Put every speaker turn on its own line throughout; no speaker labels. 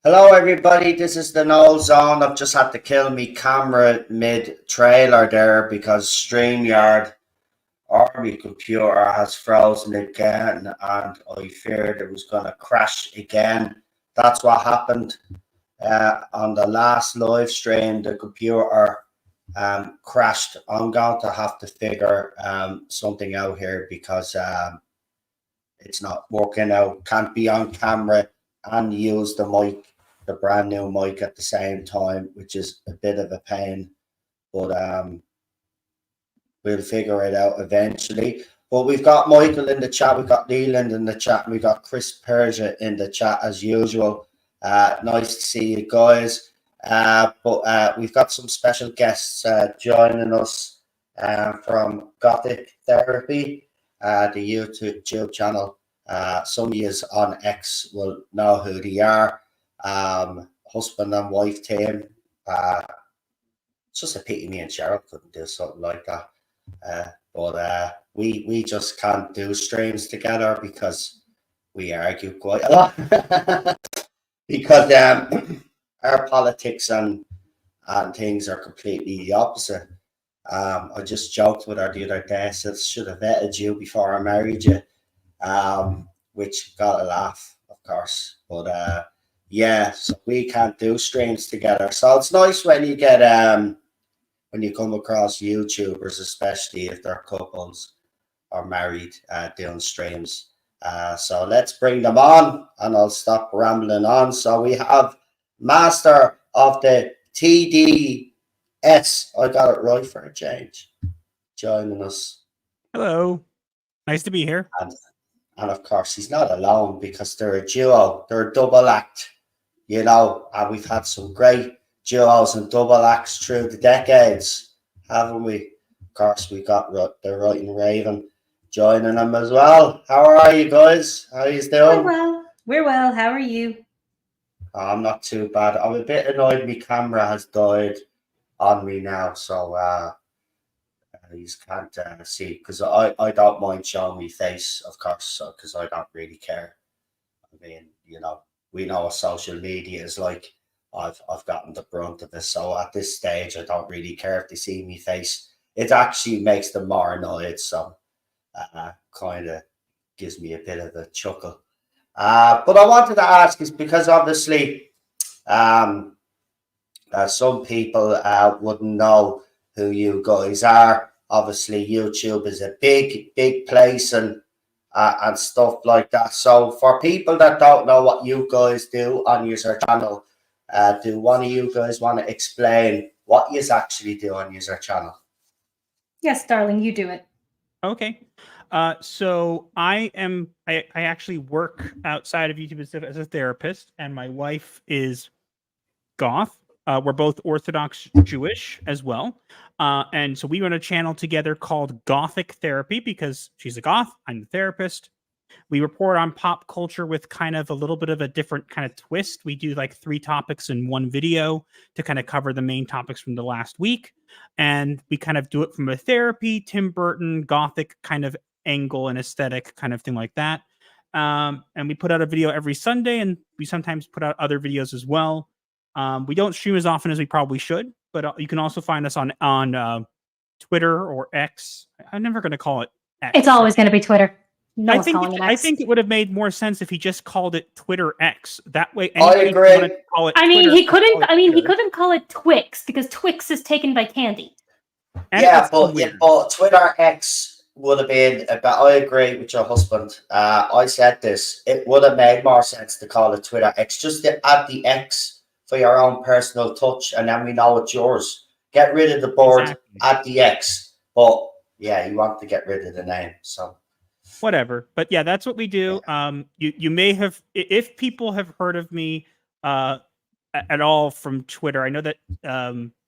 Hello everybody, this is the Noel Zone. I've just had to kill me camera mid-trailer there because StreamYard or my computer has frozen again and I feared it was going to crash again. That's what happened on the last live stream. The computer crashed. I'm going to have to figure something out here because it's not working out. Can't be on camera and use the mic, the brand new mic at the same time, which is a bit of a pain, but we'll figure it out eventually. But we've got Michael in the chat, we've got Leland in the chat, and we've got Chris Persia in the chat as usual. Nice to see you guys. But we've got some special guests joining us from Gothic Therapy, the YouTube channel. Some of you on X will know who they are. Husband and wife team. It's just a pity me and Cheryl couldn't do something like that. But we just can't do streams together because we argue quite a lot. Because our politics and things are completely the opposite. I just joked with her the other day, so I should have vetted you before I married you, which got a laugh, of course. But yeah, so we can't do streams together. So it's nice when you get when you come across YouTubers, especially if they're couples or married, doing streams. So let's bring them on, and I'll stop rambling on. So we have Master of the TDS. I got it right for a change. Joining us.
Hello. Nice to be here.
And of course, he's not alone because they're a duo. They're a double act, you know, and we've had some great duos and double acts through the decades, haven't we? Of course, we got the WritingRaven joining them as well. How are you guys? How are you doing?
We're well. How are you?
I'm not too bad. I'm a bit annoyed my camera has died on me now, so you can't see, because I don't mind showing my face, of course, so because I don't really care. I mean, you know, we know what social media is like. I've gotten the brunt of it, so at this stage I don't really care if they see me face. It actually makes them more annoyed, so kind of gives me a bit of a chuckle. But I wanted to ask is because obviously some people wouldn't know who you guys are. Obviously, YouTube is a big place and stuff like that. So for people that don't know what you guys do on your channel, do one of you guys want to explain what you actually do on your channel?
Yes, darling, you do it.
Okay. So I actually work outside of YouTube as a therapist, and my wife is Goth. We're both Orthodox Jewish as well. And so we run a channel together called Gothic Therapy because she's a goth, I'm the therapist. We report on pop culture with kind of a little bit of a different kind of twist. We do like 3 topics in one video to kind of cover the main topics from the last week. And we kind of do it from a therapy, Tim Burton, Gothic kind of angle and aesthetic kind of thing like that. And we put out a video every Sunday, and we sometimes put out other videos as well. We don't stream as often as we probably should, but you can also find us on Twitter or X. I'm never going to call it X.
It's always going to be Twitter. No one's calling it X.
I think it would have made more sense if he just called it Twitter X. That way,
I agree.
Call it
I mean,
Twitter,
he couldn't. I mean, he couldn't call it Twix because Twix is taken by candy.
And
yeah, but Twitter X would have been. I agree with your husband. I said this. It would have made more sense to call it Twitter X. Just to add the X for your own personal touch, and then we know it's yours. Get rid of the board, exactly. Add the X. But yeah, you want to get rid of the name, so.
Whatever, but yeah, that's what we do. You may have, if people have heard of me at all from Twitter. I know that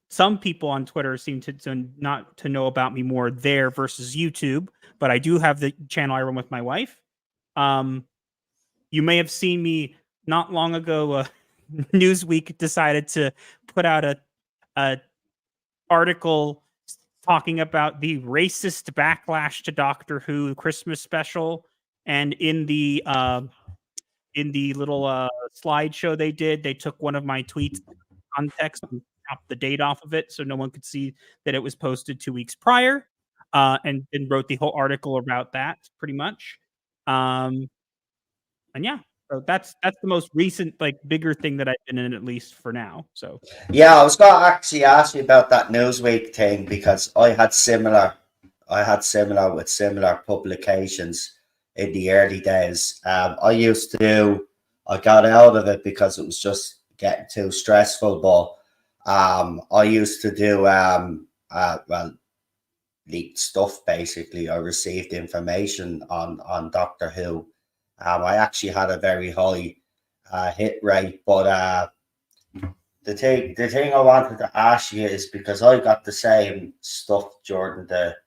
some people on Twitter seem to not to know about me more there versus YouTube, but I do have the channel I run with my wife. You may have seen me not long ago. Newsweek decided to put out a article talking about the racist backlash to Doctor Who Christmas special, and in the in the little slideshow they did, they took one of my tweets context and chopped the date off of it so no one could see that it was posted 2 weeks prior, and wrote the whole article about that pretty much. And yeah, so that's the most recent, like, bigger thing that I've been in, at least for now. So
Yeah, I was going to actually ask you about that Newsweek thing because I had similar with similar publications in the early days. I got out of it because it was just getting too stressful, but I used to do leaked stuff. Basically, I received information on Doctor Who. I actually had a very high hit rate, but the thing I wanted to ask you is because I got the same stuff during the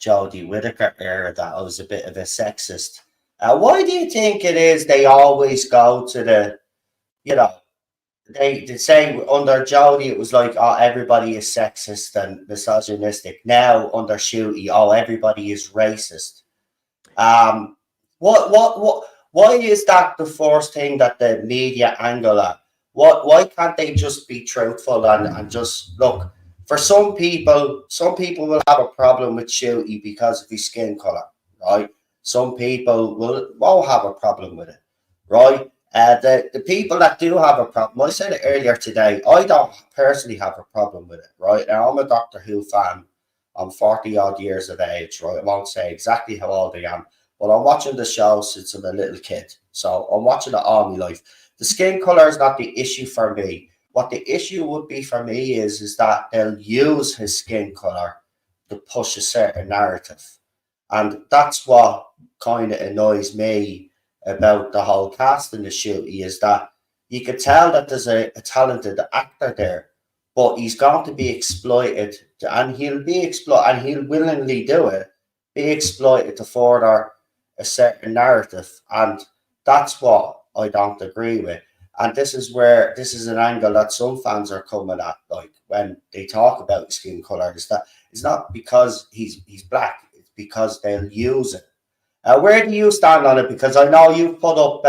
Jodie Whittaker era that I was a bit of a sexist. Why do you think it is they always go to the, they say under Jodie it was like, oh, everybody is sexist and misogynistic. Now under Shooty, oh, everybody is racist. Why is that the first thing that the media angle at? Why can't they just be truthful and just look? For some people will have a problem with Shooty because of his skin color, right? Some people won't have a problem with it, right? The people that do have a problem, I said it earlier today, I don't personally have a problem with it, right? Now, I'm a Doctor Who fan. I'm 40 odd years of age, right? I won't say exactly how old I am, but I'm watching the show since I'm a little kid. So I'm watching it all my life. The skin color is not the issue for me. What the issue would be for me is that they'll use his skin color to push a certain narrative. And that's what kind of annoys me about the whole casting of Shooty, is that you could tell that there's a talented actor there, but he's going to be exploited, and he'll willingly do it, be exploited to further a certain narrative. And that's what I don't agree with. And this is an angle that some fans are coming at, like when they talk about skin color, is that it's not because he's black, it's because they'll use it. Where do you stand on it? Because I know you've put up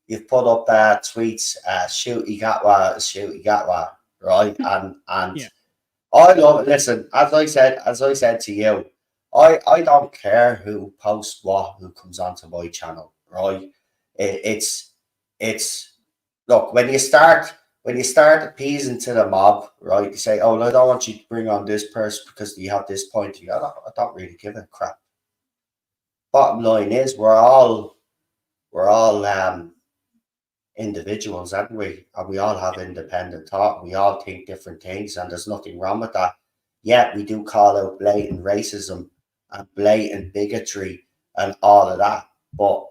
tweets, Shooty Gatwa, right? And
yeah.
I love it. Listen, as I said to you, I don't care who posts what, who comes onto my channel, right? It's look, when you start appeasing to the mob, right? You say, oh, I don't want you to bring on this person because you have this point. I don't really give a crap. Bottom line is, we're all individuals, aren't we? And we all have independent thought. We all think different things, and there's nothing wrong with that. Yet we do call out blatant racism and blatant bigotry and all of that. But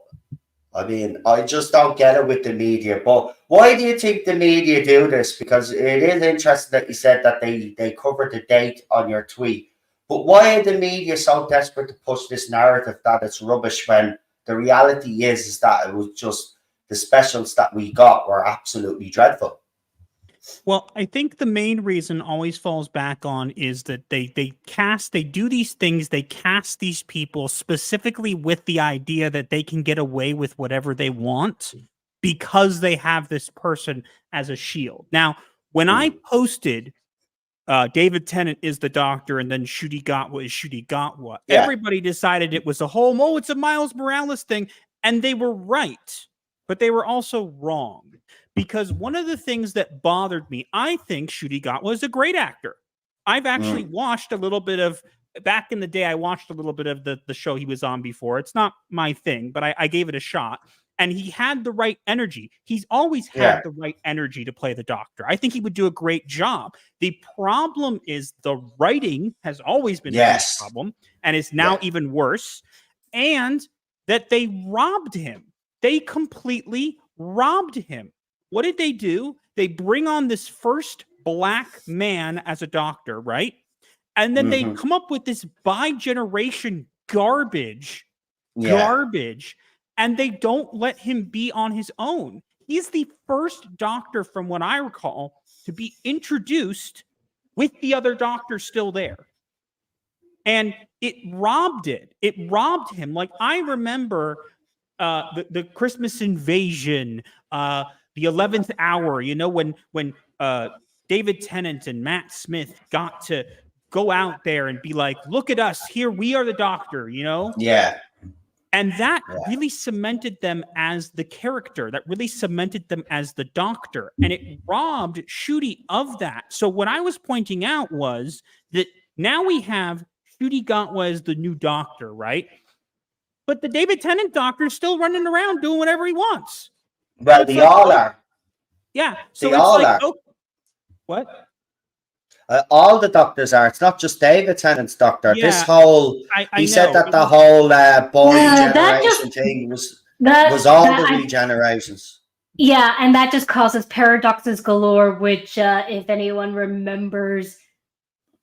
I mean, I just don't get it with the media. But why do you think the media do this? Because it is interesting that you said that they covered the date on your tweet. But why are the media so desperate to push this narrative that it's rubbish, when the reality is that it was just the specials that we got were absolutely dreadful?
Well, I think the main reason always falls back on is that they do these things, they cast these people specifically with the idea that they can get away with whatever they want because they have this person as a shield. Now, when I posted David Tennant is the Doctor and then Shooty Gatwa is Shooty Gatwa, everybody decided it was it's a Miles Morales thing, and they were right, but they were also wrong. Because one of the things that bothered me, I think Shooty Gatwa is a great actor. I've actually watched a little bit of, back in the day, I watched a little bit of the show he was on before. It's not my thing, but I gave it a shot. And he had the right energy. He's always had the right energy to play the Doctor. I think he would do a great job. The problem is the writing has always been a big problem, and is now even worse. And that they robbed him. They completely robbed him. What did they do? They bring on this first black man as a Doctor, right? And then they come up with this bi-generation garbage, and they don't let him be on his own. He's the first Doctor, from what I recall, to be introduced with the other Doctor still there. And it robbed him. Like, I remember the Christmas invasion, the 11th hour. You know, when David Tennant and Matt Smith got to go out there and be like, "Look at us here, we are the Doctor." You know,
Yeah.
and that really cemented them as the character. That really cemented them as the Doctor, and it robbed Ncuti of that. So what I was pointing out was that now we have Ncuti Gatwa as the new Doctor, right? But the David Tennant Doctor is still running around doing whatever he wants.
Well, they all are.
Yeah. So
They
it's
all
like,
are.
oh, what?
All the Doctors are. It's not just David Tennant's Doctor.
Yeah,
This whole he said
know.
that the whole boy
Yeah, that
generation
just-
thing was all the regenerations.
Yeah, and that just causes paradoxes galore, which, if anyone remembers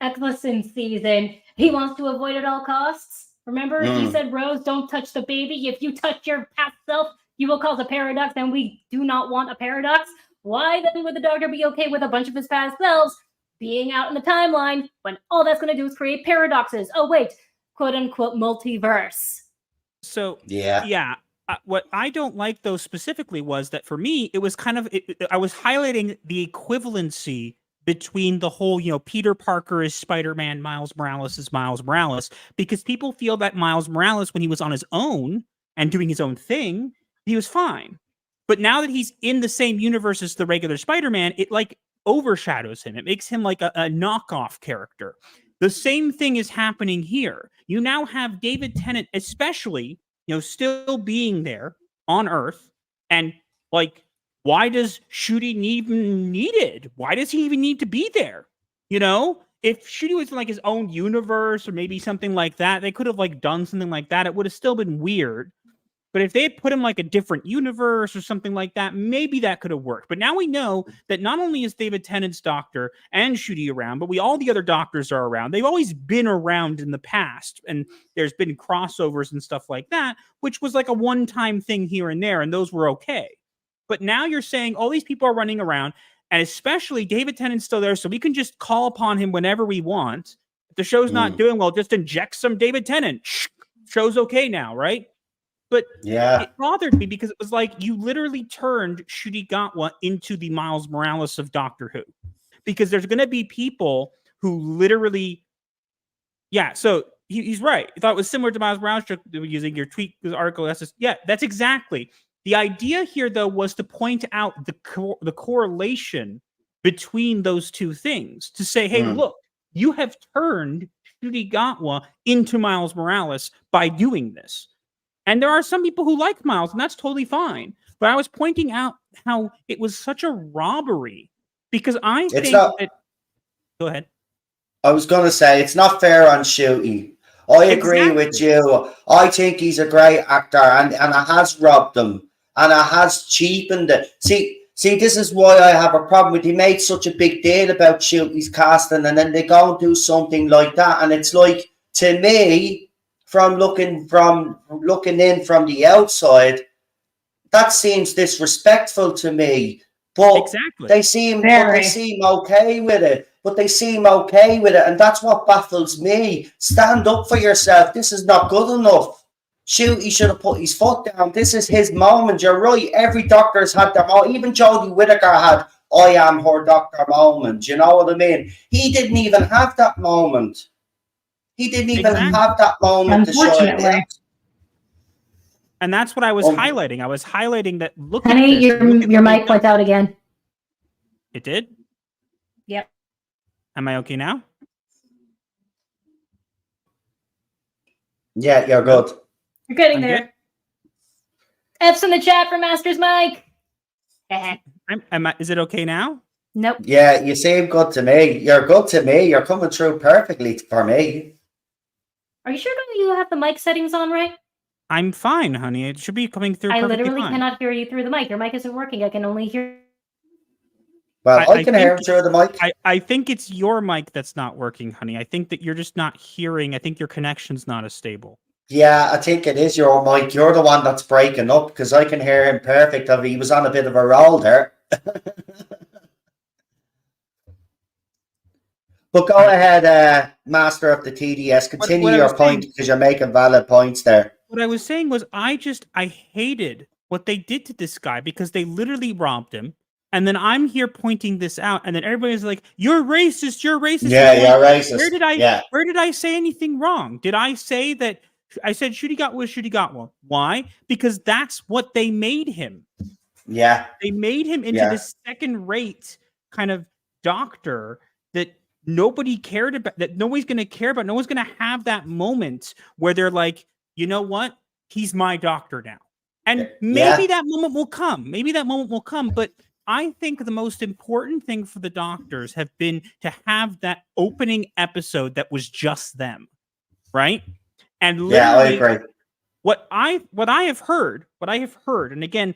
Eccleston season, he wants to avoid at all costs. Remember, he said, Rose, don't touch the baby. If you touch your past self, you will cause a paradox, and we do not want a paradox. Why then would the Doctor be okay with a bunch of his past selves being out in the timeline when all that's going to do is create paradoxes? Oh, wait, quote-unquote multiverse.
So,
yeah.
What I don't like, though, specifically was that for me, it was kind of, I was highlighting the equivalency between the whole, you know, Peter Parker is Spider-Man, Miles Morales is Miles Morales, because people feel that Miles Morales, when he was on his own and doing his own thing, he was fine. But now that he's in the same universe as the regular Spider-Man, it like overshadows him. It makes him like a knockoff character. The same thing is happening here. You now have David Tennant, especially, you know, still being there on Earth, and like, why does Ncuti even needed? Why does he even need to be there? You know, if Ncuti was in like his own universe or maybe something like that, they could have like done something like that. It would have still been weird. But if they had put him like a different universe or something like that, maybe that could have worked. But now we know that not only is David Tennant's Doctor and Ncuti around, but all the other Doctors are around. They've always been around in the past, and there's been crossovers and stuff like that, which was like a one-time thing here and there, and those were okay. But now you're saying all these people are running around, and especially David Tennant's still there, so we can just call upon him whenever we want. If the show's not doing well, just inject some David Tennant. Show's okay now, right? But it bothered me because it was like you literally turned Ncuti Gatwa into the Miles Morales of Doctor Who. Because there's going to be people who literally... Yeah, so he's right. I thought it was similar to Miles Morales using your tweet article. That's exactly. The idea here, though, was to point out the correlation between those two things. To say, hey, look, you have turned Ncuti Gatwa into Miles Morales by doing this. And there are some people who like Miles, and that's totally fine. But I was pointing out how it was such a robbery because I think that... Go ahead.
I was going to say, it's not fair on Ncuti. I agree with you. I think he's a great actor, and it has robbed him, and it has cheapened it. See, this is why I have a problem with he made such a big deal about Ncuti's casting, and then they go and do something like that, and it's like, to me... From looking in from the outside, that seems disrespectful to me. But they seem okay with it. And that's what baffles me. Stand up for yourself. This is not good enough. He should have put his foot down. This is his moment. You're right. Every Doctor's had their moment. Even Jodie Whittaker had I am her Doctor moment. You know what I mean? He didn't even have that moment. He didn't even have that moment to show it.
And that's what I was highlighting. I was highlighting that. Look,
Honey, your mic went out again.
It did?
Yep.
Am I okay now?
Yeah, you're good.
You're getting there. Good? F's in the chat for Master's mic.
Is it okay now?
Nope.
Yeah, you seem good to me. You're good to me. You're coming through perfectly for me.
Are you sure you have the mic settings on right?
I'm fine, honey. It should be coming through perfectly
literally
fine.
cannot hear you through the mic. Your mic isn't working. I can only hear...
Well, I can hear him through the mic.
I think it's your mic that's not working, honey. I think that you're just not hearing. I think your connection's not as stable.
Yeah, I think it is your mic. You're the one that's breaking up because I can hear him perfect. He was on a bit of a roll there. But go ahead, Master of the TDS. Continue your point because you're making valid points there.
what I was saying was I hated what they did to this guy because they literally robbed him. And then I'm here pointing this out, and then everybody's like, "You're racist. You're racist."
Yeah,
Like,
you're racist.
Where did I say anything wrong? Did I say that? I said Shooty got what Shooty got one. Why? Because that's what they made him.
Yeah.
They made him into this second-rate kind of doctor that nobody cared about, that nobody's going to care about. No one's going to have that moment where they're like, you know what? He's my doctor now. And maybe that moment will come. Maybe that moment will come. But I think the most important thing for the doctors have been to have that opening episode that was just them, right? And literally,
I agree.
What I have heard, and again,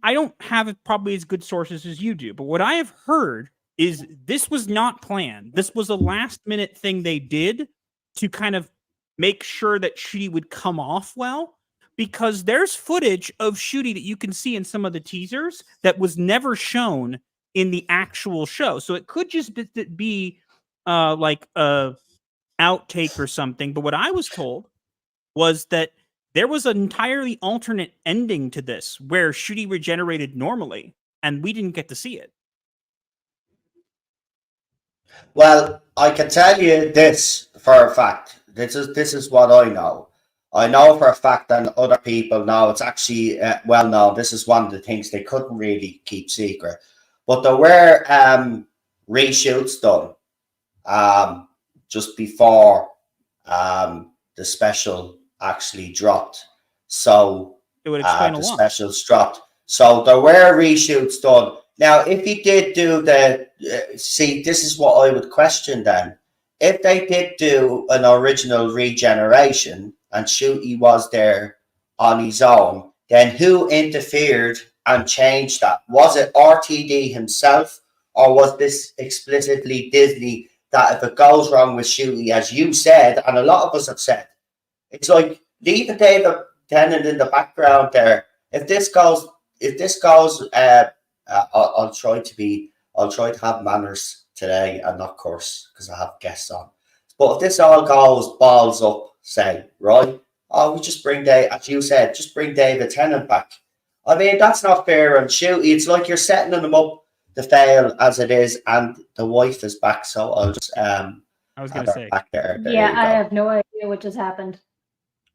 I don't have probably as good sources as you do, but what I have heard is this was not planned. This was a last-minute thing they did to kind of make sure that Shooty would come off well. Because there's footage of Shooty that you can see in some of the teasers that was never shown in the actual show. So it could just be like a outtake or something. But what I was told was that there was an entirely alternate ending to this where Shooty regenerated normally, and we didn't get to see it.
Well, I can tell you this for a fact. This is what I know. I know for a fact, and other people know, it's actually well known. This is one of the things they couldn't really keep secret. But there were reshoots done just before the special actually dropped. So
it would explain
the specials dropped. So there were reshoots done. Now, if he did do see, this is what I would question then. If they did do an original regeneration and Shooty was there on his own, then who interfered and changed that? Was it RTD himself, or was this explicitly Disney that if it goes wrong with Shooty, as you said, and a lot of us have said, it's like leave David Tennant in the background there. If this goes, I'll try to have manners today and not curse because I have guests on. But if this all goes balls up, say, right? Oh, we just bring as you said, just bring David Tennant back. I mean, that's not fair and Shooty. It's like you're setting them up to fail as it is, and the wife is back. So I'll just
I was going to say
back there.
I have no idea what just happened.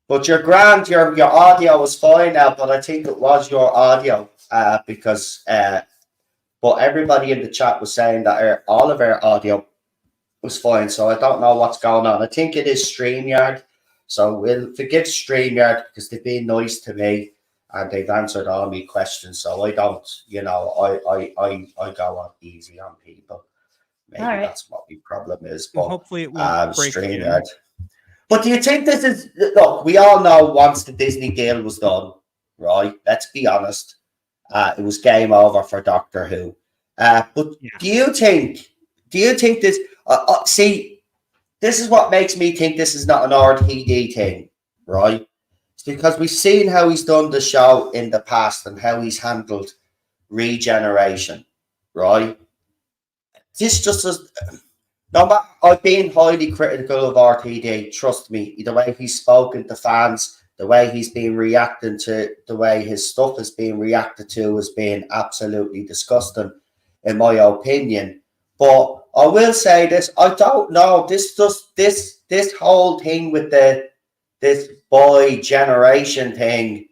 But your audio was fine now, but I think it was your audio because but everybody in the chat was saying that all of our audio was fine. So I don't know what's going on. I think it is StreamYard. So we'll forgive StreamYard because they've been nice to me and they've answered all my questions. So I don't, I go on easy on people. Maybe that's what the problem is. But
hopefully it won't break
StreamYard. But do you think this is, look, we all know once the Disney deal was done, right? Let's be honest. It was game over for Doctor Who. But do you think this, see, this is what makes me think this is not an RTD thing, right? It's because we've seen how he's done the show in the past and how he's handled regeneration, right? This just is, no matter, I've been highly critical of RTD, trust me, the way he's spoken to fans, the way he's been reacting to, the way his stuff is being reacted to has been absolutely disgusting, in my opinion. But I will say this, I don't know, this whole thing with this boy generation thing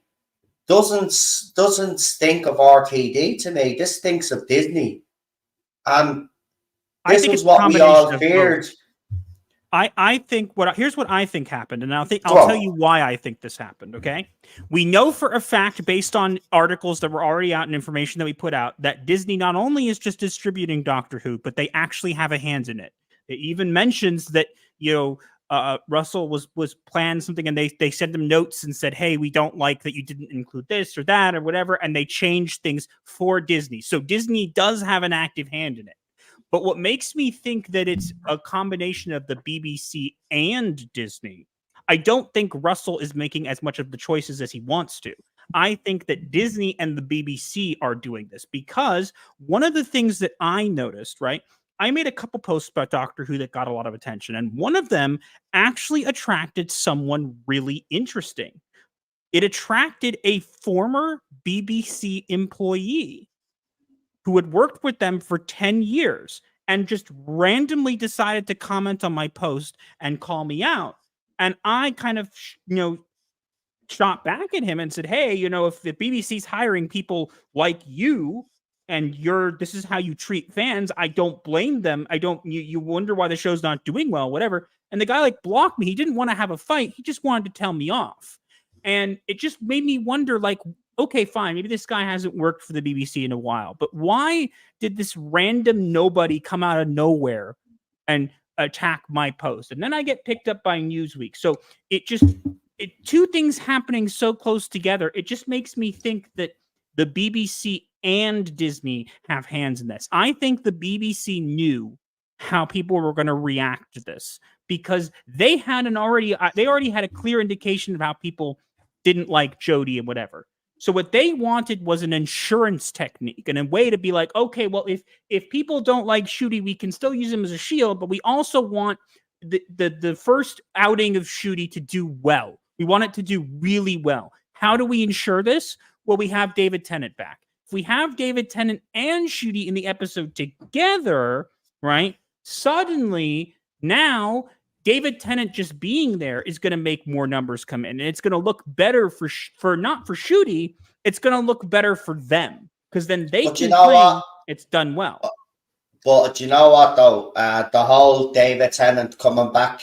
doesn't stink of RTD to me. This stinks of Disney. And this is what we all feared.
I think here's what I think happened, and I'll tell you why I think this happened. Okay, we know for a fact, based on articles that were already out and information that we put out, that Disney not only is just distributing Doctor Who, but they actually have a hand in it. It even mentions that Russell was planned something, and they sent them notes and said, "Hey, we don't like that you didn't include this or that or whatever," and they changed things for Disney. So Disney does have an active hand in it. But what makes me think that it's a combination of the BBC and Disney, I don't think Russell is making as much of the choices as he wants to. I think that Disney and the BBC are doing this because one of the things that I noticed, right? I made a couple posts about Doctor Who that got a lot of attention, and one of them actually attracted someone really interesting. It attracted a former BBC employee who had worked with them for 10 years and just randomly decided to comment on my post and call me out. And I kind of, shot back at him and said, hey, if the BBC's hiring people like you and this is how you treat fans, I don't blame them. You wonder why the show's not doing well, whatever. And the guy blocked me. He didn't want to have a fight. He just wanted to tell me off. And it just made me wonder, okay, fine, maybe this guy hasn't worked for the BBC in a while, but why did this random nobody come out of nowhere and attack my post? And then I get picked up by Newsweek. So two things happening so close together, it just makes me think that the BBC and Disney have hands in this. I think the BBC knew how people were going to react to this because they already had a clear indication of how people didn't like Jodie and whatever. So what they wanted was an insurance technique and a way to be like, okay, well, if people don't like Ncuti, we can still use him as a shield, but we also want the first outing of Ncuti to do well. We want it to do really well. How do we ensure this? Well, we have David Tennant back. If we have David Tennant and Ncuti in the episode together, right? Suddenly, now David Tennant just being there is going to make more numbers come in, and it's going to look better for not for Ncuti. It's going to look better for them because then they can claim it's done well.
But you know what though? The whole David Tennant coming back,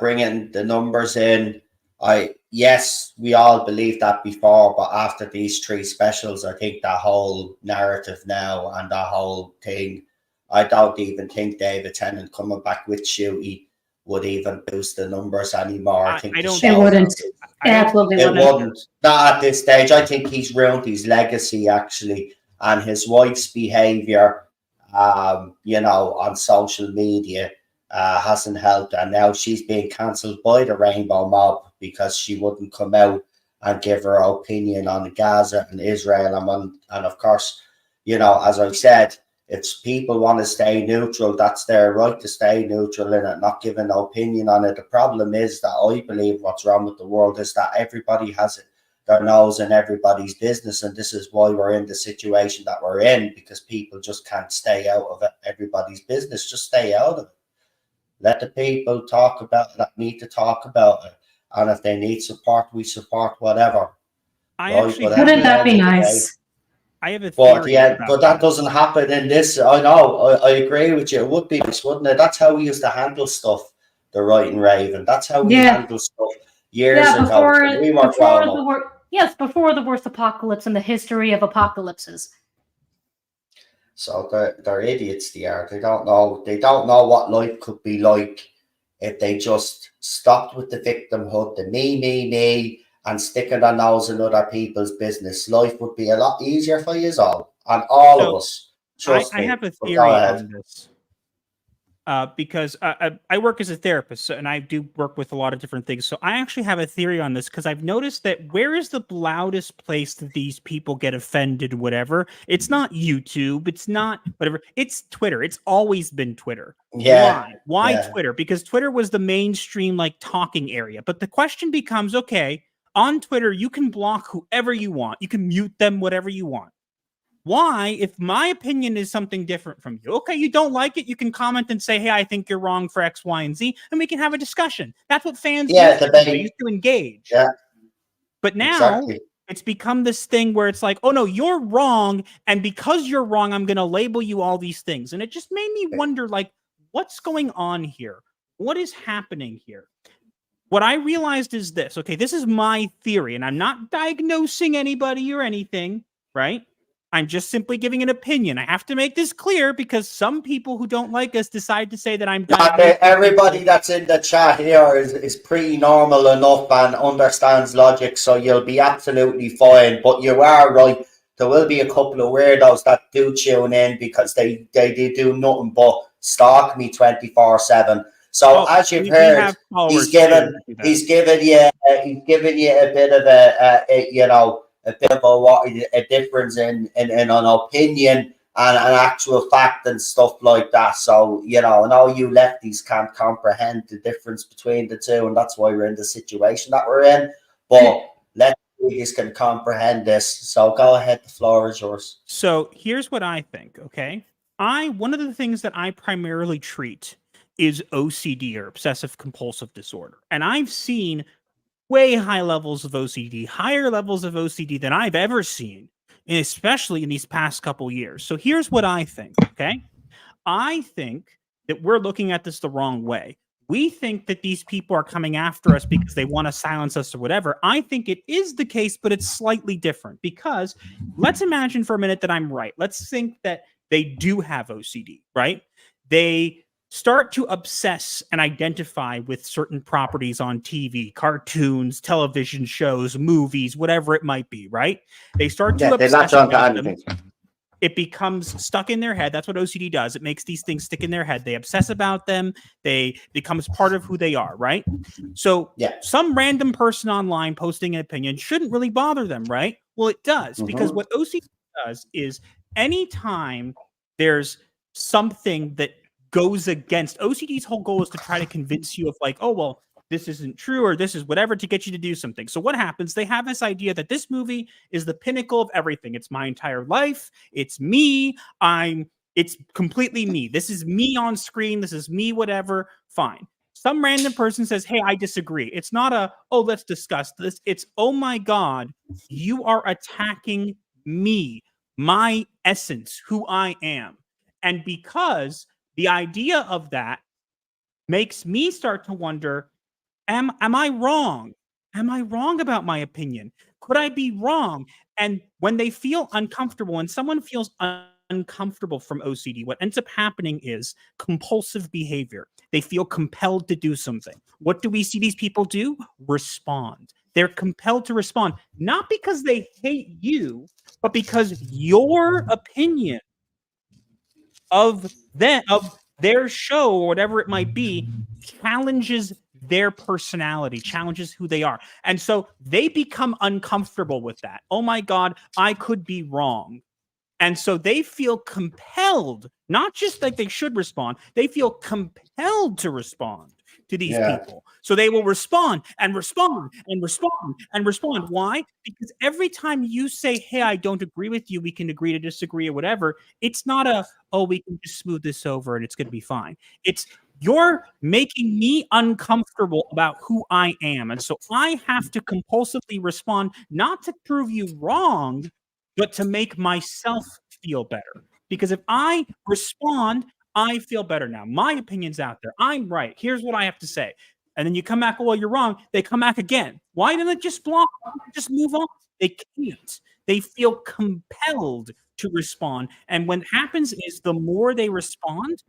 bringing the numbers in. Yes, we all believed that before, but after these 3 specials, I think that whole narrative now and that whole thing, I don't even think David Tennant coming back with Ncuti would even boost the numbers anymore. I think
it wouldn't. Absolutely
wouldn't. Not at this stage. I think he's ruined his legacy actually, and his wife's behaviour, on social media hasn't helped, and now she's being cancelled by the Rainbow Mob because she wouldn't come out and give her opinion on Gaza and Israel, and of course, as I said, if people want to stay neutral, that's their right to stay neutral in it, not give an opinion on it. The problem is that I believe what's wrong with the world is that everybody has their nose in everybody's business, and this is why we're in the situation that we're in, because people just can't stay out of everybody's business. Just stay out of it. Let the people talk about it that need to talk about it, and if they need support, we support whatever.
Wouldn't that be nice?
I have a theory.
But that doesn't happen in this. I know. I agree with you. It would be nice, wouldn't it? That's how we used to handle stuff. The WritingRaven. That's how we handled stuff years ago.
Before the worst apocalypse in the history of apocalypses.
So they're idiots. They are. They don't know. They don't know what life could be like if they just stopped with the victimhood, the me, and sticking their nose in other people's business. Life would be a lot easier for you all, and all of us.
I have a theory on this. Because I work as a therapist, and I do work with a lot of different things. So I actually have a theory on this because I've noticed that where is the loudest place that these people get offended, whatever? It's not YouTube. It's not whatever. It's Twitter. It's always been Twitter.
Yeah.
Why Twitter? Because Twitter was the mainstream talking area. But the question becomes, okay, on Twitter, you can block whoever you want. You can mute them, whatever you want. Why, if my opinion is something different from you, okay, you don't like it, you can comment and say, hey, I think you're wrong for X, Y, and Z, and we can have a discussion. That's what fans used to engage.
Yeah.
But now it's become this thing where it's like, oh, no, you're wrong, and because you're wrong, I'm going to label you all these things. And it just made me wonder, what's going on here? What is happening here? What I realized is this. Okay, this is my theory, and I'm not diagnosing anybody or anything, right? I'm just simply giving an opinion. I have to make this clear because some people who don't like us decide to say that I'm
everybody that's in the chat here is pretty normal enough and understands logic, so you'll be absolutely fine. But you are right. There will be a couple of weirdos that do tune in because they do nothing but stalk me 24/7. So as you've heard, he's given you a bit of a bit of a difference in an opinion and actual fact and stuff like that. So, you know, and all you lefties can't comprehend the difference between the two, and that's why we're in the situation that we're in. But lefties can comprehend this. So go ahead, the floor is yours.
So here's what I think, okay? One of the things that I primarily treat is OCD, or obsessive compulsive disorder. And I've seen way high levels of OCD, higher levels of OCD than I've ever seen, and especially in these past couple years. So here's what I think, okay? I think that we're looking at this the wrong way. We think that these people are coming after us because they want to silence us or whatever. I think it is the case, but it's slightly different, because let's imagine for a minute that I'm right. Let's think that they do have OCD, right? They start to obsess and identify with certain properties on TV, cartoons, television shows, movies, whatever it might be, right? They start to obsess about them. It becomes stuck in their head. That's what OCD does. It makes these things stick in their head. They obsess about them. They becomes part of who they are, right? So some random person online posting an opinion shouldn't really bother them, right? Well, it does, because what OCD does is anytime there's something that goes against OCD's whole goal is to try to convince you of like, oh, well, this isn't true, or this is whatever, to get you to do something. So what happens? They have this idea that this movie is the pinnacle of everything. It's my entire life. It's me. It's completely me. This is me on screen. This is me, whatever. Fine. Some random person says, hey, I disagree. It's not a, oh, let's discuss this. It's, oh my God, you are attacking me, my essence, who I am. And because the idea of that makes me start to wonder, am I wrong? Am I wrong about my opinion? Could I be wrong? And when they feel uncomfortable, and someone feels uncomfortable from OCD, what ends up happening is compulsive behavior. They feel compelled to do something. What do we see these people do? Respond. They're compelled to respond, not because they hate you, but because your opinion of their show, or whatever it might be, challenges their personality, challenges who they are. And so they become uncomfortable with that. Oh my God, I could be wrong. And so they feel compelled, not just like they should respond, they feel compelled to respond to these people. So they will respond and respond and respond and respond. Why? Because every time you say, hey, I don't agree with you, we can agree to disagree or whatever, it's not a, oh, we can just smooth this over and it's going to be fine. It's, you're making me uncomfortable about who I am. And so I have to compulsively respond, not to prove you wrong, but to make myself feel better. Because if I respond, I feel better now. My opinion's out there. I'm right. Here's what I have to say. And then you come back, well, you're wrong. They come back again. Why didn't it just block? Just move on? They can't. They feel compelled to respond. And what happens is the more they respond,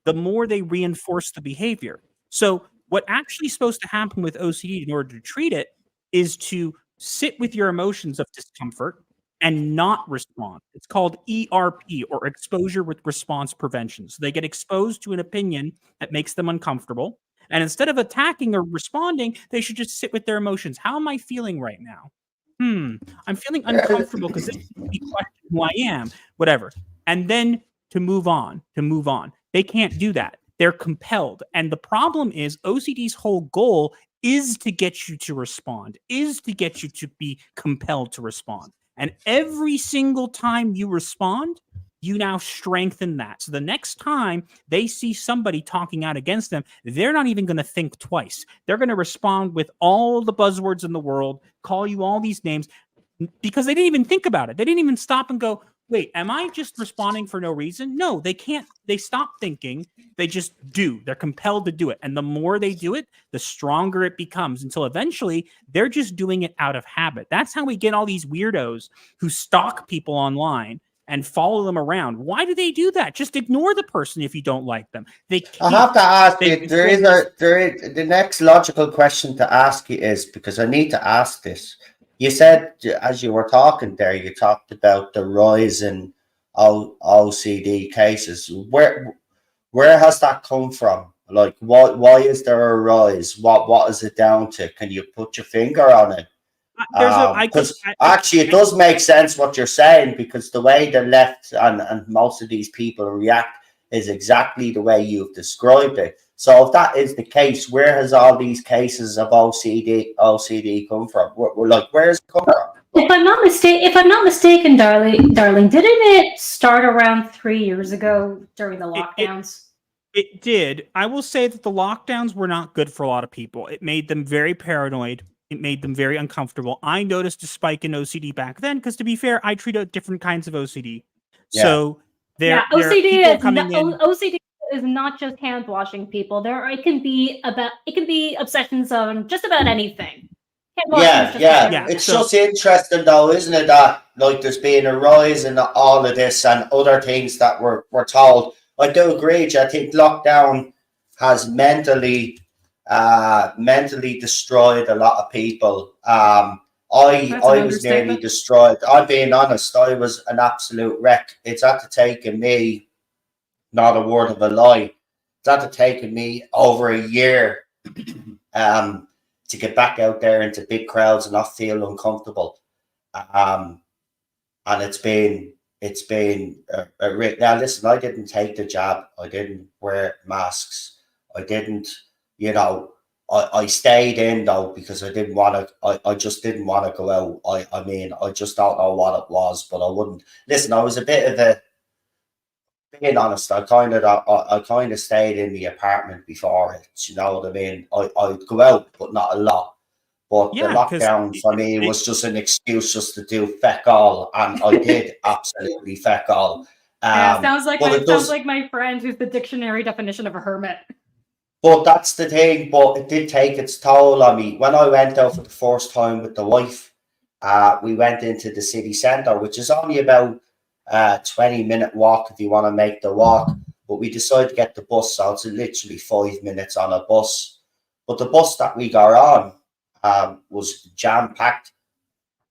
the more they reinforce the behavior. So what actually is supposed to happen with OCD in order to treat it is to sit with your emotions of discomfort and not respond. It's called ERP, or exposure with response prevention. So they get exposed to an opinion that makes them uncomfortable. And instead of attacking or responding, they should just sit with their emotions. How am I feeling right now? I'm feeling uncomfortable because this makes me question who I am, whatever. And then to move on. They can't do that. They're compelled. And the problem is OCD's whole goal is to get you to respond, is to get you to be compelled to respond. And every single time you respond, you now strengthen that. So the next time they see somebody talking out against them, they're not even going to think twice. They're going to respond with all the buzzwords in the world, call you all these names, because they didn't even think about it. They didn't even stop and go, wait, am I just responding for no reason? No, they can't. They stop thinking. They just do. They're compelled to do it. And the more they do it, the stronger it becomes, until eventually they're just doing it out of habit. That's how we get all these weirdos who stalk people online and follow them around. Why do they do that? Just ignore the person if you don't like them.
I have to ask you, the next logical question to ask you is, because I need to ask this. You said, as you were talking there, you talked about the rise in OCD cases. Where has that come from? Like, why is there a rise? What is it down to? Can you put your finger on it? Because actually, it does make sense what you're saying, because the way the left and most of these people react is exactly the way you've described it. So if that is the case, where has all these cases of OCD come from? We're like, where has it come from?
If I'm not mistaken, darling, didn't it start around 3 years ago during the lockdowns?
It did. I will say that the lockdowns were not good for a lot of people. It made them very paranoid. It made them very uncomfortable. I noticed a spike in OCD back then because, to be fair, I treat different kinds of OCD. Yeah. So
OCD is not just hand washing people. It can be obsessions on just about anything.
It's just interesting, though, isn't it, that like there's been a rise in all of this and other things that we're told. I do agree. I think lockdown has mentally destroyed a lot of people. I was nearly destroyed. I'm being honest. I was an absolute wreck. It's after taking me, not a word of a lie, it's after taking me over a year to get back out there into big crowds and not feel uncomfortable. And it's been now listen, I didn't take the jab. I didn't wear masks. I didn't, I stayed in though, because I didn't want to, I just didn't want to go out. I mean, I just don't know what it was, but I wouldn't. Listen, I was a bit of a, being honest, I kind of stayed in the apartment before it, you know what I mean? I'd go out, but not a lot. But the lockdown for me was just an excuse just to do feck all, and I did absolutely feck all.
Sounds like my friend who's the dictionary definition of a hermit.
But that's the thing. But it did take its toll on me. When I went out for the first time with the wife, we went into the city centre, which is only about 20-minute walk if you want to make the walk. But we decided to get the bus, so it's literally 5 minutes on a bus. But the bus that we got on was jam-packed,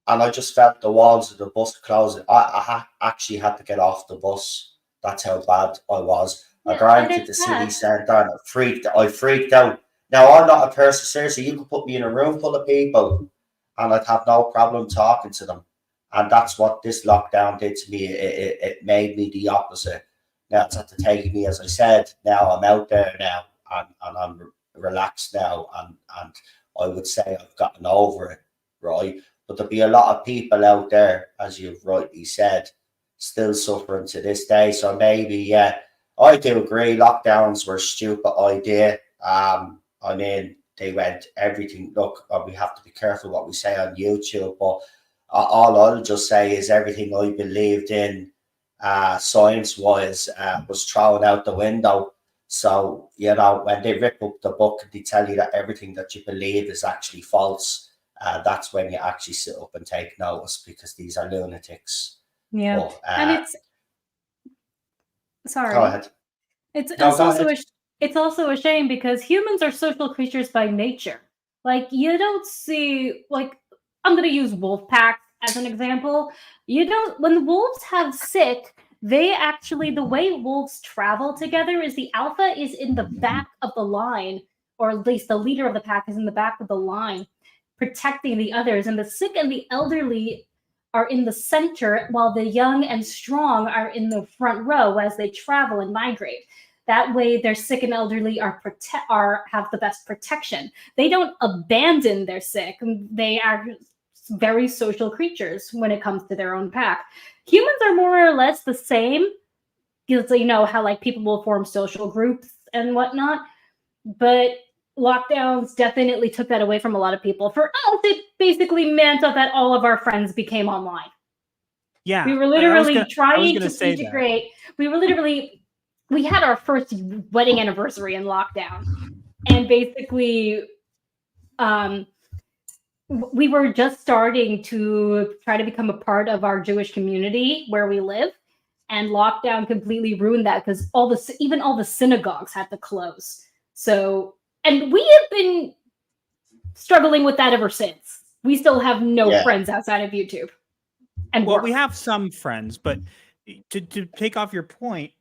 and I just felt the walls of the bus closing. I actually had to get off the bus. That's how bad I was. I got into the city centre and I freaked out. Now, I'm not a person, seriously, you could put me in a room full of people and I'd have no problem talking to them. And that's what this lockdown did to me. It made me the opposite. Now it's had to take me, as I said, now I'm out there now and I'm relaxed now, and I would say I've gotten over it, right? But there'll be a lot of people out there, as you've rightly said, still suffering to this day. So maybe, I do agree, lockdowns were a stupid idea. I mean, they went everything. Look, we have to be careful what we say on YouTube, but all I'll just say is everything I believed in science-wise was thrown out the window. So, when they rip up the book and they tell you that everything that you believe is actually false, that's when you actually sit up and take notice, because these are lunatics.
Yeah.
But,
and it's... Sorry.
Go ahead.
It's also a shame, because humans are social creatures by nature. Like, you don't see... Like, I'm going to use wolf packs as an example. When wolves have sick... the way wolves travel together is the alpha is in the back of the line, or at least the leader of the pack is in the back of the line, protecting the others. And the sick and the elderly are in the center, while the young and strong are in the front row as they travel and migrate. That way, their sick and elderly have the best protection. They don't abandon their sick. They are very social creatures when it comes to their own pack. Humans are more or less the same, because how like people will form social groups and whatnot, but lockdowns definitely took that away from a lot of people. For us, it basically meant that all of our friends became online.
Yeah,
we were literally trying to integrate. We had our first wedding anniversary in lockdown, and basically we were just starting to try to become a part of our Jewish community where we live, and lockdown completely ruined that, because even all the synagogues had to close. So, and we have been struggling with that ever since. We still have no friends outside of YouTube. And
we have some friends, but to take off your point,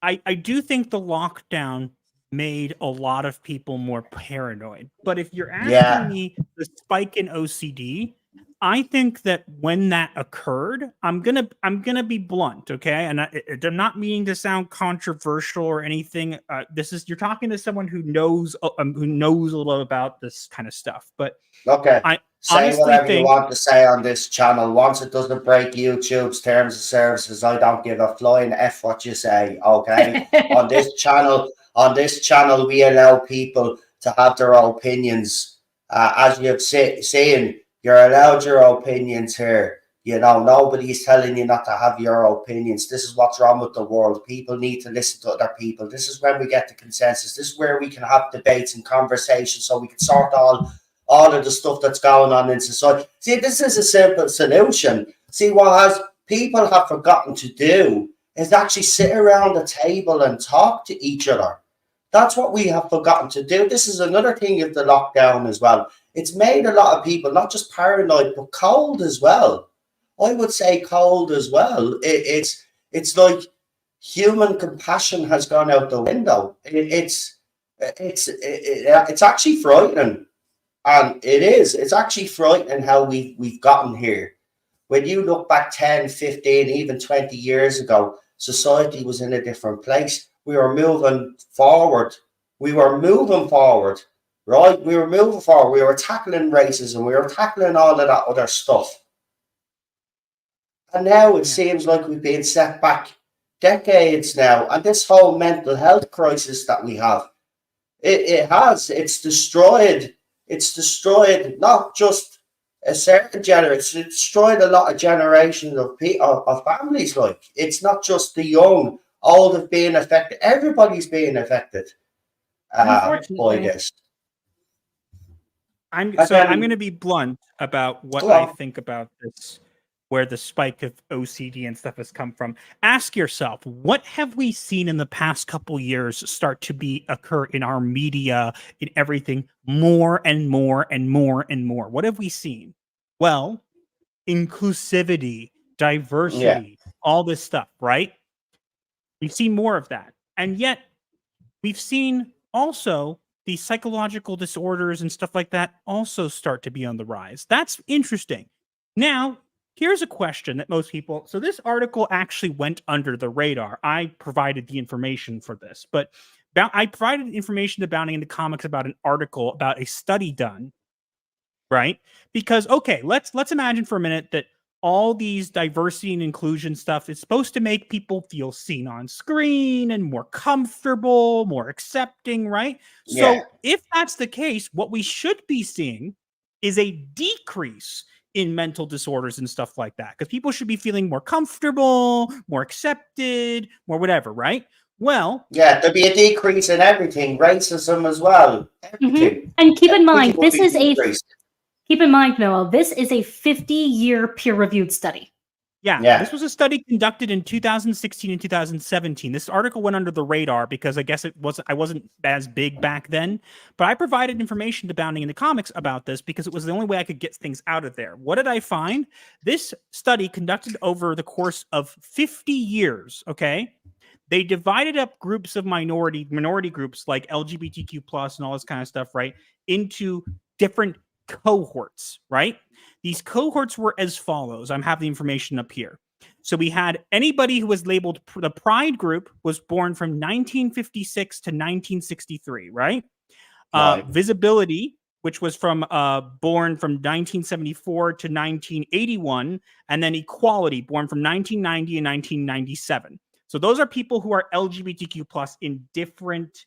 I do think the lockdown made a lot of people more paranoid. But if you're asking me the spike in OCD, I think that when that occurred, I'm gonna be blunt, okay? And I'm not meaning to sound controversial or anything. You're talking to someone who knows a little about this kind of stuff. But
Okay.
I
Say
honestly
whatever you
think
want to say on this channel. Once it doesn't break YouTube's terms of services, I don't give a flying F what you say. Okay. on this channel, we allow people to have their opinions. As you've seen, you're allowed your opinions here. You know, nobody's telling you not to have your opinions. This is what's wrong with the world. People need to listen to other people. This is when we get the consensus. This is where we can have debates and conversations so we can sort all of the stuff that's going on in society. See, this is a simple solution. See, people have forgotten to do is actually sit around the table and talk to each other. That's what we have forgotten to do. This is another thing of the lockdown as well. It's made a lot of people not just paranoid, but cold as well. I would say cold as well. It's like human compassion has gone out the window. It's actually frightening. And it's actually frightening how we've gotten here. When you look back 10, 15, even 20 years ago, society was in a different place. We were moving forward. Right? We were moving forward. We were tackling racism. We were tackling all of that other stuff. And now it seems like we've been set back decades now. And this whole mental health crisis that we have, it's destroyed. It's destroyed not just a certain generation, it's destroyed a lot of generations of families. Like, it's not just the young, old have been affected. Everybody's being affected by this.
I'm going to be blunt about what I think about this, where the spike of OCD and stuff has come from. Ask yourself, what have we seen in the past couple years start to occur in our media, in everything, more and more and more and more? What have we seen? Well, inclusivity, diversity, all this stuff, right? We've seen more of that. And yet, we've seen also these psychological disorders and stuff like that also start to be on the rise. That's interesting. Now, here's a question that most people... So this article actually went under the radar. I provided the information for this, but I provided information to Bounding into Comics about an article about a study done, right? Because, okay, let's imagine for a minute that all these diversity and inclusion stuff is supposed to make people feel seen on screen and more comfortable, more accepting, right? Yeah. So if that's the case, what we should be seeing is a decrease in mental disorders and stuff like that, because people should be feeling more comfortable, more accepted, more whatever, right? Well,
there'll be a decrease in everything, racism as well. Everything.
And keep in mind, keep in mind, Noel, this is a 50-year peer-reviewed study.
Yeah, this was a study conducted in 2016 and 2017. This article went under the radar because I guess I wasn't as big back then, but I provided information to Bounding into Comics about this because it was the only way I could get things out of there. What did I find? This study conducted over the course of 50 years, okay? They divided up groups of minority groups like LGBTQ plus and all this kind of stuff, right, into different cohorts, right? These cohorts were as follows. I have the information up here. So we had anybody who was labeled, the Pride group was born from 1956 to 1963, right? Visibility, which was born from 1974 to 1981, and then Equality, born from 1990 and 1997. So those are people who are LGBTQ plus in different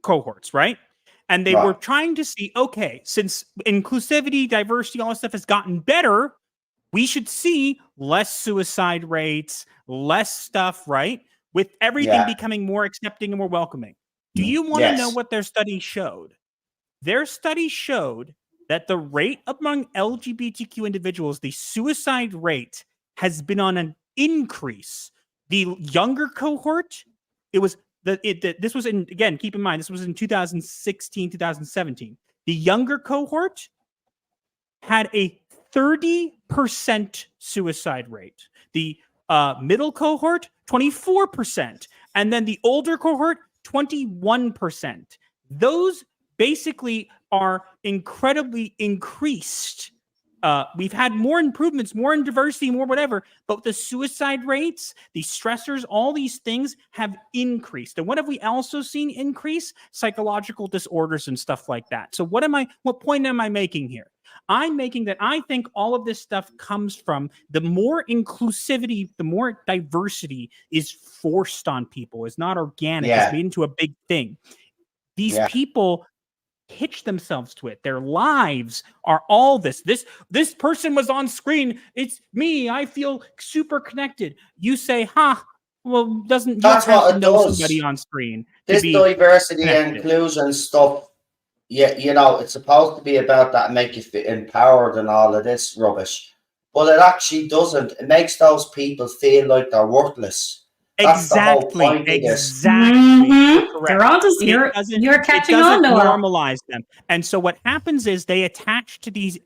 cohorts, right? And they were trying to see, okay, since inclusivity, diversity, all this stuff has gotten better, we should see less suicide rates, less stuff, right? With everything becoming more accepting and more welcoming. Do you want to know what their study showed? Their study showed that the rate among LGBTQ individuals, the suicide rate, has been on an increase. The younger cohort, this was in, again, keep in mind, this was in 2016, 2017. The younger cohort had a 30% suicide rate. The middle cohort, 24%. And then the older cohort, 21%. Those basically are incredibly increased We've had more improvements, more in diversity, more whatever, but the suicide rates, the stressors, all these things have increased. And what have we also seen increase? Psychological disorders and stuff like that. So what point am I making here? I'm making that I think all of this stuff comes from the more inclusivity, the more diversity is forced on people, is not organic, it's made into a big thing. These people hitch themselves to it. Their lives are all this. This person was on screen. It's me. I feel super connected. You say, well,
that's what it does.
Somebody on screen.
This diversity and inclusion stuff, it's supposed to be about that and make you feel empowered and all of this rubbish. But it actually doesn't. It makes those people feel like they're worthless. That's
Exactly.
The whole point
exactly.
Mm-hmm. They're on to you're catching on, Noel.
Normalize them. And so what happens is they attach to these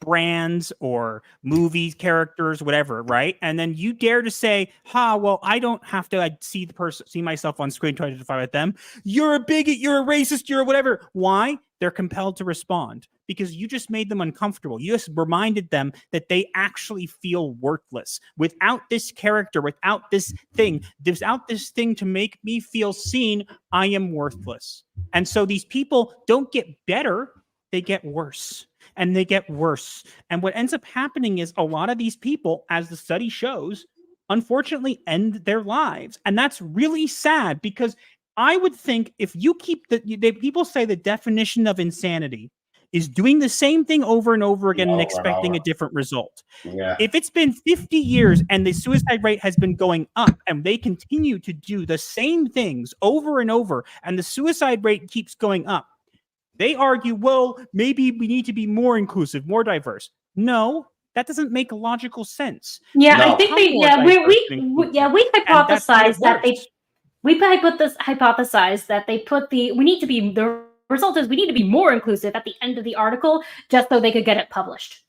brands or movie characters, whatever, right? And then you dare to say, well, I don't have to see myself on screen to identify with them. You're a bigot, you're a racist, you're whatever. Why? They're compelled to respond because you just made them uncomfortable. You just reminded them that they actually feel worthless. Without this character, without this thing to make me feel seen, I am worthless. And so these people don't get better, they get worse. And they get worse. And what ends up happening is a lot of these people, as the study shows, unfortunately end their lives. And that's really sad because I would think if you keep people say the definition of insanity is doing the same thing over and over again and expecting a different result.
Yeah.
If it's been 50 years and the suicide rate has been going up and they continue to do the same things over and over and the suicide rate keeps going up, they argue, well, maybe we need to be more inclusive, more diverse. No, that doesn't make logical sense.
Yeah, no. I think we hypothesized that the result is we need to be more inclusive at the end of the article just so they could get it published.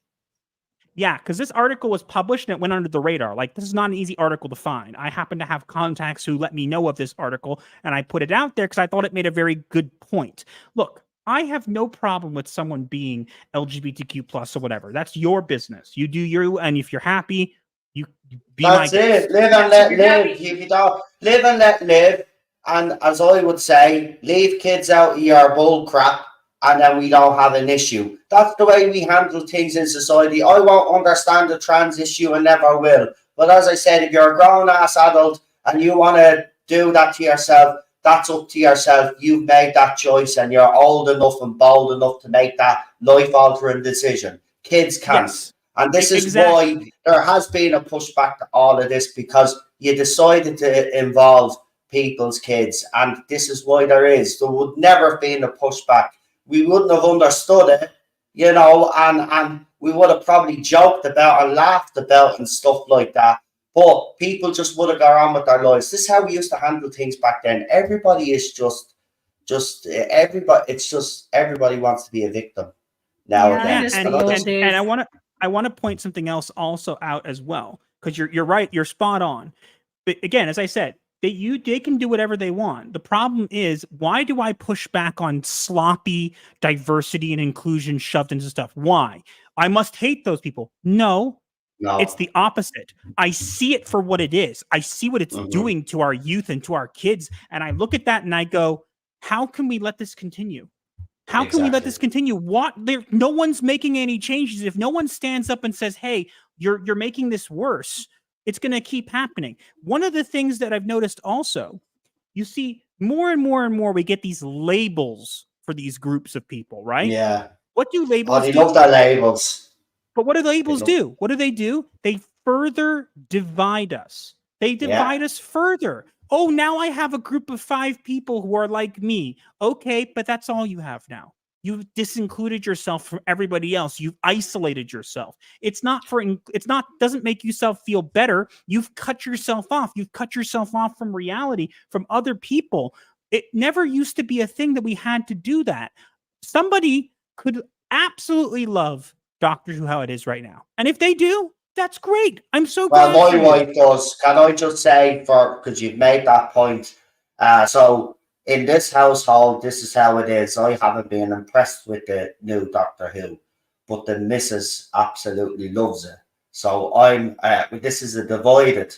Yeah, because this article was published and it went under the radar. Like, this is not an easy article to find. I happen to have contacts who let me know of this article, and I put it out there because I thought it made a very good point. Look, I have no problem with someone being LGBTQ plus or whatever. That's your business. You do you, and if you're happy, you be
That's it. Live and let live. If you don't live and let live, and as I would say, leave kids out of your bull crap, and then we don't have an issue. That's the way we handle things in society. I won't understand the trans issue and never will. But as I said, if you're a grown-ass adult and you want to do that to yourself, that's up to yourself. You've made that choice and you're old enough and bold enough to make that life-altering decision. Kids can't. Yes. And this is why there has been a pushback to all of this, because you decided to involve people's kids. And this is why there is. There would never have been a pushback. We wouldn't have understood it, and we would have probably joked about and laughed about and stuff like that. But people just would have gone on with their lives. This is how we used to handle things back then. Everybody is everybody wants to be a victim nowadays.
And I want to point something else also out as well, because you're right, you're spot on. But again, as I said, they can do whatever they want. The problem is, why do I push back on sloppy diversity and inclusion shoved into stuff? Why? I must hate those people. No. It's the opposite. I see it for what it is. I see what it's doing to our youth and to our kids. And I look at that and I go, how can we let this continue? How can we let this continue? No one's making any changes. If no one stands up and says, hey, you're making this worse, it's going to keep happening. One of the things that I've noticed also, you see more and more and more, we get these labels for these groups of people, right?
Yeah.
What do labels do?
They love their labels.
But what do labels do? What do? They further divide us. They divide us further. Oh, now I have a group of 5 people who are like me. Okay, but that's all you have now. You've disincluded yourself from everybody else. You've isolated yourself. Doesn't make yourself feel better. You've cut yourself off. You've cut yourself off from reality, from other people. It never used to be a thing that we had to do that. Somebody could absolutely love Doctor Who how it is right now. And if they do, that's great. I'm so glad.
Well, my wife does. Can I just say, because you've made that point, so in this household, this is how it is. I haven't been impressed with the new Doctor Who. but the missus absolutely loves it. So I'm this is a divided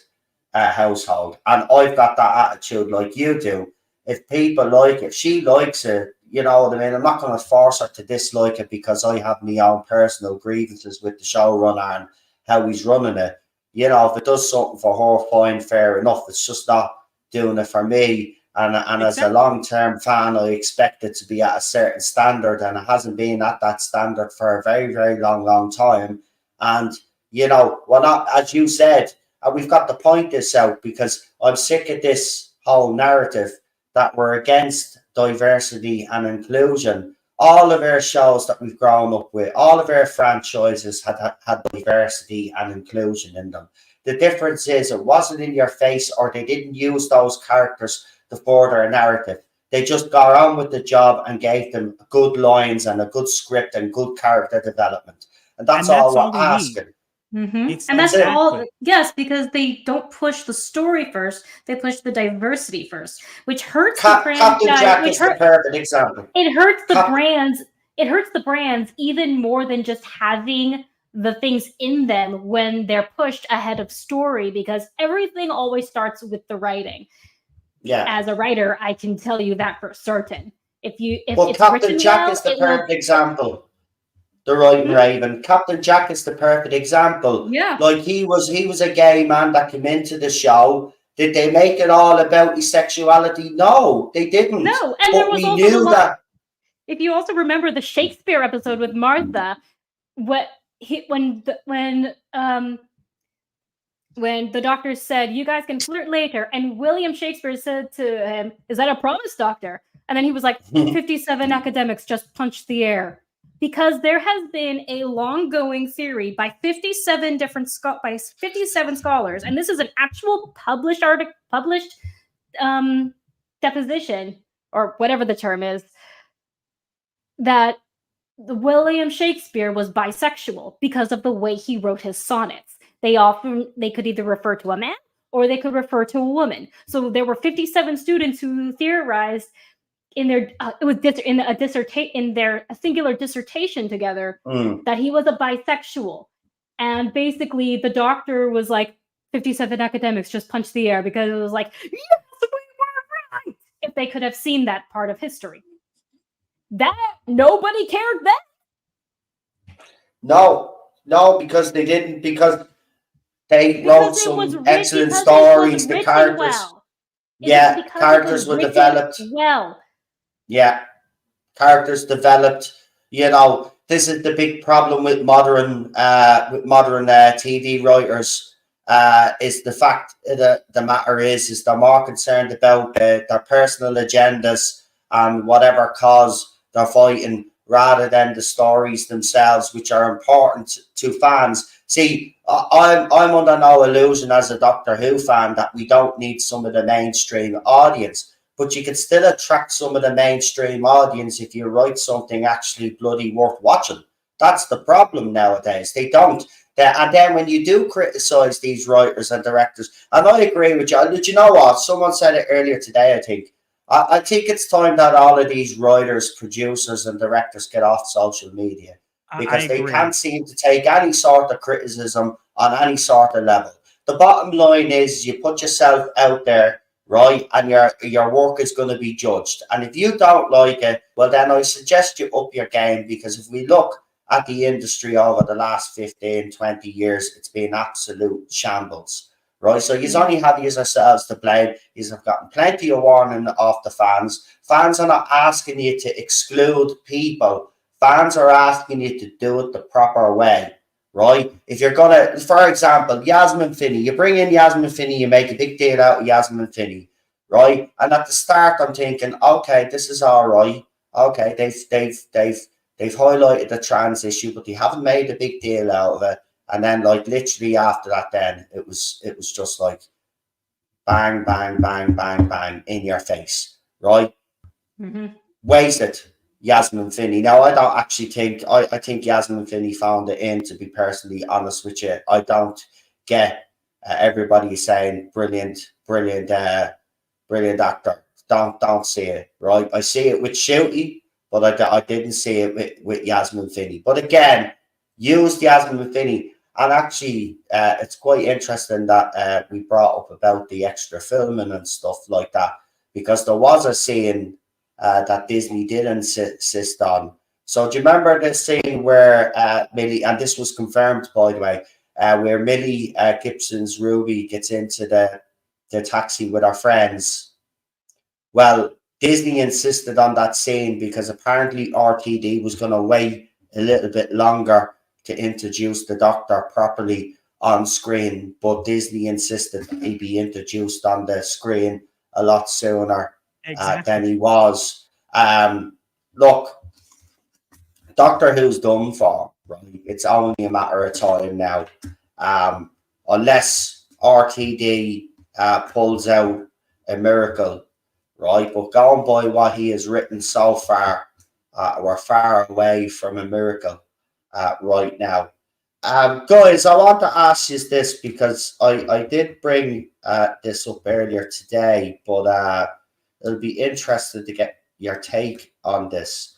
household, and I've got that attitude like you do. If people like it, she likes it, you know what I mean? I'm not going to force her to dislike it because I have my own personal grievances with the showrunner and how he's running it. You know, if it does something for her, fine, fair enough. It's just not doing it for me. And as a long-term fan, I expect it to be at a certain standard, and it hasn't been at that standard for a very, very long time. And, you know, well, not, as you said, and we've got to point this out because I'm sick of this whole narrative that we're against diversity and inclusion. All of our shows that we've grown up with, all of our franchises had diversity and inclusion in them. The difference is it wasn't in your face, or they didn't use those characters to further a narrative. They just got on with the job and gave them good lines and a good script and good character development. And that's all we're asking.
And that's all. Yes, because they don't push the story first; they push the diversity first, which hurts the franchise.
Captain Jack is the perfect example.
It hurts the brands. It hurts the brands even more than just having the things in them when they're pushed ahead of story, because everything always starts with the writing.
Yeah.
As a writer, I can tell you that for certain. If
Captain Jack is the perfect example. The WritingRaven. Captain Jack is the perfect example.
Yeah.
Like he was a gay man that came into the show. Did they make it all about his sexuality? No, they didn't.
No, and there was also
knew that.
If you also remember the Shakespeare episode with Martha, when the doctor said, "You guys can flirt later," and William Shakespeare said to him, "Is that a promise, doctor?" And then he was like, 57 academics just punched the air. Because there has been a long-going theory by 57 scholars, and this is an actual published deposition, or whatever the term is, that William Shakespeare was bisexual because of the way he wrote his sonnets. They could either refer to a man or they could refer to a woman. So there were 57 students who theorized in their a singular dissertation together that he was a bisexual. And basically the doctor was like, 57 academics just punched the air, because it was like, yes, we were right, if they could have seen that part of history. That nobody cared then.
No, because they didn't, because they wrote some excellent stories. The characters, characters were developed
well.
Yeah, characters developed. You know, this is the big problem with modern TV writers. Is the fact that the matter is they're more concerned about their personal agendas and whatever cause they're fighting, rather than the stories themselves, which are important to fans. See, I'm under no illusion as a Doctor Who fan that we don't need some of the mainstream audience. But you can still attract some of the mainstream audience if you write something actually bloody worth watching. That's the problem nowadays. They don't. And then when you do criticize these writers and directors, and I agree with you. Did you know what? Someone said it earlier today, I think. I think it's time that all of these writers, producers, and directors get off social media, because they can't seem to take any sort of criticism on any sort of level. The bottom line is you put yourself out there, right, and your work is going to be judged. And if you don't like it, well, then I suggest you up your game, because if we look at the industry over the last 15, 20 years, it's been absolute shambles, right? So you only have yourselves to blame. You have gotten plenty of warning off the fans. Fans are not asking you to exclude people. Fans are asking you to do it the proper way, right? If you're going to, for example, Yasmin Finney, you bring in Yasmin Finney, you make a big deal out of Yasmin Finney, right? And at the start, I'm thinking, okay, this is all right. Okay, they've highlighted the trans issue, but they haven't made a big deal out of it. And then, like, literally after that, then it was just like bang, bang, bang, bang, bang in your face, right? Wasted. Yasmin Finney. Now, I don't actually think, I think Yasmin Finney found it in, to be personally honest with you. I don't get everybody saying brilliant actor. Don't see it, right? I see it with Shooty, but I didn't see it with Yasmin Finney. But again, use the Yasmin Finney. And actually, it's quite interesting that we brought up about the extra filming and stuff like that, because there was a scene that Disney did insist on. So do you remember the scene where Millie, and this was confirmed, by the way, where Millie Gibson's Ruby gets into the taxi with her friends? Well, Disney insisted on that scene because apparently RTD was going to wait a little bit longer to introduce the Doctor properly on screen, but Disney insisted that he be introduced on the screen a lot sooner than he was. Look, Doctor Who's done for, right? It's only a matter of time now, unless RTD pulls out a miracle, right? But going by what he has written so far, we're far away from a miracle right now. Guys, I want to ask you this because I did bring this up earlier today, but it'll be interesting to get your take on this.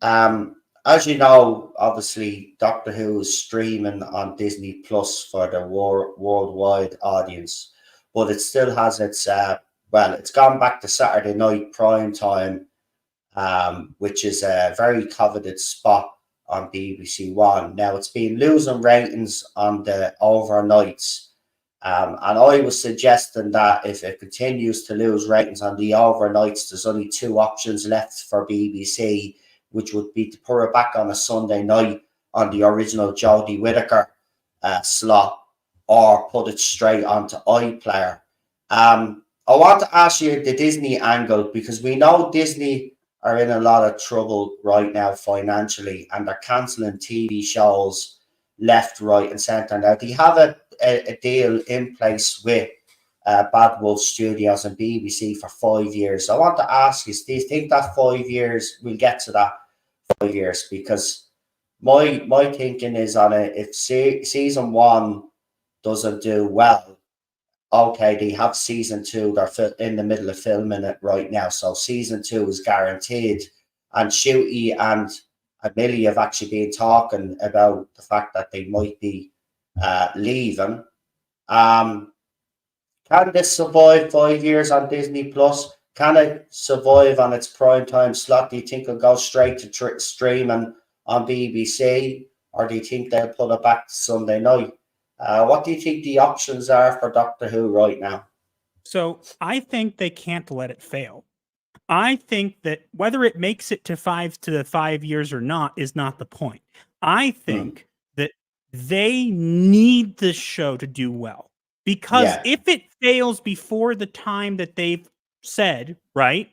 As you know, obviously, Doctor Who is streaming on Disney Plus for the worldwide audience, but it still has its, it's gone back to Saturday night prime time, which is a very coveted spot on BBC One. Now, it's been losing ratings on the overnights, and I was suggesting that if it continues to lose ratings on the overnights, there's only two options left for BBC, which would be to put it back on a Sunday night on the original Jodie Whittaker slot, or put it straight onto iPlayer. I want to ask you the Disney angle, because we know Disney are in a lot of trouble right now financially, and they're cancelling TV shows left, right, and centre. Now, they have a deal in place with Bad Wolf Studios and BBC for 5 years. I want to ask you, do you think that 5 years, we'll get to that 5 years? Because my thinking is on it, if season one doesn't do well, okay, they have season two, they're in the middle of filming it right now, so season two is guaranteed. And Shooty and Millie have actually been talking about the fact that they might be leaving. Can this survive 5 years on Disney Plus? Can it survive on its primetime slot? Do you think it'll go straight to streaming on BBC, or do you think they'll put it back to Sunday night? What do you think the options are for Doctor Who right now?
So I think they can't let it fail. I think that whether it makes it to the 5 years or not is not the point. I think that they need the show to do well. Because if it fails before the time that they've said, right,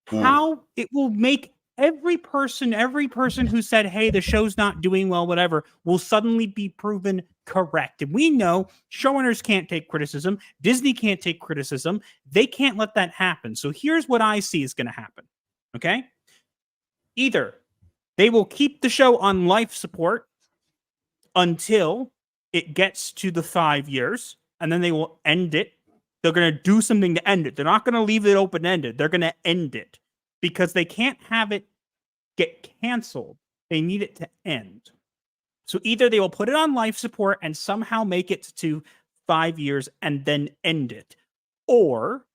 how it will make every person who said, hey, the show's not doing well, whatever, will suddenly be proven correct. And we know showrunners can't take criticism. Disney can't take criticism. They can't let that happen. So here's what I see is going to happen. Okay? Either they will keep the show on life support until it gets to the 5 years, and then they will end it. They're going to do something to end it. They're not going to leave it open-ended. They're going to end it because they can't have it get canceled. They need it to end. So either they will put it on life support and somehow make it to 5 years and then end it, or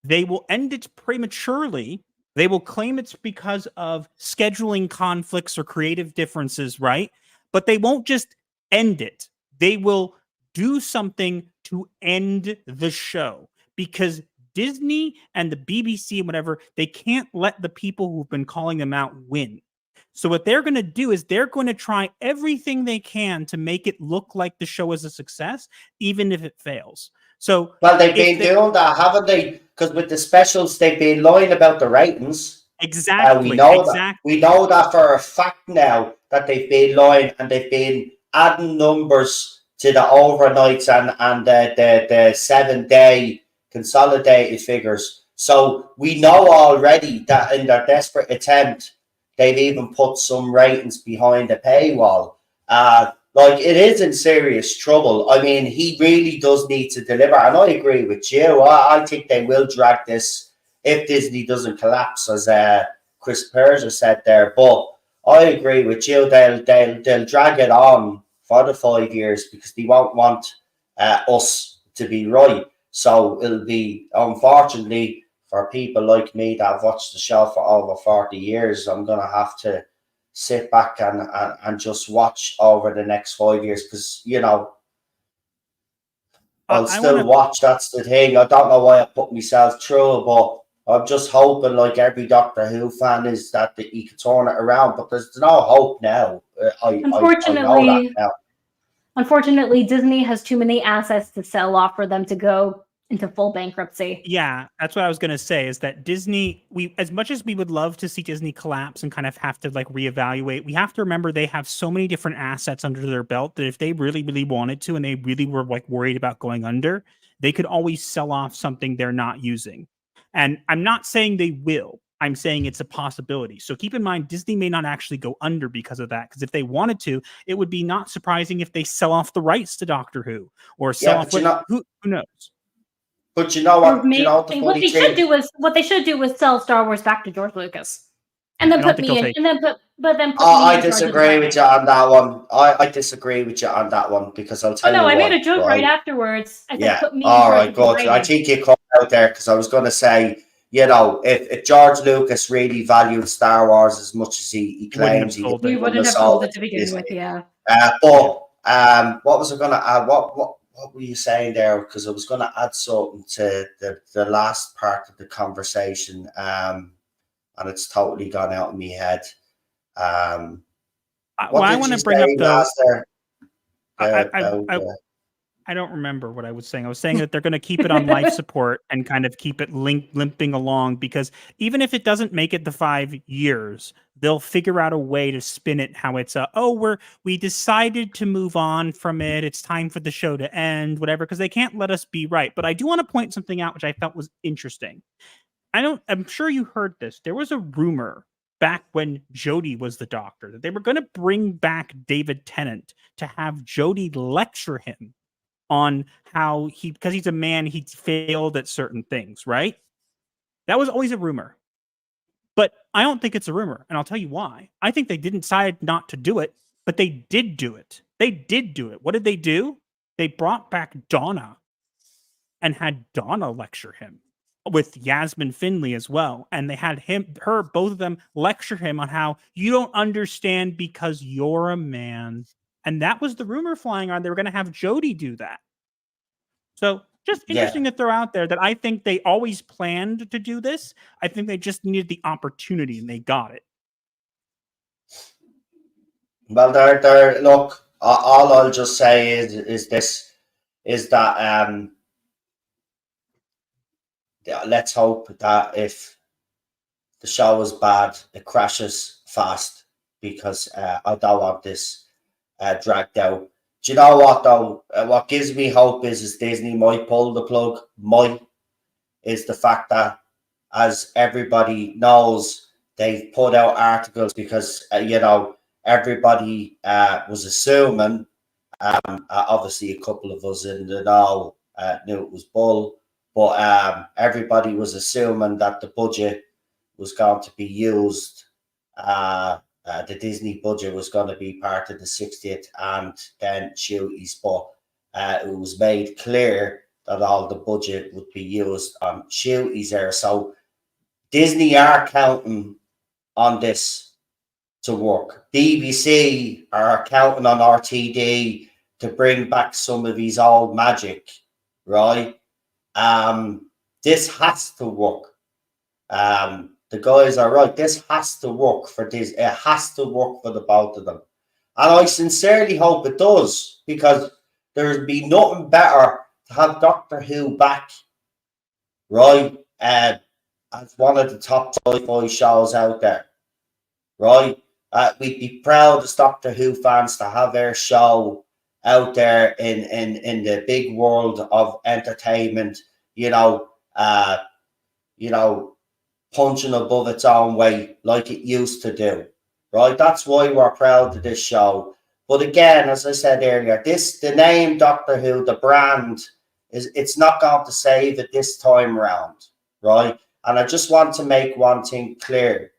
they will end it prematurely. They will claim it's because of scheduling conflicts or creative differences, right? But they won't just end it. They will do something to end the show, because Disney and the BBC and whatever, they can't let the people who've been calling them out win. So what they're going to do is they're going to try everything they can to make it look like the show is a success, even if it fails. So,
well, they've been doing that, haven't they? Because with the specials, they've been lying about the ratings.
Exactly.
We know that for a fact now, that they've been lying, and they've been adding numbers to the overnights and the 7 day consolidated figures. So we know already that in their desperate attempt, they've even put some ratings behind the paywall. Like, it is in serious trouble. I mean, he really does need to deliver. And I agree with you. I think they will drag this if Disney doesn't collapse, as Chris Persia said there. But I agree with you. They'll drag it on for the 5 years because they won't want us to be right. So it'll be, unfortunately, for people like me that have watched the show for over 40 years, I'm going to have to sit back and just watch over the next 5 years because, you know, I'll still watch. That's the thing. I don't know why I put myself through, but I'm just hoping, like every Doctor Who fan, is that he can turn it around. But there's no hope now. I know that now.
Unfortunately, Disney has too many assets to sell off for them to go into full bankruptcy.
Yeah, that's what I was going to say, is that Disney, as much as we would love to see Disney collapse and kind of have to like reevaluate, we have to remember they have so many different assets under their belt that if they really, really wanted to, and they really were like worried about going under, they could always sell off something they're not using. And I'm not saying they will. I'm saying it's a possibility. So keep in mind, Disney may not actually go under because of that. Because if they wanted to, it would be not surprising if they sell off the rights to Doctor Who or sell off who knows.
But you know what?
What they should do is sell Star Wars back to George Lucas, and then put me in, and then put.
I disagree with you on that one. I disagree with you on that one because I'll tell you.
I made a joke right afterwards. I said, put me.
All right, good. I think you caught out there because I was going to say, you know, if George Lucas really valued Star Wars as much as he claims, he
wouldn't have sold it to begin with. Yeah.
But what was I going to add? What were you saying there? Because I was going to add something to the last part of the conversation, and it's totally gone out of my head.
I want to bring up I don't remember what I was saying. I was saying that they're going to keep it on life support and kind of keep it limping along, because even if it doesn't make it the 5 years, they'll figure out a way to spin it how it's we decided to move on from it. It's time for the show to end, whatever, because they can't let us be right. But I do want to point something out, which I felt was interesting. I'm sure you heard this. There was a rumor back when Jodie was the Doctor that they were going to bring back David Tennant to have Jodie lecture him on how because he's a man, he failed at certain things, right? That was always a rumor. But I don't think it's a rumor, and I'll tell you why. I think they didn't decide not to do it, but they did do it. They did do it. What did they do? They brought back Donna and had Donna lecture him with Yasmin Finley as well. And they had both of them lecture him on how you don't understand because you're a man. And that was the rumor flying around. They were going to have Jodie do that. So just interesting to throw out there that I think they always planned to do this. I think they just needed the opportunity and they got it.
Well, look, all I'll just say is that let's hope that if the show is bad, it crashes fast, because I don't want this dragged out. Do you know what though? What gives me hope is Disney might pull the plug. Is the fact that, as everybody knows, they've put out articles because everybody was assuming. Obviously, a couple of us in the know knew it was bull, but everybody was assuming that the budget was going to be used. The Disney budget was going to be part of the 60th and then Shooties, but it was made clear that all the budget would be used on Shooties there. So Disney are counting on this to work. BBC are counting on RTD to bring back some of his old magic, right? This has to work. The guys are right. This has to work for this. It has to work for the both of them. And I sincerely hope it does, because there'd be nothing better to have Doctor Who back, right? As one of the top sci-fi shows out there, right? We'd be proud as Doctor Who fans to have our show out there in the big world of entertainment, punching above its own weight like it used to do, right? That's why we're proud of this show. But again, as I said earlier, the name Doctor Who, the brand, it's not going to save it this time around, right? And I just want to make one thing clear.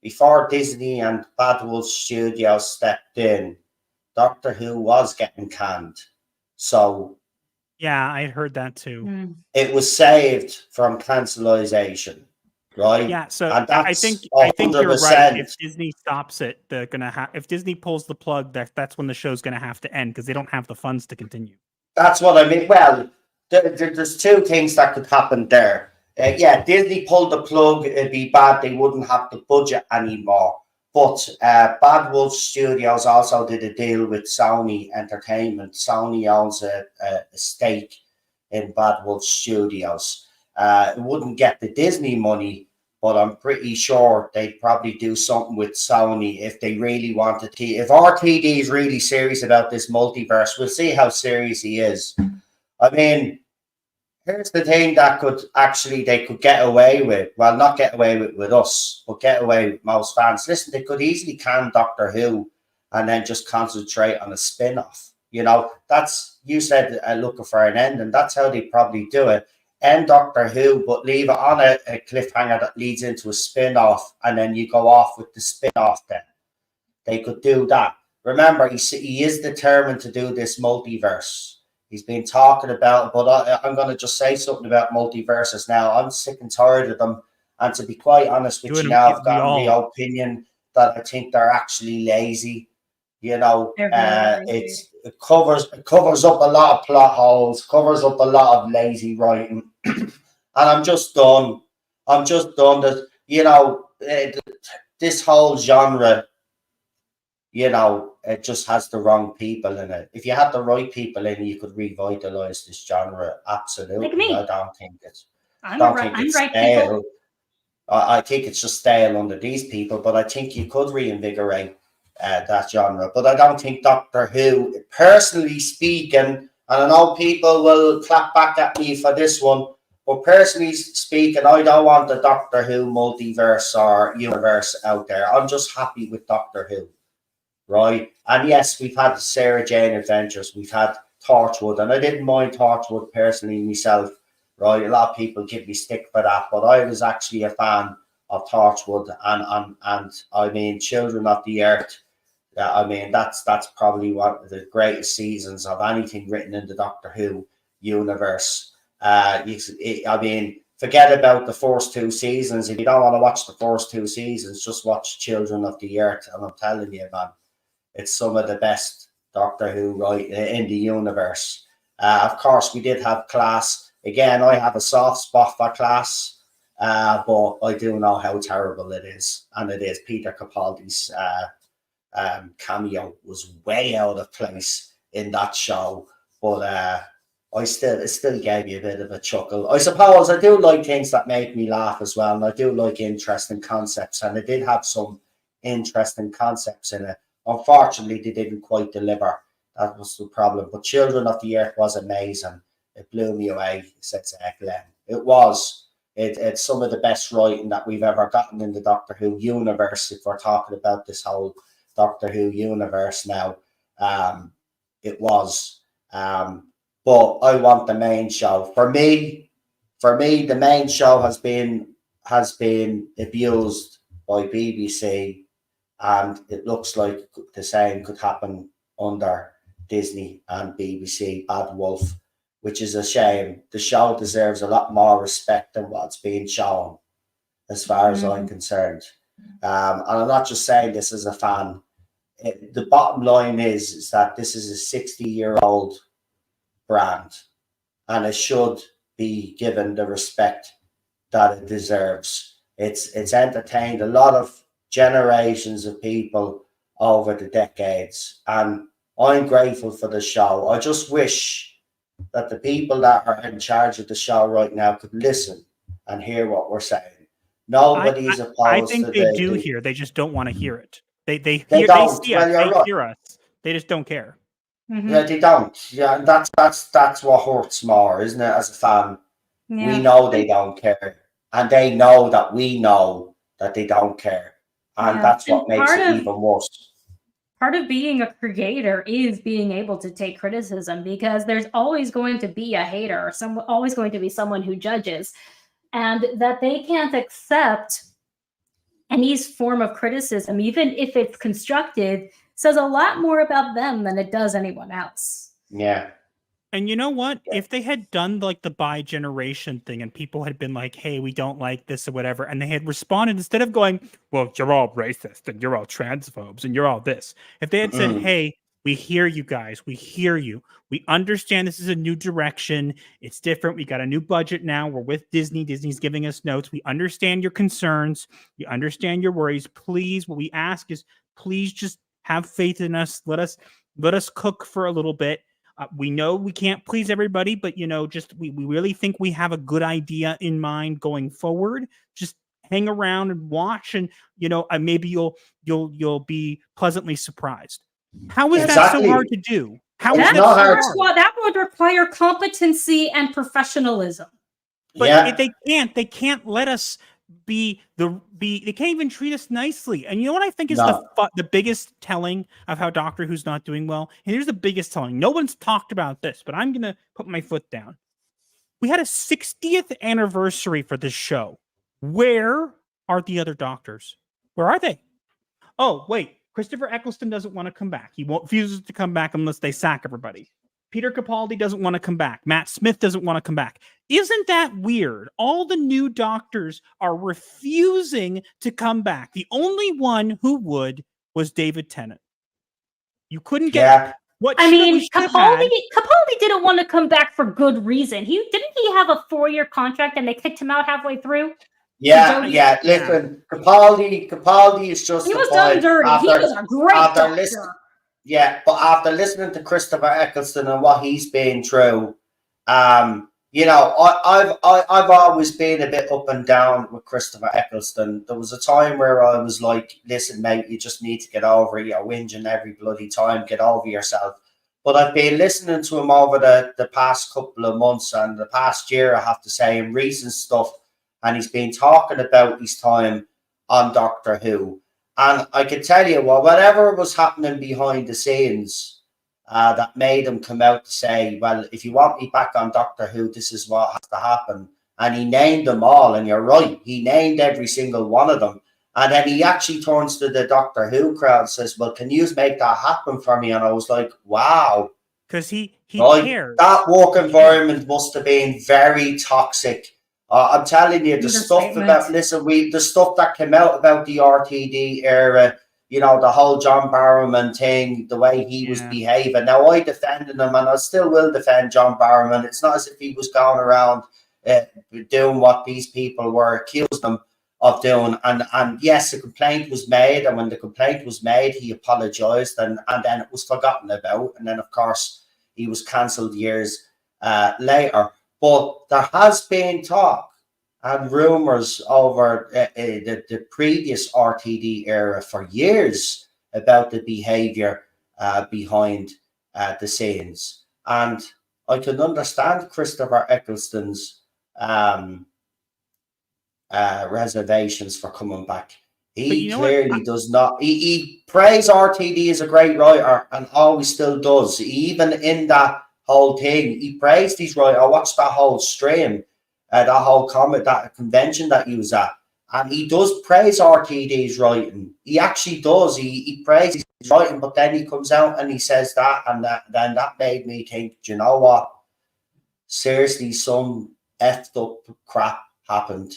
before Disney and Bad Wolf Studios stepped in, Doctor Who was getting canned. So
yeah, I heard that too.
it was saved from cancellation, right?
Yeah, so
and
I
that's
think
100%.
you're right. If Disney stops it, they're gonna have. If Disney pulls the plug, that's when the show's gonna have to end because they don't have the funds to continue.
That's what I mean. Well, there's two things that could happen there. Yeah, Disney pulled the plug. It'd be bad. They wouldn't have the budget anymore. But Bad Wolf Studios also did a deal with Sony Entertainment. Sony owns a stake in Bad Wolf Studios. It wouldn't get the Disney money, but I'm pretty sure they'd probably do something with Sony if they really wanted to. If RTD is really serious about this multiverse, we'll see how serious he is. I mean, here's the thing that they could get away with. Well, not get away with us, but get away with most fans. Listen, they could easily can Doctor Who and then just concentrate on a spin-off. You know, you said looking for an end, and that's how they probably do it. End Doctor Who, but leave it on a cliffhanger that leads into a spin-off, and then you go off with the spin-off then. They could do that. Remember, he is determined to do this multiverse. He's been talking about, but I'm going to just say something about multiverses now. I'm sick and tired of them. And to be quite honest with you now, I've got the opinion that I think they're actually lazy. You know, it covers up a lot of plot holes, covers up a lot of lazy writing. And I'm just done. That, you know, this whole genre, you know, it just has the wrong people in it. If you had the right people in it, you could revitalize this genre. Absolutely.
Like me.
I don't think it's
I'm
stale. I think it's just stale under these people, but I think you could reinvigorate that genre. But I don't think Doctor Who, personally speaking, and I know people will clap back at me for this one, but personally speaking, I don't want the Doctor Who multiverse or universe out there. I'm just happy with Doctor Who. Right, and yes, we've had the Sarah Jane Adventures, we've had Torchwood, and I didn't mind Torchwood personally myself. Right, a lot of people give me stick for that, but I was actually a fan of Torchwood, and I mean, Children of the Earth. I mean, that's probably one of the greatest seasons of anything written in the Doctor Who universe. I mean, forget about the first two seasons. If you don't want to watch the first two seasons, just watch Children of the Earth, and I'm telling you, man. It's some of the best Doctor Who right in the universe. Of course, we did have Class. Again, I have a soft spot for Class, but I do know how terrible it is. And it is. Peter Capaldi's cameo was way out of place in that show. But it still gave me a bit of a chuckle. I suppose I do like things that make me laugh as well. And I do like interesting concepts. And it did have some interesting concepts in it. Unfortunately, they didn't quite deliver. That was the problem. But Children of the Earth was amazing. It blew me away, says Glenn. It was. It's some of the best writing that we've ever gotten in the Doctor Who universe, if we're talking about this whole Doctor Who universe now. It was. But I want the main show. For me, the main show has been abused by BBC. And it looks like the same could happen under Disney and BBC, Bad Wolf, which is a shame. The show deserves a lot more respect than what's being shown, as far as I'm concerned. And I'm not just saying this as a fan. The bottom line is that this is a 60-year-old brand, and it should be given the respect that it deserves. It's entertained a lot of generations of people over the decades, and I'm grateful for the show. I just wish that the people that are in charge of the show right now could listen and hear what we're saying. Nobody's opposed.
I think they do hear. They just don't want to hear it. They hear us. They just don't care.
Mm-hmm.
Yeah, they don't. Yeah, and that's what hurts more, isn't it? As a fan, we know they don't care, and they know that we know that they don't care. And that's what makes it even worse.
Part of being a creator is being able to take criticism, because there's always going to be a hater, or always going to be someone who judges, and that they can't accept any form of criticism, even if it's constructive, says a lot more about them than it does anyone else.
Yeah.
And you know what? If they had done like the bi-generation thing and people had been like, hey, we don't like this or whatever, and they had responded instead of going, well, you're all racist and you're all transphobes and you're all this. If they had said, hey, we hear you guys. We hear you. We understand this is a new direction. It's different. We got a new budget now. We're with Disney. Disney's giving us notes. We understand your concerns. We understand your worries. Please, what we ask is please just have faith in us. Let us cook for a little bit. We know we can't please everybody, but just we really think we have a good idea in mind going forward. Just hang around and watch, and maybe you'll be pleasantly surprised. How is that so hard to do?
That would require competency and professionalism.
But they can't let us they can't even treat us nicely. And you know what I think is the biggest telling of how Doctor Who's not doing well? And here's the biggest telling. No one's talked about this, but I'm going to put my foot down. We had a 60th anniversary for this show. Where are the other Doctors? Where are they? Oh, wait. Christopher Eccleston doesn't want to come back. He refuses to come back unless they sack everybody. Peter Capaldi doesn't want to come back. Matt Smith doesn't want to come back. Isn't that weird? All the new Doctors are refusing to come back. The only one who would was David Tennant. You couldn't get what
Capaldi didn't want to come back for good reason. Didn't he have a 4-year contract and they kicked him out halfway through?
Yeah. Listen, Capaldi is just.
He was done dirty. He was a great Doctor.
But after listening to Christopher Eccleston and what he's been through, I've always been a bit up and down with Christopher Eccleston. There was a time where I was like, listen, mate, you just need to get over it. You're whinging every bloody time. Get over yourself. But I've been listening to him over the past couple of months and the past year, I have to say, in recent stuff. And he's been talking about his time on Doctor Who. And I can tell you, whatever was happening behind the scenes that made him come out to say, well, if you want me back on Doctor Who, this is what has to happen. And he named them all. And you're right. He named every single one of them. And then he actually turns to the Doctor Who crowd and says, well, can you make that happen for me? And I was like, wow.
Because he cares.
That work environment must have been very toxic. I'm telling you, the stuff that came out about the RTD era, the whole John Barrowman thing, the way he was behaving. Now, I defended him, and I still will defend John Barrowman. It's not as if he was going around doing what these people were accusing him of doing. And yes, a complaint was made, and when the complaint was made, he apologized, and then it was forgotten about. And then, of course, he was cancelled years later. But there has been talk and rumours over the previous RTD era for years about the behaviour behind the scenes. And I can understand Christopher Eccleston's reservations for coming back. He clearly does not. He praised RTD as a great writer and always still does. Even in that whole thing, he praised his writer. I watched that whole stream, that whole that convention that he was at, and he does praise RTD's writing. He actually does. He praises his writing, but then he comes out and he says that, and then that made me think, do you know what? Seriously, some effed up crap happened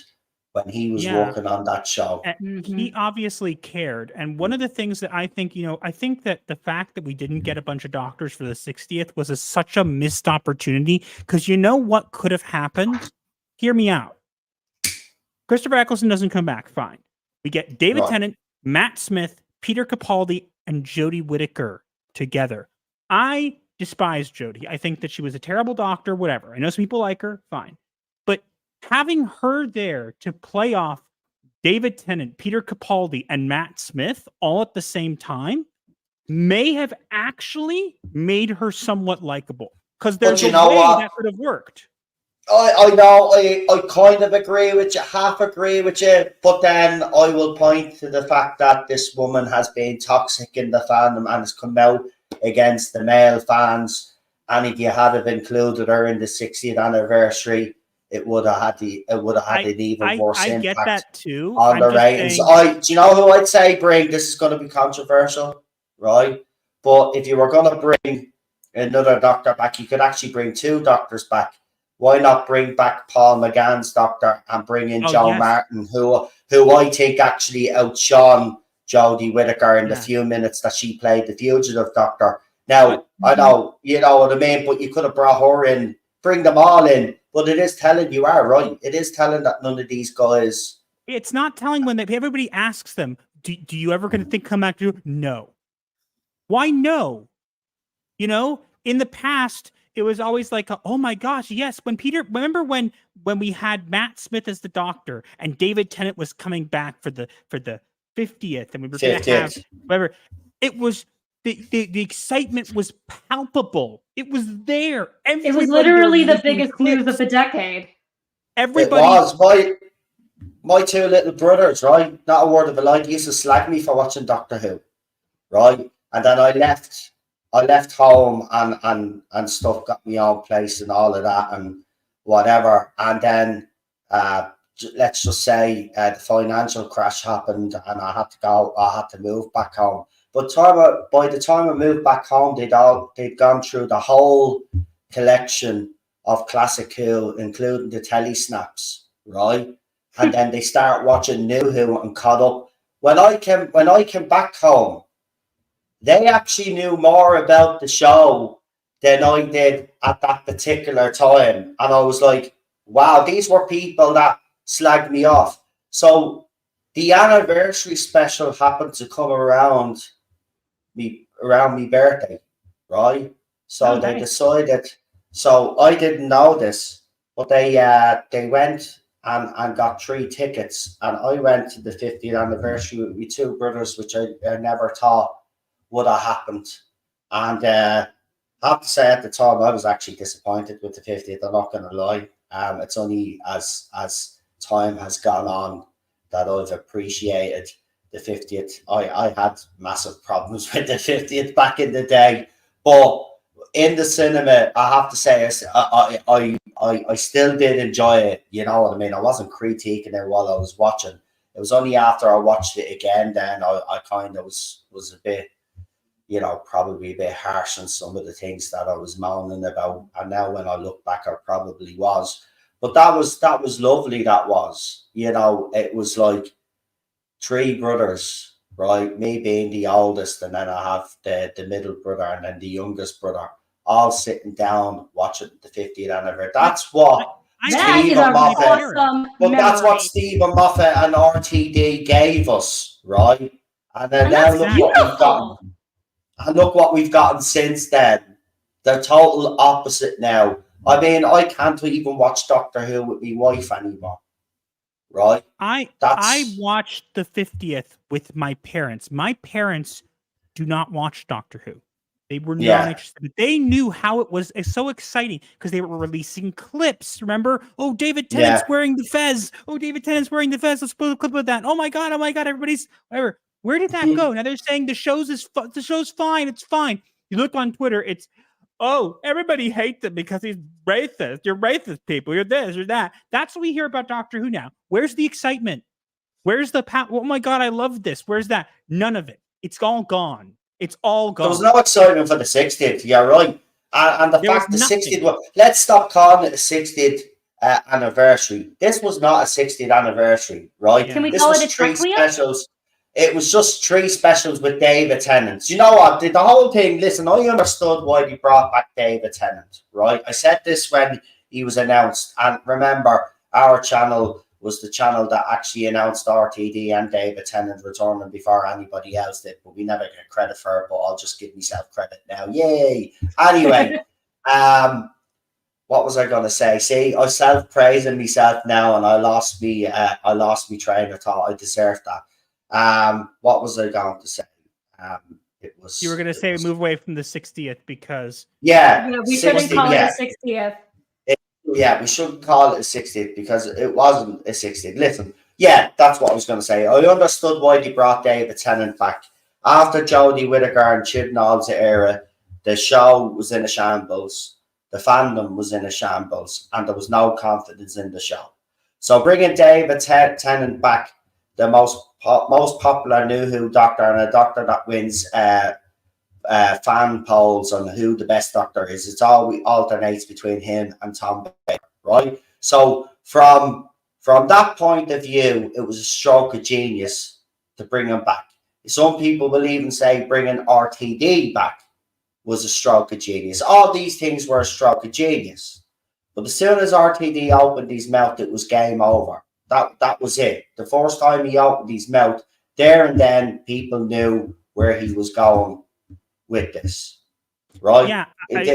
when he was working on that show.
He obviously cared. And one of the things that I think, I think that the fact that we didn't get a bunch of Doctors for the 60th was such a missed opportunity, because you know what could have happened? Hear me out. Christopher Eccleston doesn't come back. Fine. We get David Tennant, Matt Smith, Peter Capaldi, and Jodie Whittaker together. I despise Jodie. I think that she was a terrible Doctor, whatever. I know some people like her. Fine. Having her there to play off David Tennant, Peter Capaldi, and Matt Smith all at the same time may have actually made her somewhat likable. Because there's a way that could have worked.
I know, I kind of agree with you, half agree with you, but then I will point to the fact that this woman has been toxic in the fandom and has come out against the male fans. And if you had have included her in the 60th anniversary, it would have had an even worse
I
impact
get that too.
on the ratings. Do you know who I'd say bring? This is going to be controversial, right? But if you were going to bring another doctor back, you could actually bring 2 doctors back. Why not bring back Paul McGann's doctor and bring in Joe Martin, who I think actually outshone Jodie Whittaker in the few minutes that she played the fugitive doctor. Now, I know, you know what I mean, but you could have brought her in, bring them all in. But it is telling, you are right, it is telling that none of these guys...
It's not telling when everybody asks them, do you ever going to think come back to do? No. Why no? You know, in the past, it was always like, oh my gosh, yes. Remember when we had Matt Smith as the doctor and David Tennant was coming back for the 50th, and we were going to have whatever. It was the excitement was palpable. It was there.
It was literally the biggest news of the decade.
Everybody. It was my 2 little brothers, right? Not a word of a lie. They used to slag me for watching Doctor Who, right? And then I left home and stuff, got my own place and all of that and whatever. And then let's just say the financial crash happened and I had to move back home. But by the time I moved back home, they'd gone through the whole collection of classic Who, including the telly snaps, right? And then they start watching New Who and caught up. When I came back home, they actually knew more about the show than I did at that particular time. And I was like, wow, these were people that slagged me off. So the anniversary special happened to come around me birthday, right? So they decided, so I didn't know this, but they went and got 3 tickets. And I went to the 50th anniversary with my 2 brothers, which I never thought would have happened. And I have to say at the time I was actually disappointed with the 50th. I'm not going to lie. It's only as time has gone on that I've appreciated the 50th. I had massive problems with the 50th back in the day, but in the cinema, I have to say I still did enjoy it. You know what I mean? I wasn't critiquing it while I was watching. It was only after I watched it again then I kind of was a bit, you know, probably a bit harsh on some of the things that I was moaning about. And now when I look back, I probably was. But that was lovely, that was. You know, it was like 3 brothers, right? Me being the oldest, and then I have the middle brother and then the youngest brother, all sitting down watching the 50th anniversary. That's what Stephen Moffat, but that's what Stephen Moffat and RTD gave us, right? And then now look what we've gotten since then. The total opposite now. I mean, I can't even watch Doctor Who with my wife anymore. Right?
I watched the 50th with my parents. My parents do not watch Doctor Who. They were not interested. But they knew how it was. It's so exciting because they were releasing clips. Remember? Oh, David Tennant's wearing the fez. Oh, David Tennant's wearing the fez. Let's put a clip of that. Oh my god, everybody's whatever. Where did that go? Now they're saying the show's fine. It's fine. You look on Twitter, it's everybody hates him because he's racist. You're racist people. You're this, you're that. That's what we hear about Doctor Who now. Where's the excitement? Where's the oh my god, I love this. Where's that? None of it. It's all gone. It's all gone.
There was no excitement for the 60th. You're right. And the fact the 60th, let's stop calling it a 60th anniversary. This was not a 60th anniversary, right?
Can we call it a
3 specials. It was just 3 specials with David Tennant. You know what? The whole thing, listen, I understood why they brought back David Tennant, right? I said this when he was announced. And remember, our channel was the channel that actually announced RTD and David Tennant returning before anybody else did. But we never get credit for it, but I'll just give myself credit now. Yay! Anyway, what was I going to say? See, I was self-praising myself now and I lost me train of thought. I deserved that. What was I going to say? It was.
You were going to say move away from the 60th because
we shouldn't call it a 60th.
We shouldn't call it a 60th because it wasn't a 60th. Listen, that's what I was going to say. I understood why they brought David Tennant back after Jodie Whittaker and Chibnall's era. The show was in a shambles. the fandom was in a shambles and there was no confidence in the show. So bringing David Tennant back, the most popular New Who Doctor and a Doctor that wins fan polls on who the best Doctor is, it's always alternates between him and Tom Baker, right? So from that point of view, it was a stroke of genius to bring him back. Some people will even say bringing RTD back was a stroke of genius. All these things were a stroke of genius. But as soon as RTD opened his mouth, it was game over. That was it. The first time he opened his mouth, there and then people knew where he was going with this. Right?
Yeah,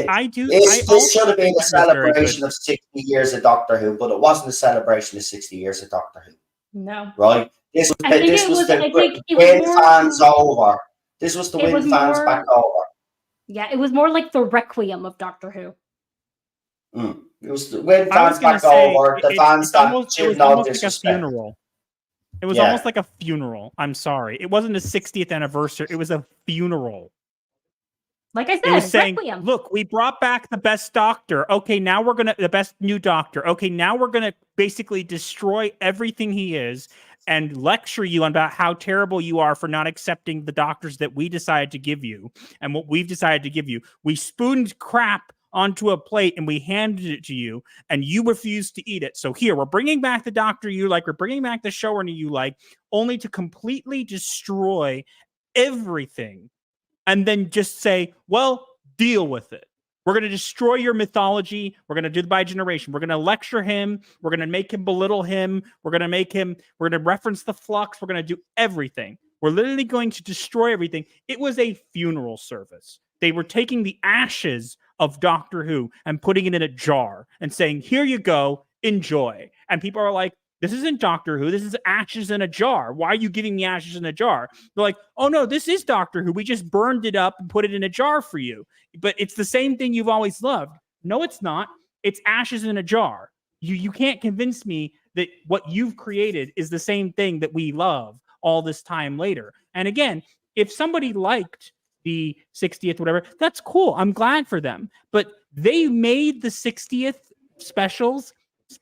I do.
This should have been a celebration of 60 years of Doctor Who, but it wasn't a celebration of 60 years of Doctor Who.
No.
Right? This was to win fans over. This was to win fans back over.
Yeah, it was more like the requiem of Doctor Who.
It was to win fans back over. The fans that did not disrespect.
Like a funeral. It was almost like a funeral. I'm sorry. It wasn't a 60th anniversary. It was a funeral.
Like I said,
it was saying,
requiem.
Look, we brought back the best Doctor. Okay, now we're the best new Doctor. Okay, now we're gonna basically destroy everything he is and lecture you about how terrible you are for not accepting the doctors that we decided to give you and what we've decided to give you. We spooned crap onto a plate and we handed it to you and you refused to eat it. So here, we're bringing back the Doctor you like, we're bringing back the showrunner you like, only to completely destroy everything and then just say, well, deal with it. We're going to destroy your mythology. We're going to do the by generation. We're going to lecture him. We're going to make him belittle him. We're going to reference the flux. We're going to do everything. We're literally going to destroy everything. It was a funeral service. They were taking the ashes of Doctor Who and putting it in a jar and saying, here you go, enjoy. And people are like, this isn't Doctor Who. This is ashes in a jar. Why are you giving me ashes in a jar? They're like, oh, no, this is Doctor Who. We just burned it up and put it in a jar for you. But it's the same thing you've always loved. No, it's not. It's ashes in a jar. You can't convince me that what you've created is the same thing that we love all this time later. And again, if somebody liked the 60th, whatever, that's cool. I'm glad for them. But they made the 60th specials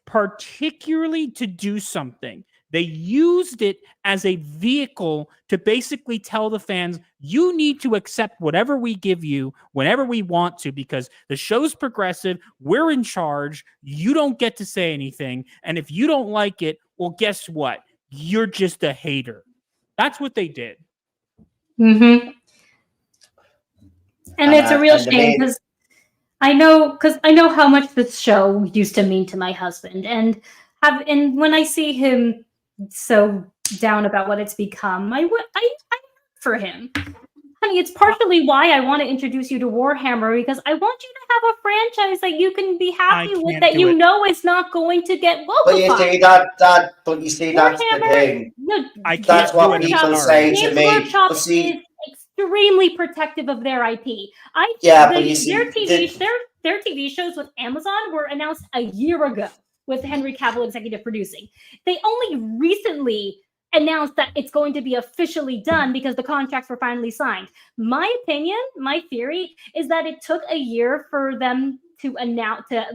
particularly to do something. They used it as a vehicle to basically tell the fans, you need to accept whatever we give you whenever we want to, because the show's progressive, we're in charge, you don't get to say anything, and if you don't like it, well, guess what? You're just a hater. That's what they did.
Mm-hmm. And it's a real shame because I know how much this show used to mean to my husband, and when I see him so down about what it's become, I for him, honey. It's partially why I want to introduce you to Warhammer, because I want you to have a franchise that you can be happy with, that you know is not going to get woke.
But you see but you see that's the thing.
No,
that's what people say to me.
But see, extremely protective of their IP.
But you see,
their TV shows with Amazon were announced a year ago with Henry Cavill executive producing. They only recently announced that it's going to be officially done because the contracts were finally signed. My opinion, my theory is that it took a year for them to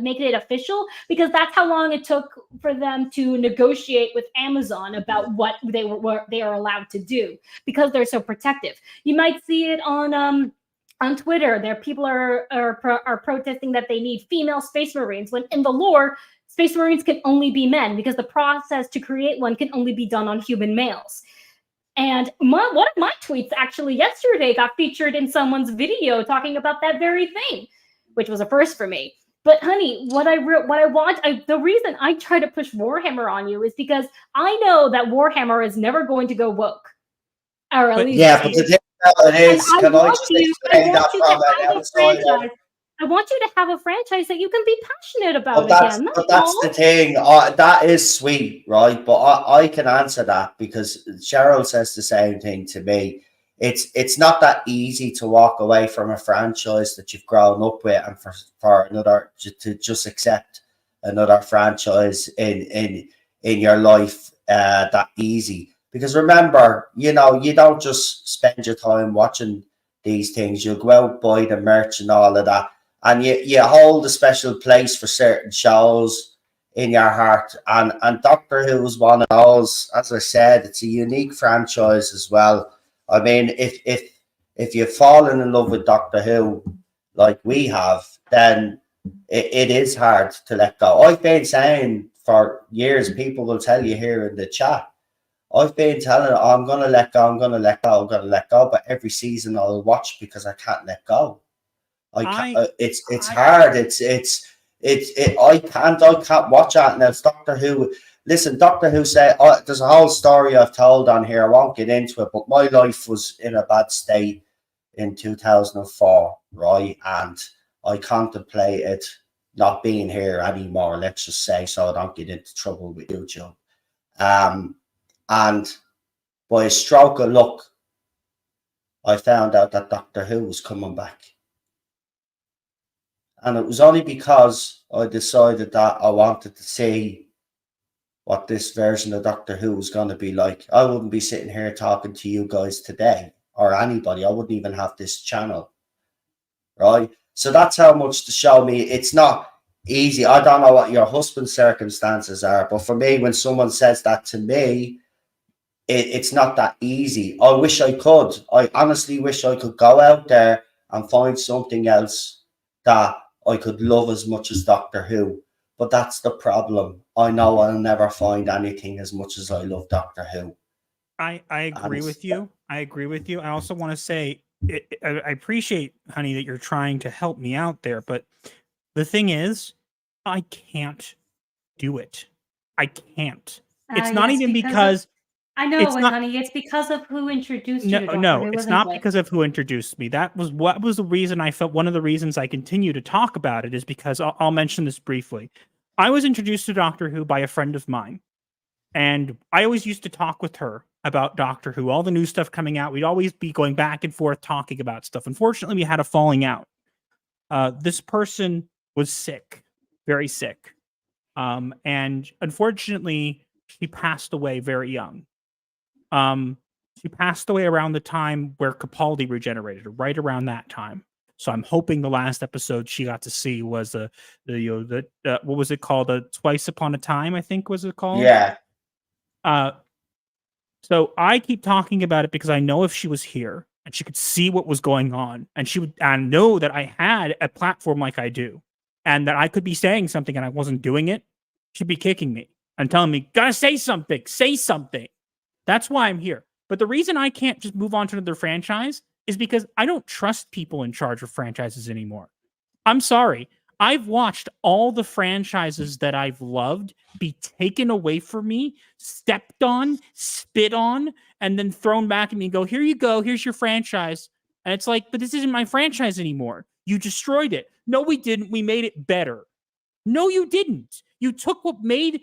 make it official, because that's how long it took for them to negotiate with Amazon about what they are allowed to do, because they're so protective. You might see it on Twitter. There, people are protesting that they need female Space Marines, when in the lore, Space Marines can only be men, because the process to create one can only be done on human males. And one of my tweets actually yesterday got featured in someone's video talking about that very thing, which was a first for me. But honey, the reason I try to push Warhammer on you is because I know that Warhammer is never going to go woke. Or at least
but the thing about it is, can I just explain that from an outsider?
I want you to have a franchise that you can be passionate about again.
But that's the thing. That is sweet, right? But I can answer that, because Cheryl says the same thing to me. It's not that easy to walk away from a franchise that you've grown up with and for another to just accept another franchise in your life that easy. Because remember, you don't just spend your time watching these things. You'll go out, buy the merch and all of that. and you hold a special place for certain shows in your heart. And Doctor Who is one of those. As I said, it's a unique franchise as well. I mean, if you've fallen in love with Doctor Who like we have, then it is hard to let go. I've been saying for years, people will tell you here in the chat, I've been telling them, I'm going to let go, I'm going to let go, I'm going to let go. But every season I'll watch because I can't let go. It's hard. I can't watch that now. It's Doctor Who. Listen, Doctor Who said, there's a whole story I've told on here. I won't get into it, but my life was in a bad state in 2004, right? And I contemplated not being here anymore, let's just say, so I don't get into trouble with YouTube. And by a stroke of luck, I found out that Doctor Who was coming back. And it was only because I decided that I wanted to see what this version of Doctor Who was going to be like. I wouldn't be sitting here talking to you guys today, or anybody. I wouldn't even have this channel, right? So that's how much to show me. It's not easy. I don't know what your husband's circumstances are, but for me, when someone says that to me, it's not that easy. I wish I could. I honestly wish I could go out there and find something else that I could love as much as Doctor Who. But that's the problem. I know I'll never find anything as much as I love Doctor Who.
I agree with you. I agree with you. I also want to say, I appreciate, honey, that you're trying to help me out there. But the thing is, I can't do it. I can't. It's not even because...
I know, honey. It's because of who introduced you to Doctor Who,
it's not because of who introduced me. That was what was the reason I felt. One of the reasons I continue to talk about it is because I'll mention this briefly. I was introduced to Doctor Who by a friend of mine, and I always used to talk with her about Doctor Who, all the new stuff coming out. We'd always be going back and forth talking about stuff. Unfortunately, we had a falling out. This person was sick, very sick, and unfortunately, she passed away very young. She passed away around the time where Capaldi regenerated, right around that time. So I'm hoping the last episode she got to see was what was it called? Twice Upon a Time, I think was it called?
Yeah.
So I keep talking about it because I know if she was here and she could see what was going on, and she would, and know that I had a platform like I do, and that I could be saying something and I wasn't doing it, she'd be kicking me and telling me, "Gotta say something, say something." That's why I'm here. But the reason I can't just move on to another franchise is because I don't trust people in charge of franchises anymore. I'm sorry. I've watched all the franchises that I've loved be taken away from me, stepped on, spit on, and then thrown back at me and go, "Here you go. Here's your franchise." And it's like, but this isn't my franchise anymore. You destroyed it. No, we didn't. We made it better. No, you didn't. You took what made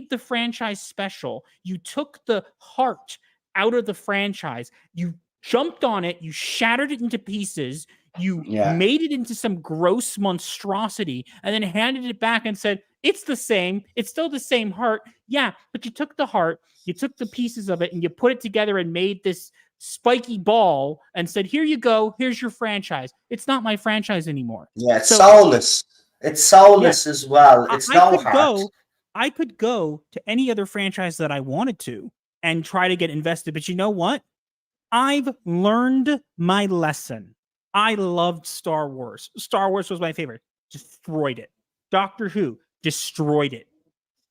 the franchise special. You took the heart out of the franchise. You jumped on it. You shattered it into pieces. You made it into some gross monstrosity, and then handed it back and said, "It's the same. It's still the same heart." Yeah, but you took the heart, you took the pieces of it, and you put it together and made this spiky ball and said, "Here you go. Here's your franchise." It's not my franchise anymore.
Yeah, it's soulless. It's soulless as well. It's no heart.
I could go to any other franchise that I wanted to and try to get invested, but you know what? I've learned my lesson. I loved Star Wars. Star Wars was my favorite. Destroyed it. Doctor Who destroyed it.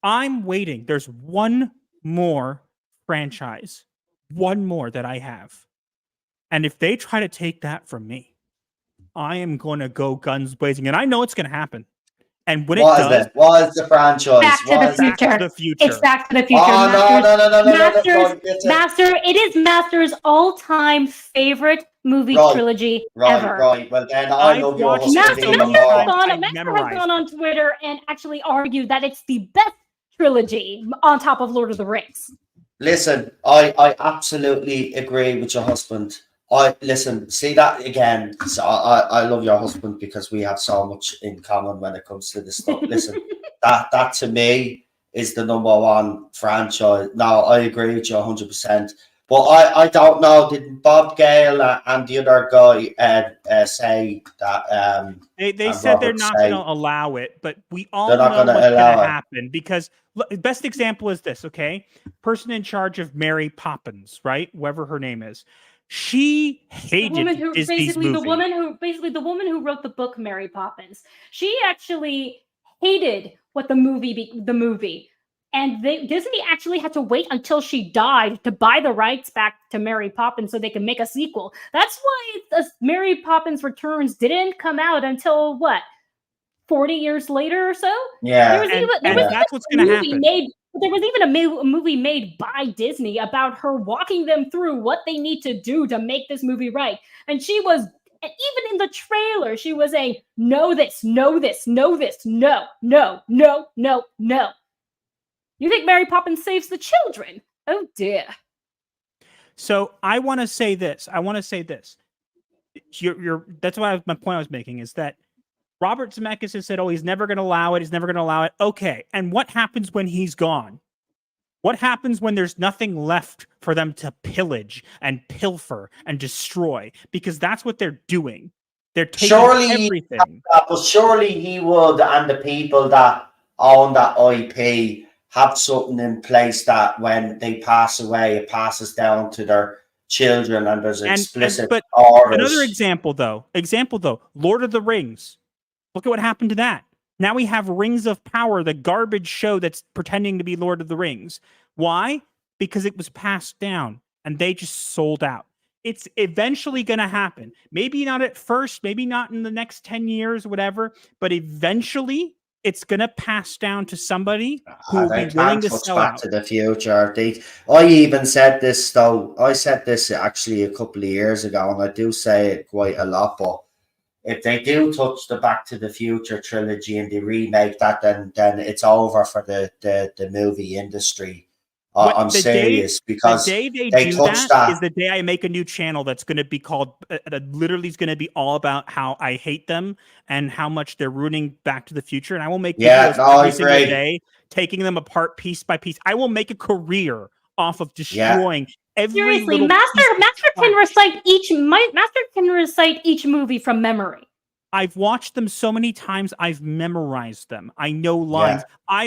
I'm waiting. There's one more franchise. One more that I have. And if they try to take that from me, I am going to go guns blazing. And I know it's going to happen. And when it does...
What is the franchise?
Back to the future.
Back to the Future.
It's Back to the Future.
No.
Master, it is Master's all-time favorite movie trilogy ever.
Right. Well, then I love your
Master has gone on Twitter and actually argued that it's the best trilogy on top of Lord of the Rings.
Listen, I absolutely agree with your husband. See that again. So I love your husband because we have so much in common when it comes to this stuff. Listen, that to me is the number one franchise. Now I agree with you 100%. But I don't know. Did Bob Gale and the other guy say that?
They
and
said they're
Robert
not
say
going to allow it, but we all
they're not
know
going to
what's going
allow
to
it.
happen because best example is this, okay? Person in charge of Mary Poppins, right? Whoever her name is. She hated Disney's movie.
The woman who wrote the book Mary Poppins. She actually hated what the movie. And Disney actually had to wait until she died to buy the rights back to Mary Poppins so they could make a sequel. That's why Mary Poppins Returns didn't come out until what, 40 years later or so?
Yeah,
that's what's going to happen.
There was even a movie made by Disney about her walking them through what they need to do to make this movie right. And she was, even in the trailer, she was saying, no this, no this, no this, no, no, no, no, no. You think Mary Poppins saves the children? Oh dear.
So I want to say this. That's why my point I was making is that Robert Zemeckis has said, oh, he's never going to allow it. He's never going to allow it. Okay. And what happens when he's gone? What happens when there's nothing left for them to pillage and pilfer and destroy? Because that's what they're doing. They're taking everything.
But surely he would, and the people that own that IP have something in place that when they pass away, it passes down to their children, and there's explicit orders.
Another example, though, Lord of the Rings. Look at what happened to that. Now we have Rings of Power, the garbage show that's pretending to be Lord of the Rings. Why? Because it was passed down, and they just sold out. It's eventually going to happen. Maybe not at first, maybe not in the next 10 years, whatever, but eventually it's going to pass down to somebody who will be willing to sell
Back
out.
to the Future. I even said this, though. I said this actually a couple of years ago, and I do say it quite a lot, but if they do touch the Back to the Future trilogy and they remake that, then it's over for the movie industry. I'm serious, because
the day they do
touch
that is the day I make a new channel that's going to be called, literally is going to be all about how I hate them and how much they're ruining Back to the Future. And I will make videos every single day, taking them apart piece by piece. I will make a career off of destroying every
Seriously,
little
Master can recite each movie from memory.
I've watched them so many times. I've memorized them. I know lines.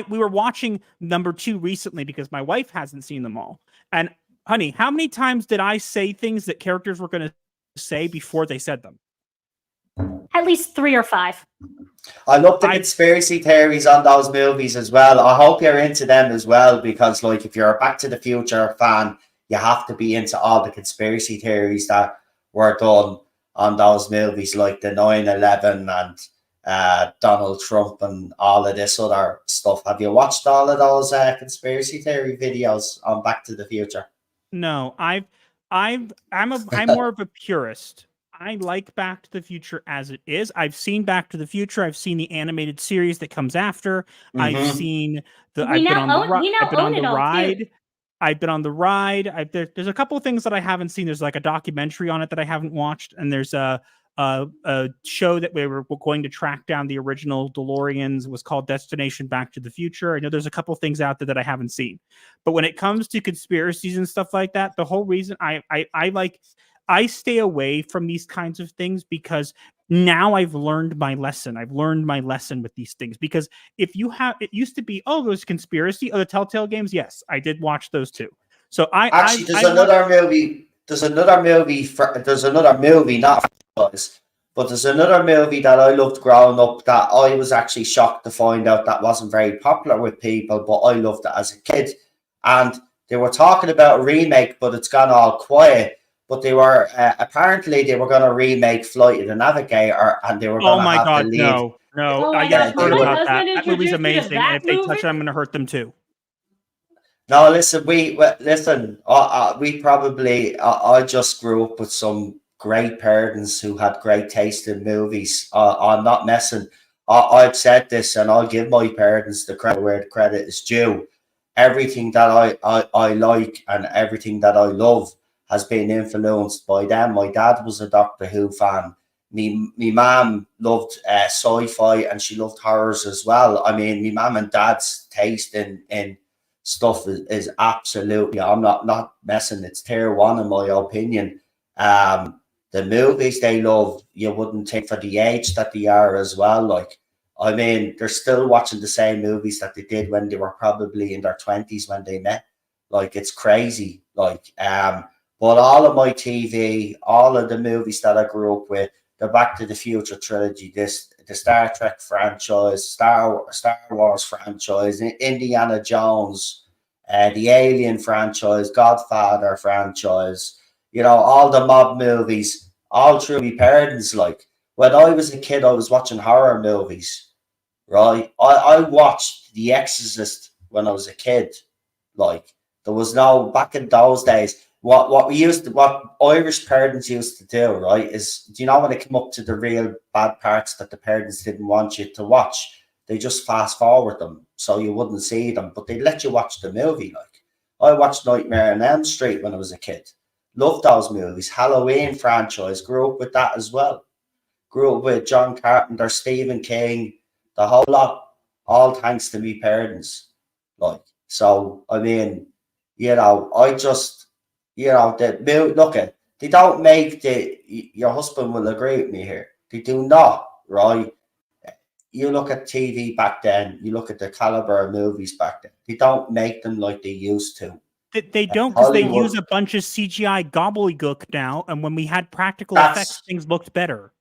We were watching number 2 recently because my wife hasn't seen them all. And honey, how many times did I say things that characters were going to say before they said them?
At least 3 or 5.
I love the conspiracy theories on those movies as well. I hope you're into them as well, because like if you're a Back to the Future fan, you have to be into all the conspiracy theories that were done on those movies, like the 9/11 and Donald Trump and all of this other stuff. Have you watched all of those conspiracy theory videos on Back to the Future?
No, I'm more of a purist. I like Back to the Future as it is. I've seen Back to the Future. I've seen the animated series that comes after. I've seen I've been on the ride. I've been on the ride. There's a couple of things that I haven't seen. There's like a documentary on it that I haven't watched, and there's a show that we were going to track down the original DeLoreans. It was called Destination Back to the Future. I know there's a couple of things out there that I haven't seen, but when it comes to conspiracies and stuff like that, the whole reason I stay away from these kinds of things, because now I've learned my lesson. I've learned my lesson with these things, because it used to be, oh, there's conspiracy. Oh, the Telltale games. Yes, I did watch those too. So
there's another movie, not us, but there's another movie that I loved growing up that I was actually shocked to find out that wasn't very popular with people, but I loved it as a kid. And they were talking about a remake, but it's gone all quiet. But they were apparently they were going to remake Flight of the Navigator, and they were going to have to leave.
No. I heard about that. That movie's amazing, and if they touch it, I'm going to hurt them too.
No, listen, I just grew up with some great parents who had great taste in movies. I'm not messing. I've said this, and I'll give my parents the credit where the credit is due. Everything that I like and everything that I love has been influenced by them. My dad was a Doctor Who fan. Me mum loved sci-fi, and she loved horrors as well. I mean, me mum and dad's taste in stuff is absolutely, I'm not messing, it's tier one in my opinion. The movies they love, you wouldn't think for the age that they are as well. Like, I mean, they're still watching the same movies that they did when they were probably in their 20s when they met. Like, it's crazy. Like, but all of my TV, all of the movies that I grew up with, the Back to the Future trilogy, the Star Trek franchise, Star Wars franchise, Indiana Jones, the Alien franchise, Godfather franchise, you know, all the mob movies, all through my parents. Like, when I was a kid, I was watching horror movies, right? I watched The Exorcist when I was a kid. Like, there was no, back in those days, what Irish parents used to do, right, is, do you know when they come up to the real bad parts that the parents didn't want you to watch, they just fast forward them so you wouldn't see them, but they'd let you watch the movie. Like, I watched Nightmare on Elm Street when I was a kid. Loved those movies. Halloween franchise, grew up with that as well. Grew up with John Carpenter, Stephen King, the whole lot, all thanks to me parents. Like, so, I mean, you know, I just, you know, look at, they don't make your husband will agree with me here. They do not, right? You look at TV back then, you look at the caliber of movies back then, they don't make them like they used to.
They don't, because they use a bunch of CGI gobbledygook now, and when we had practical effects, things looked better.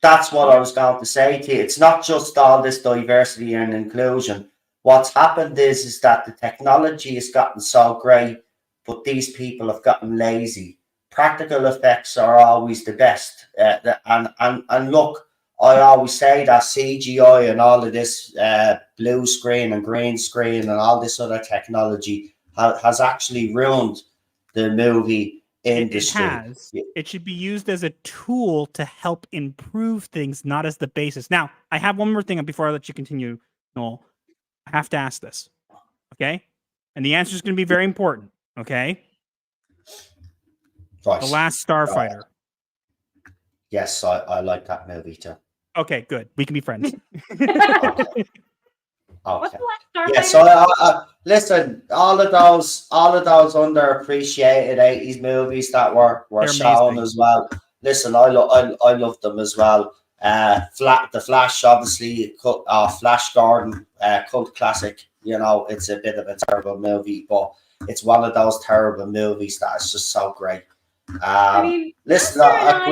That's what I was going to say to you. It's not just all this diversity and inclusion. What's happened is that the technology has gotten so great, but these people have gotten lazy. Practical effects are always the best. And look, I always say that CGI and all of this blue screen and green screen and all this other technology has actually ruined the movie industry.
It has. It should be used as a tool to help improve things, not as the basis. Now, I have one more thing before I let you continue, Noel. I have to ask this, okay? And the answer is going to be very important, okay?
Right.
The Last Starfighter.
Yes, I like that movie too.
Okay, good. We can be friends.
Okay.
What's the Last Starfighter?
Yeah, so listen, all of those underappreciated 80s movies that were shown as well. Listen, I love them as well. The Flash, obviously, Flash Gordon, cult classic. You know, it's a bit of a terrible movie, but it's one of those terrible movies that is just so great.
I mean,
listen,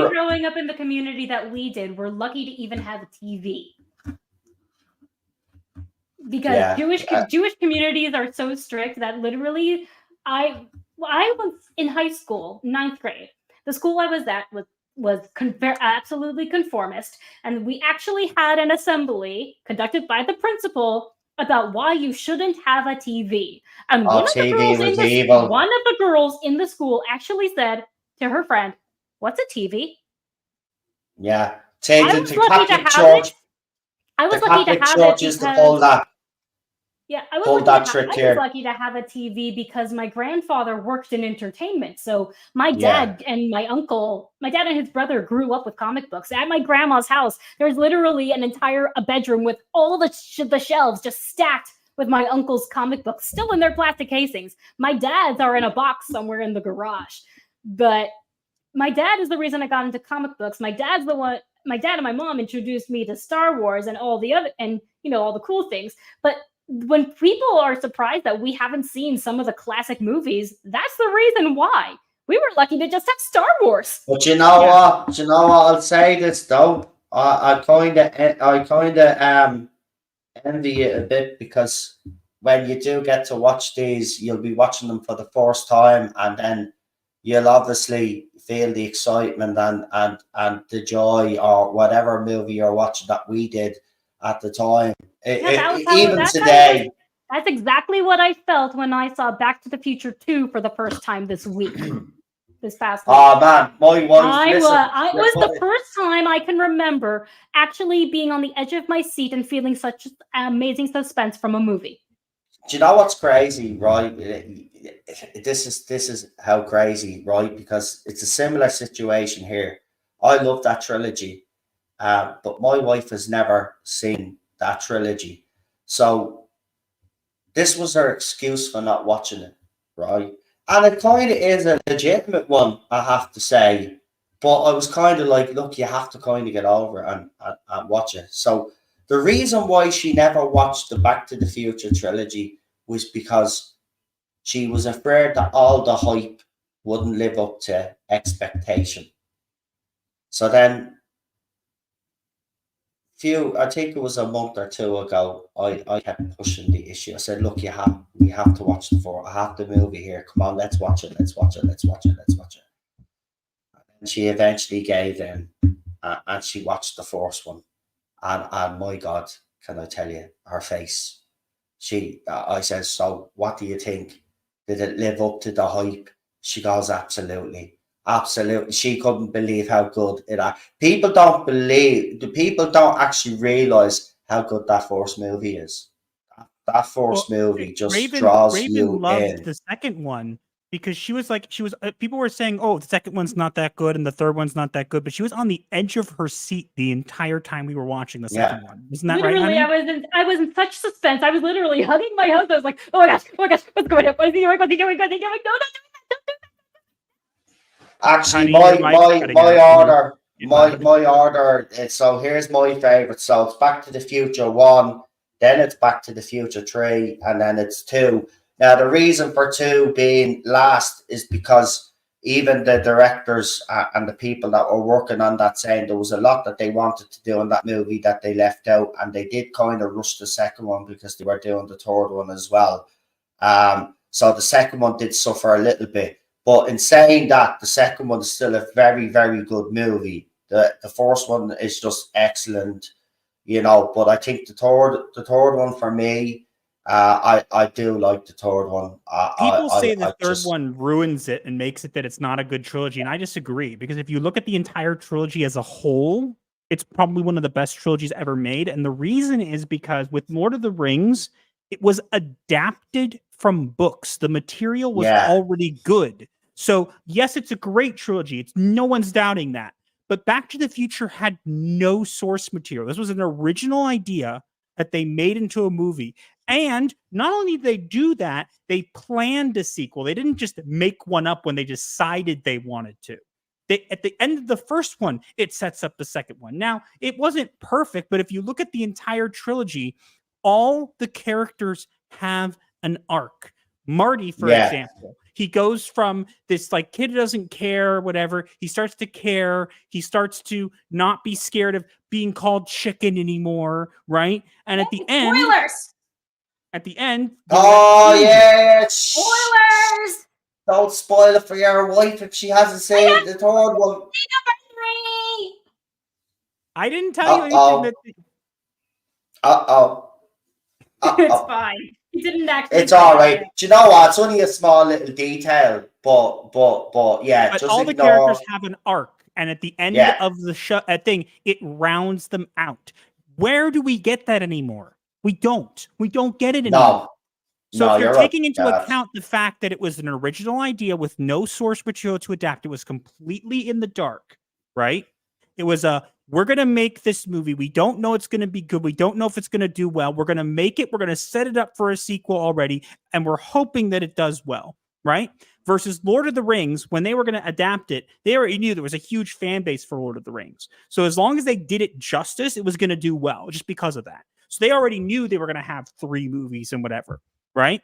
growing up in the community that we did, we're lucky to even have a TV. Because Jewish communities are so strict that literally, I was in high school, 9th grade. The school I was at was absolutely conformist, and we actually had an assembly conducted by the principal about why you shouldn't have a TV. And one of the girls in the school actually said to her friend, "What's a TV?"
Yeah, take it to Catholic Church.
I was lucky to have it because
to pull that.
Yeah, I was lucky to have a TV because my grandfather worked in entertainment. So my dad and my dad and his brother grew up with comic books. At my grandma's house, there's literally an entire bedroom with all the shelves just stacked with my uncle's comic books, still in their plastic casings. My dad's are in a box somewhere in the garage. But my dad is the reason I got into comic books. My dad and my mom introduced me to Star Wars and all the other, and all the cool things. But when people are surprised that we haven't seen some of the classic movies, that's the reason why. We were lucky to just have Star Wars.
But you know what? I'll say this though. I kind of envy you a bit, because when you do get to watch these, you'll be watching them for the first time, and then you'll obviously feel the excitement and the joy, or whatever movie you're watching that we did at the time. Today.
That's exactly what I felt when I saw Back to the Future 2 for the first time this week. This past week.
Oh man, my wife.
It was the first time I can remember actually being on the edge of my seat and feeling such amazing suspense from a movie.
Do you know what's crazy, right? This is how crazy, right? Because it's a similar situation here. I love that trilogy. But my wife has never seen that trilogy. So this was her excuse for not watching it, right? And it kind of is a legitimate one, I have to say. But I was kind of like, look, you have to kind of get over it and watch it. So the reason why she never watched the Back to the Future trilogy was because she was afraid that all the hype wouldn't live up to expectation. So then, I think it was a month or two ago, I kept pushing the issue. I said, look, we have to watch I have the movie here. Come on, let's watch it. And she eventually gave in, and she watched the first one. And my God, can I tell you, her face. I said, so what do you think? Did it live up to the hype? She goes, absolutely. Absolutely. She couldn't believe how good it is. People don't actually realize how good that first movie is. That first movie just draws you
loved
in.
the second one because people were saying, oh, the second one's not that good and the third one's not that good, but she was on the edge of her seat the entire time we were watching the second one. Isn't that
literally,
right, honey?
I was in such suspense. I was literally hugging my husband. I was like, oh my gosh, what's going on? What's he doing? What's he doing? What's he doing? No.
Actually,
Honey,
my order. So here's my favorite. So it's Back to the Future 1, then it's Back to the Future 3, and then it's 2. Now the reason for 2 being last is because even the directors and the people that were working on that saying there was a lot that they wanted to do in that movie that they left out, and they did kind of rush the second one because they were doing the third one as well. So the second one did suffer a little bit. But in saying that, the second one is still a very, very good movie. The first one is just excellent, But I think the third one for me, I do like the third one.
People say the third one ruins it and makes it that it's not a good trilogy, and I disagree because if you look at the entire trilogy as a whole, it's probably one of the best trilogies ever made. And the reason is because with Lord of the Rings, it was adapted from books. The material was already good. So yes, it's a great trilogy. No one's doubting that. But Back to the Future had no source material. This was an original idea that they made into a movie. And not only did they do that, they planned a sequel. They didn't just make one up when they decided they wanted to. At the end of the first one, it sets up the second one. Now, it wasn't perfect, but if you look at the entire trilogy, all the characters have an arc. Marty, for example, he goes from this like kid who doesn't care, whatever. He starts to care. He starts to not be scared of being called chicken anymore, right? And at the end,
spoilers.
At the end,
spoilers.
Don't spoil it for your wife if she hasn't seen the third one.
I didn't tell you anything.
It's fine. He didn't actually.
It's all right. Do you know what? It's only a small little detail, but yeah.
But
just
all
ignore.
The characters have an arc, and at the end of the show, it rounds them out. Where do we get that anymore? We don't. We don't get it anymore. So if you're taking into account the fact that it was an original idea with no source material to adapt, it was completely in the dark, right? It was we're going to make this movie. We don't know it's going to be good. We don't know if it's going to do well. We're going to make it. We're going to set it up for a sequel already, and we're hoping that it does well, right? Versus Lord of the Rings, when they were going to adapt it, they already knew there was a huge fan base for Lord of the Rings. So as long as they did it justice, it was going to do well just because of that. So they already knew they were going to have 3 movies and whatever, right?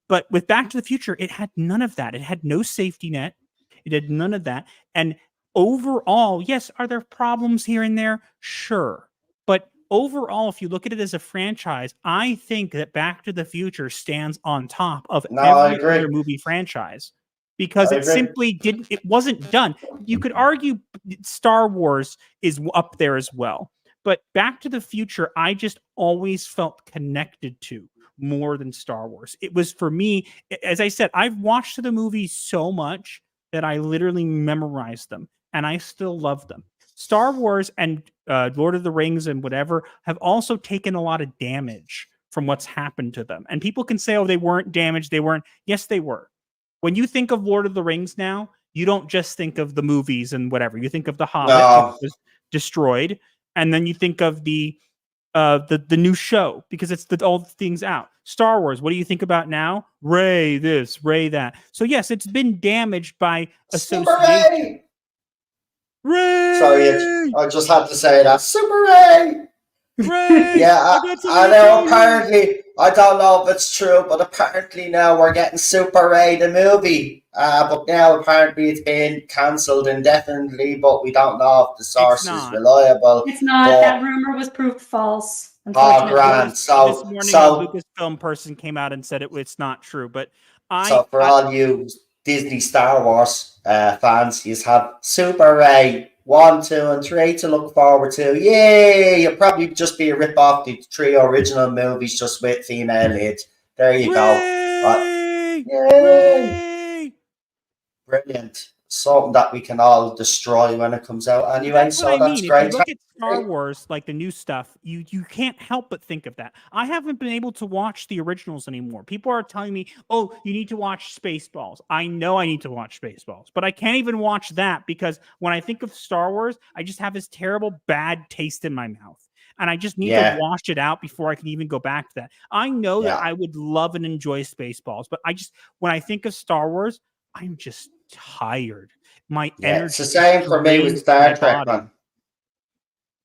But with Back to the Future, it had none of that. It had no safety net. It had none of that. And overall, yes, are there problems here and there? Sure. But overall, if you look at it as a franchise, I think that Back to the Future stands on top of every other movie franchise because it simply it wasn't done. You could argue Star Wars is up there as well. But Back to the Future, I just always felt connected to more than Star Wars. It was, for me, as I said, I've watched the movies so much that I literally memorized them, and I still love them. Star Wars and Lord of the Rings and whatever have also taken a lot of damage from what's happened to them. And people can say, oh, they weren't damaged. They weren't. Yes, they were. When you think of Lord of the Rings now, you don't just think of the movies and whatever. You think of The Hobbit, which was destroyed. And then you think of the the new show because it's all the things out. Star Wars, what do you think about now? Ray this, Ray that. So yes, it's been damaged by
Super
association.
Ray!
Ray!
Sorry, I just had to say that. Super Ray!
Ray!
Yeah, I know. Apparently, I don't know if it's true, but apparently now we're getting Super Ray the movie. But now apparently it's been cancelled indefinitely, but we don't know if the source is reliable.
It's not.
But,
that rumor was proved false.
Oh, grand.
This morning, a Lucasfilm person came out and said it's not true. But
all you Disney Star Wars fans, you have Super Ray 1, 2, and 3 to look forward to. Yay! You'll probably just be a rip off the 3 original movies just with female leads. There you go. Yay!
Ray!
Brilliant. Something that we can all destroy when it comes out anyway.
That's
so that's great.
If you look at Star Wars, like the new stuff, you can't help but think of that. I haven't been able to watch the originals anymore. People are telling me, oh, you need to watch Spaceballs. I know I need to watch Spaceballs, but I can't even watch that because when I think of Star Wars, I just have this terrible bad taste in my mouth. And I just need to wash it out before I can even go back to that. I know that I would love and enjoy Spaceballs, but when I think of Star Wars, I'm just tired. My energy.
It's the same for me with Star Trek, man.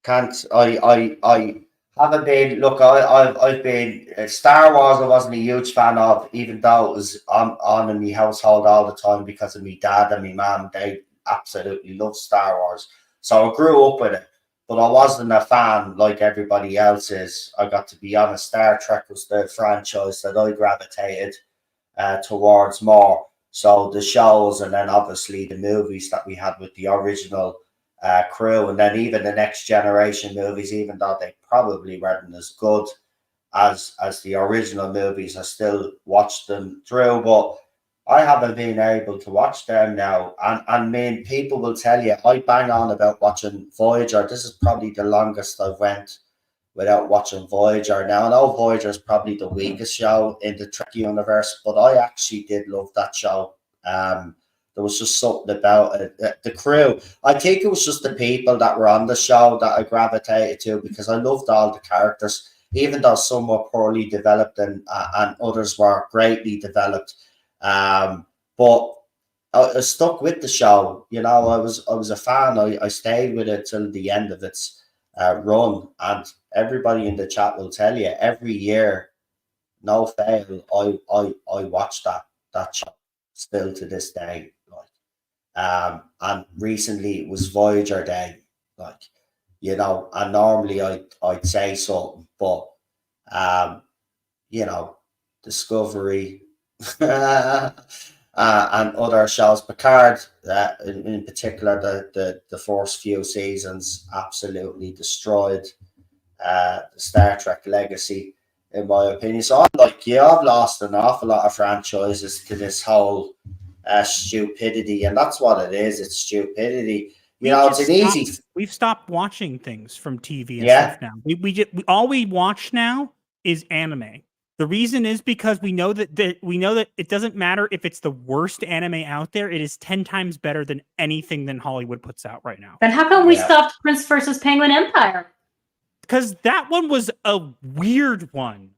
I haven't been. Look, I've been Star Wars. I wasn't a huge fan of, even though it was on in my household all the time because of my dad and my mum. They absolutely love Star Wars, so I grew up with it. But I wasn't a fan like everybody else is. I got to be honest. Star Trek was the franchise that I gravitated towards more. So the shows and then obviously the movies that we had with the original crew, and then even the next generation movies, even though they probably weren't as good as the original movies, I still watched them through. But I haven't been able to watch them now. And I mean, people will tell you, I bang on about watching Voyager. This is probably the longest I've went without watching Voyager. Now, I know Voyager is probably the weakest show in the Trek universe, but I actually did love that show. There was just something about it. The crew, I think it was just the people that were on the show that I gravitated to because I loved all the characters, even though some were poorly developed and others were greatly developed. But I stuck with the show. You know, I was a fan. I stayed with it till the end of its run, and everybody in the chat will tell you every year, no fail, I watch that show still to this day. And recently it was Voyager Day, you know, and normally I'd say something, but you know, Discovery and other shows, Picard in particular, the first few seasons absolutely destroyed the Star Trek legacy, in my opinion. So I'm like, I've lost an awful lot of franchises to this whole stupidity, and that's what it is. It's stupidity. We've
stopped watching things from TV and stuff now. We all we watch now is anime. The reason is because we know that it doesn't matter if it's the worst anime out there. It is 10 times better than anything than Hollywood puts out right now.
Then how come we stopped Prince versus Penguin Empire?
Because that one was a weird one.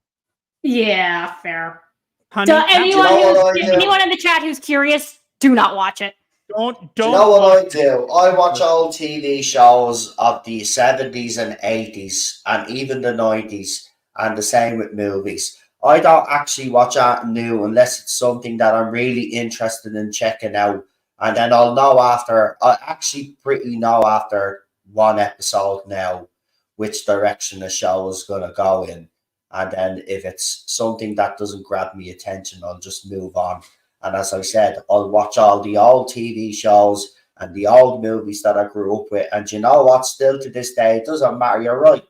Yeah, fair.
Honey,
anyone in the chat who's curious, do not watch it.
Don't.
You know what I do? I watch old TV shows of the 70s and 80s and even the 90s, and the same with movies. I don't actually watch art new unless it's something that I'm really interested in checking out. And then I actually pretty know after one episode now which direction the show is going to go in. And then if it's something that doesn't grab me attention, I'll just move on. And as I said, I'll watch all the old TV shows and the old movies that I grew up with. And you know what? Still to this day, it doesn't matter. You're right.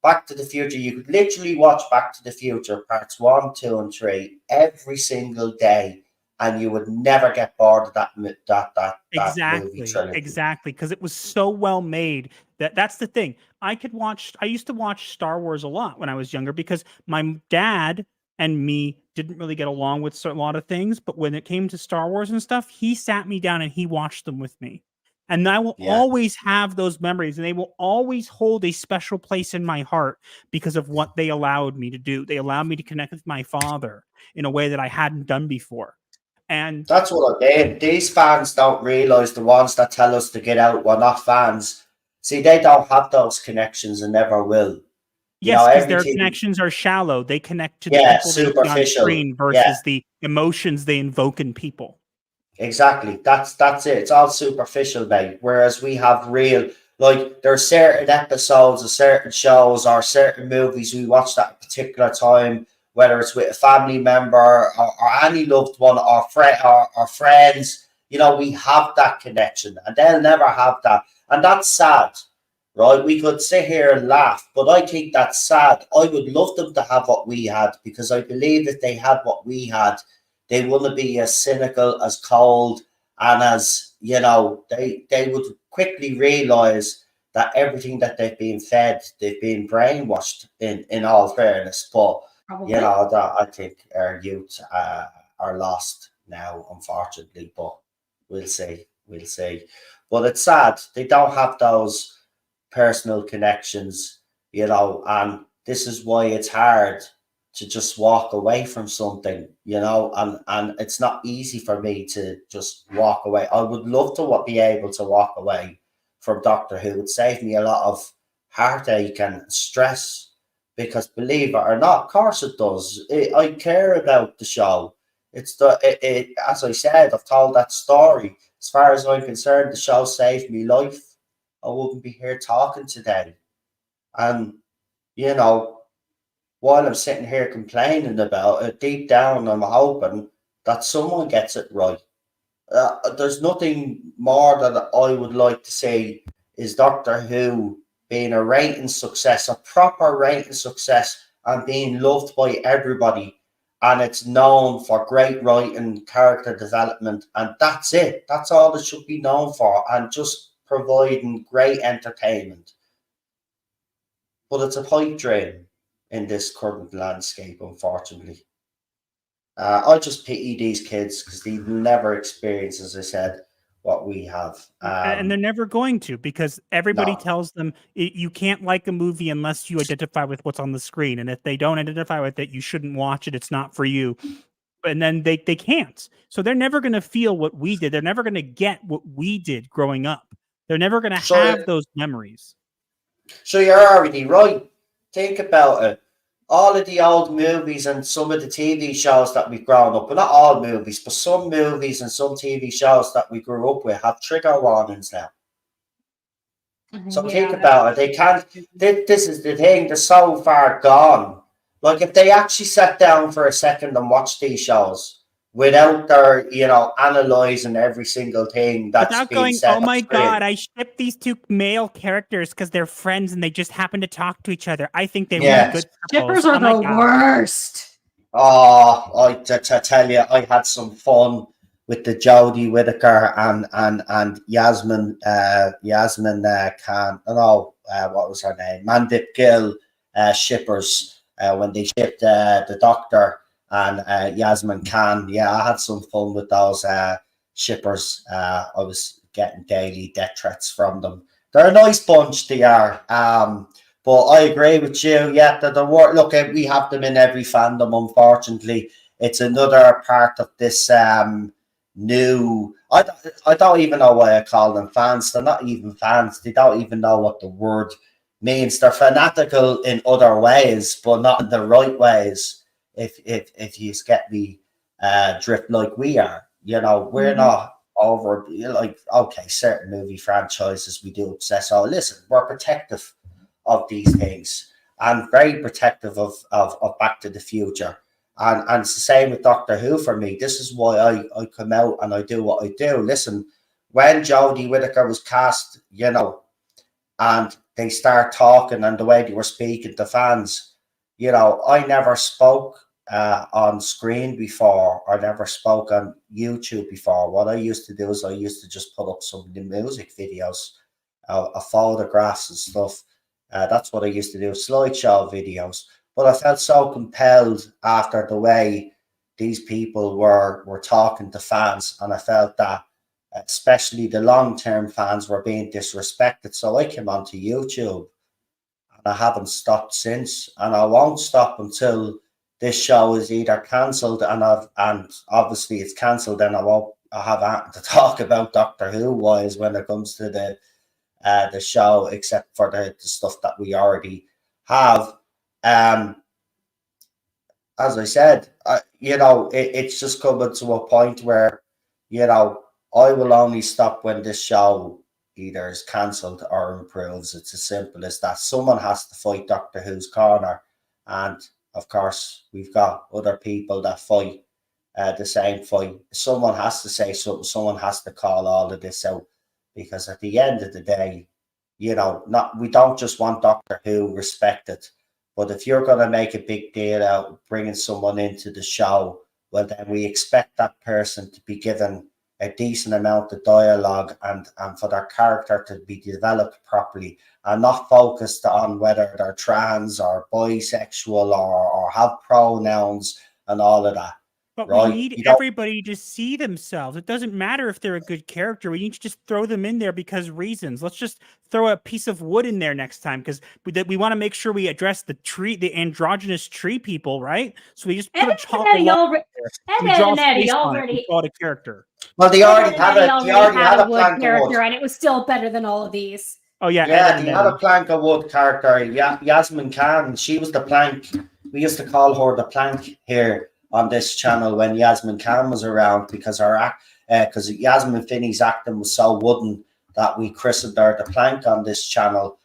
Back to the Future. You could literally watch Back to the Future parts 1, 2, and 3 every single day, and you would never get bored of that movie trilogy.
Exactly, because it was so well made. That's the thing. I used to watch Star Wars a lot when I was younger because my dad and me didn't really get along with a lot of things. But when it came to Star Wars and stuff, he sat me down and he watched them with me. And I will
Yeah.
always have those memories, and they will always hold a special place in my heart because of what they allowed me to do. They allowed me to connect with my father in a way that I hadn't done before. And
That's what I mean. These fans don't realise, the ones that tell us to get out, we're not fans. See, they don't have those connections and never will. You know,
yes, because their
everything,
connections are shallow. They connect to the
yeah,
people they see on
superficial.
screen
Yeah,
versus the emotions they invoke in people.
exactly. That's it. It's all superficial, mate. Whereas we have real, like, there are certain episodes of certain shows or certain movies we watched at a particular time, whether it's with a family member or any loved one or or friends. You know, we have that connection, and they'll never have that, and that's sad. Right? We could sit here and laugh, but I think that's sad. I would love them to have what we had, because I believe if they had what we had, they wouldn't be as cynical, as cold, and as, you know, they would quickly realize that everything that they've been fed, they've been brainwashed, in all fairness. But
Probably.
you know, that I think our youth are lost now, unfortunately. But we'll see, we'll see. But it's sad they don't have those personal connections, you know, and this is why it's hard to just walk away from something, you know, and it's not easy for me to just walk away. I would love to be able to walk away from Doctor Who. It would save me a lot of heartache and stress, because believe it or not, of course it does. I care about the show. It's as I said, I've told that story. As far as I'm concerned, the show saved me life. I wouldn't be here talking today. And, you know, while I'm sitting here complaining about it, deep down I'm hoping that someone gets it right. There's nothing more that I would like to say is Doctor Who being a rating success, a proper rating success, and being loved by everybody. And it's known for great writing, character development, and that's it. That's all it should be known for, and just providing great entertainment. But it's a pipe dream in this current landscape, unfortunately. I just pity these kids because they never experience, as I said, what we have.
And they're never going to, because everybody
No.
tells them you can't like a movie unless you identify with what's on the screen. And if they don't identify with it, you shouldn't watch it. It's not for you. And then they can't. So they're never going to feel what we did. They're never going to get what we did growing up. They're never going to
So,
have those memories.
so you're already right. Think about it. All of the old movies and some of the TV shows that we've grown up with, not all movies, but some movies and some TV shows that we grew up with have trigger warnings now. So think about it. They can't. This is the thing. They're so far gone. Like, if they actually sat down for a second and watched these shows without their, you know, analyzing every single thing that's
Without
being
going,
said
oh my
on screen.
God, I ship these two male characters because they're friends and they just happen to talk to each other. I think they
Yeah.
would be good
Shippers
couples.
are
Oh my
the
God.
worst.
Oh, to tell you, I had some fun with the Jodie Whittaker and Yasmin Khan. No, what was her name? Mandip Gill shippers when they shipped the Doctor and Yasmin Khan. Yeah, I had some fun with those shippers. I was getting daily death threats from them. They're a nice bunch, they are. But I agree with you. Yeah, the word. Look, we have them in every fandom. Unfortunately, it's another part of this new. I don't even know why I call them fans. They're not even fans. They don't even know what the word means. They're fanatical in other ways, but not in the right ways. If you get me drift like we are, you know, we're not over, like, okay, certain movie franchises we do obsess. Oh, listen, we're protective of these things and very protective of Back to the Future. And it's the same with Doctor Who for me. This is why I come out and I do what I do. Listen, when Jodie Whittaker was cast, you know, and they start talking and the way they were speaking to fans, you know, I never spoke on screen before, or never spoke on YouTube before. What I used to do is I used to just put up some of the music videos, photographs and stuff. That's what I used to do, slideshow videos. But I felt so compelled after the way these people were talking to fans, and I felt that especially the long-term fans, were being disrespected. So I came onto YouTube, and I haven't stopped since, and I won't stop until this show is either cancelled, and obviously it's cancelled, and I have anything to talk about Doctor Who wise when it comes to the show, except for the stuff that we already have. As I said, it's just coming to a point where, I will only stop when this show either is cancelled or improves. It's as simple as that. Someone has to fight Doctor Who's corner, and of course we've got other people that fight the same fight. Someone has to say something. Someone has to call all of this out, because at the end of the day, we don't just want Doctor Who respected. But if you're going to make a big deal out of bringing someone into the show, well, then we expect that person to be given a decent amount of dialogue and for their character to be developed properly, and not focused on whether they're trans or bisexual or have pronouns and all of that.
But
right?
we need everybody to see themselves. It doesn't matter if they're a good character. We need to just throw them in there because reasons. Let's just throw a piece of wood in there next time, because we want to make sure we address the androgynous tree people, right? So we just put a chalk already a character.
Well, they already had a
wood character, and it was still better than all of these.
Oh yeah,
they had a plank of wood character. Yasmin Khan. She was the plank. We used to call her the plank here on this channel when Yasmin Khan was around, because because Yasmin Finney's acting was so wooden that we christened her the plank on this channel.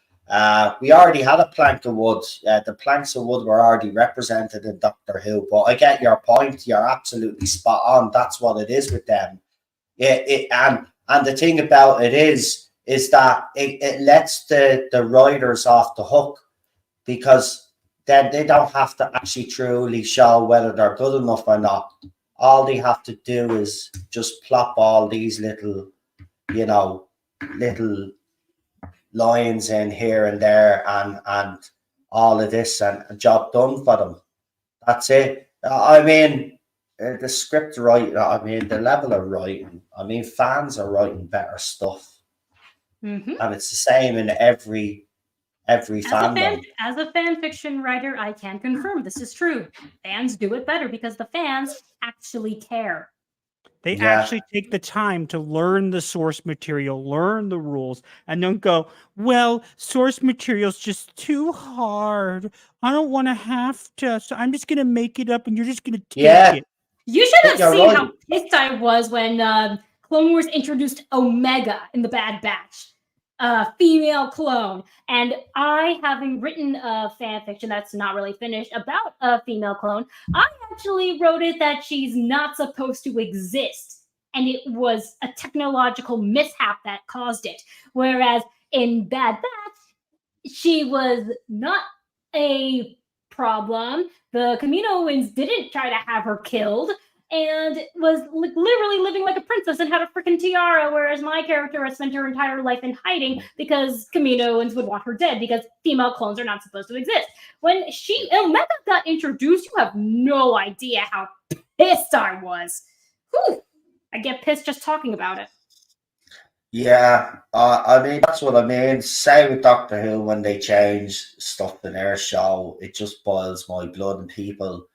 We already had a plank of wood. The planks of wood were already represented in Doctor Who. But I get your point. You're absolutely spot on. That's what it is with them. And the thing about it is that it lets the writers off the hook, because then they don't have to actually truly show whether they're good enough or not. All they have to do is just plop all these little lines in here and there, and all of this, and a job done for them. That's it. I mean, the script writing, the level of writing, fans are writing better stuff.
Mm-hmm.
And it's the same in every fandom.
As a fan fiction writer, I can confirm this is true. Fans do it better because the fans actually care.
They actually take the time to learn the source material, learn the rules, and don't go, well, source material's just too hard. I don't want to have to, so I'm just going to make it up and you're just going to take it.
You should have seen how pissed I was when Clone Wars introduced Omega in the Bad Batch. Female clone, and I, having written a fan fiction that's not really finished about a female clone, I actually wrote it that she's not supposed to exist, and it was a technological mishap that caused it. Whereas in Bad Batch, she was not a problem. The Kaminoans didn't try to have her killed, and was literally living like a princess and had a freaking tiara, whereas my character has spent her entire life in hiding because Kaminoans would want her dead because female clones are not supposed to exist. When Omega got introduced, you have no idea how pissed I was. Whew. I get pissed just talking about it.
Yeah, that's what I mean. Same with Doctor Who, when they change stuff in their show, it just boils my blood, and people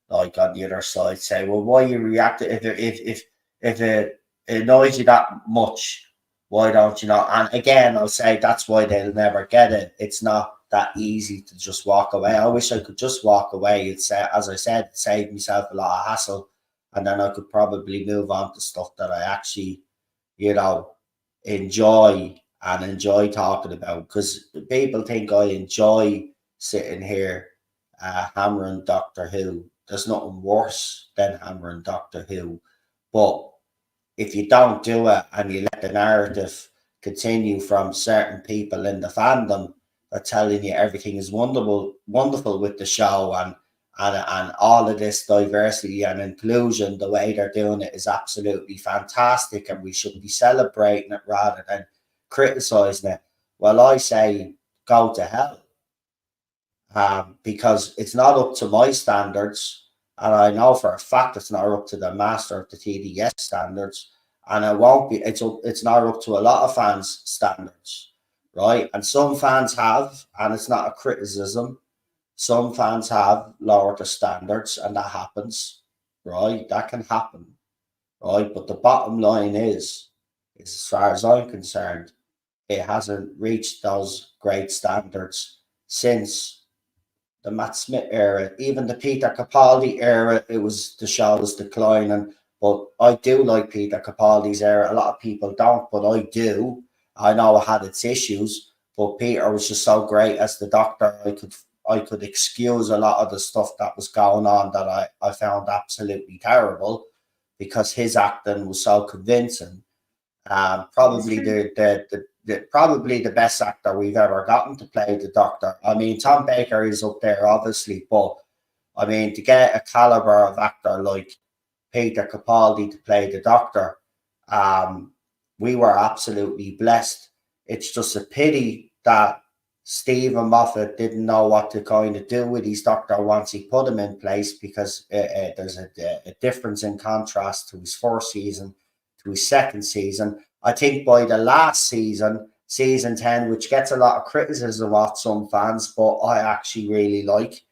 like on the other side say, well, why you react if it annoys you that much, why don't you know? And again, I'll say that's why they'll never get it. It's not that easy to just walk away. I wish I could just walk away. It's as I said, save myself a lot of hassle, and then I could probably move on to stuff that I actually enjoy talking about, because people think I enjoy sitting here hammering Doctor Who. There's nothing worse than hammering Doctor Who. But if you don't do it and you let the narrative continue from certain people in the fandom, they're telling you everything is wonderful with the show, and all of this diversity and inclusion, the way they're doing it is absolutely fantastic, and we should be celebrating it rather than criticizing it. Well, I say go to hell. Because it's not up to my standards, and I know for a fact it's not up to the master of the TDS standards, and it won't be. It's not up to a lot of fans' standards, right? And some fans have, and it's not a criticism. Some fans have lowered the standards, and that happens, right? That can happen, right? But the bottom line is as far as I'm concerned, it hasn't reached those great standards since the Matt Smith era. Even the Peter Capaldi era, the show was declining. But I do like Peter Capaldi's era. A lot of people don't, but I do. I know it had its issues, but Peter was just so great as the Doctor. I could excuse a lot of the stuff that was going on that I found absolutely terrible, because his acting was so convincing. Probably probably the best actor we've ever gotten to play the Doctor. I mean, Tom Baker is up there, obviously, but I mean, to get a caliber of actor like Peter Capaldi to play the Doctor, we were absolutely blessed. It's just a pity that Stephen Moffat didn't know what to kind of do with his Doctor once he put him in place, because there's a difference in contrast to his first season to his second season. I think by the last season, season 10, which gets a lot of criticism off some fans, but I actually really like,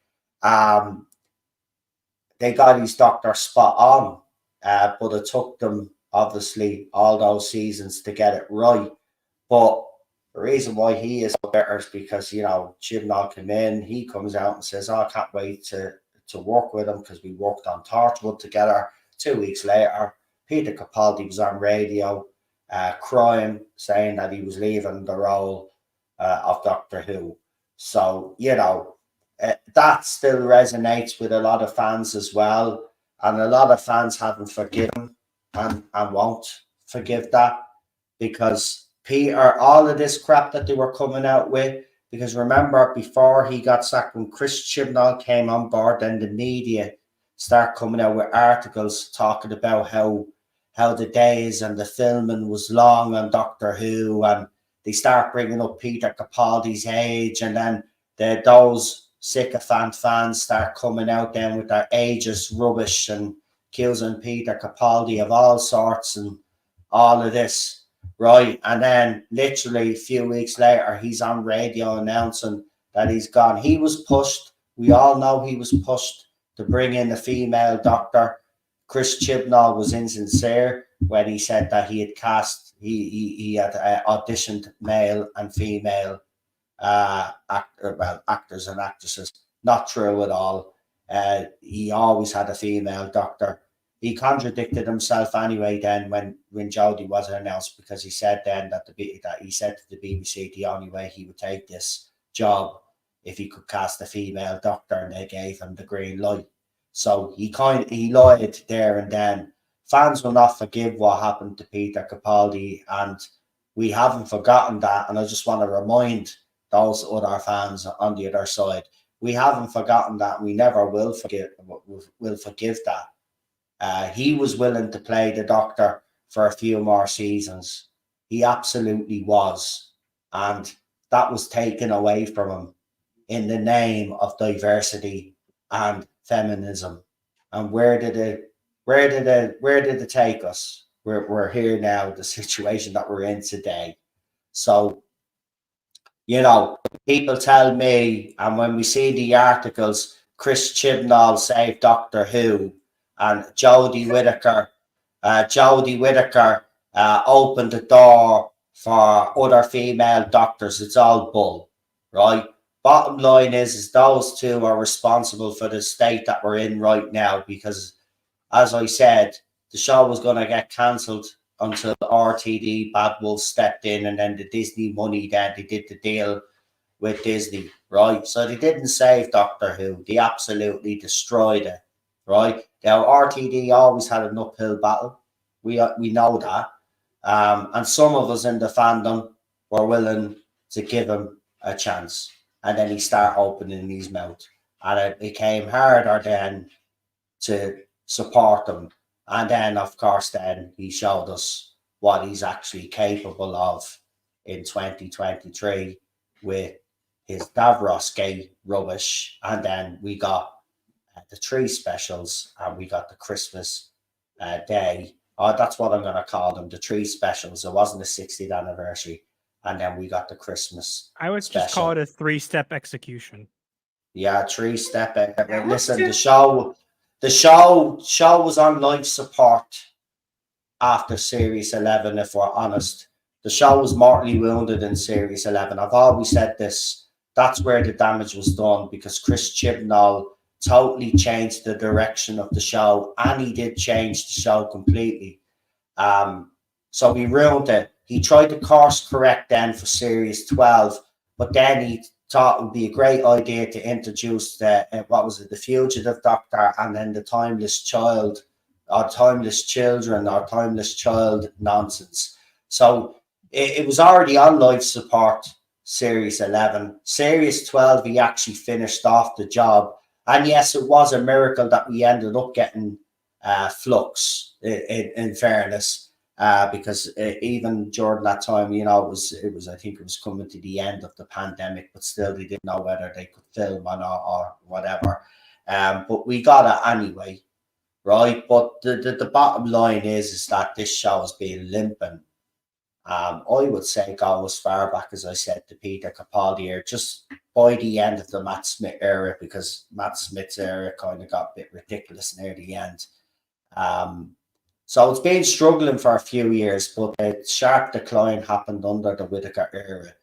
they got his Doctor spot on, but it took them, obviously, all those seasons to get it right. But the reason why he is better is because, you know, Chibnall came in, he comes out and says, oh, I can't wait to work with him, because we worked on Torchwood together. 2 weeks later, Peter Capaldi was on radio crying, saying that he was leaving the role of Doctor Who. So, you know, that still resonates with a lot of fans as well. And a lot of fans haven't forgiven and won't forgive that, because Peter, all of this crap that they were coming out with, because remember, before he got sacked, when Chris Chibnall came on board, then the media start coming out with articles talking about how the days and the filming was long on Doctor Who, and they start bringing up Peter Capaldi's age, and then those sycophant fans start coming out then with their ageist rubbish and accusing Peter Capaldi of all sorts and all of this, right? And then literally a few weeks later, he's on radio announcing that he's gone. He was pushed. We all know he was pushed to bring in a female Doctor. Chris Chibnall was insincere when he said that he had he had auditioned male and female actors and actresses. Not true at all. He always had a female Doctor. He contradicted himself anyway then when Jodie wasn't announced, because he said then that he said to the BBC the only way he would take this job if he could cast a female Doctor, and they gave him the green light. So he lied there and then. Fans will not forgive what happened to Peter Capaldi, and we haven't forgotten that. And I just want to remind those other fans on the other side, we haven't forgotten that. We never will forgive that. He was willing to play the Doctor for a few more seasons. He absolutely was. And that was taken away from him in the name of diversity and feminism. And where did it take us? We're here now, the situation that we're in today. So, you know, people tell me, and when we see the articles, Chris Chibnall saved Doctor Who, and Jodie Whittaker opened the door for other female doctors. It's all bull, right? Bottom line is those two are responsible for the state that we're in right now, because, as I said, the show was going to get cancelled until RTD Bad Wolf stepped in, and then the Disney money, then they did the deal with Disney, right? So they didn't save Doctor Who. They absolutely destroyed it, right? Now, RTD always had an uphill battle. We know that. And some of us in the fandom were willing to give him a chance. And then he started opening his mouth. And it became harder then to support him. And then, of course, then he showed us what he's actually capable of in 2023 with his Davros Gate rubbish. And then we got the 3 specials, and we got the Christmas Day that's what I'm going to call them, the 3 specials. It wasn't the 60th anniversary. And then we got the Christmas
I would
special.
just call it a 3-step execution.
Yeah, 3-step. Listen, the show was on life support after Series 11, if we're honest. The show was mortally wounded in Series 11. I've always said this. That's where the damage was done, because Chris Chibnall totally changed the direction of the show, and he did change the show completely. So he ruined it. He tried to course correct then for Series 12, but then he thought it would be a great idea to introduce the the Fugitive Doctor, and then the Timeless Child, or Timeless Children, or Timeless Child nonsense. So it was already on life support, Series 11. Series 12, he actually finished off the job. And yes, it was a miracle that we ended up getting Flux, in fairness, because even during that time, you know, it was I think it was coming to the end of the pandemic, but still they didn't know whether they could film or whatever. But we got it anyway, right? But the bottom line is that this show has been limping. I would say go as far back as I said to Peter Capaldi here, just by the end of the Matt Smith era, because Matt Smith's era kind of got a bit ridiculous near the end. So it's been struggling for a few years, but a sharp decline happened under the Whittaker era,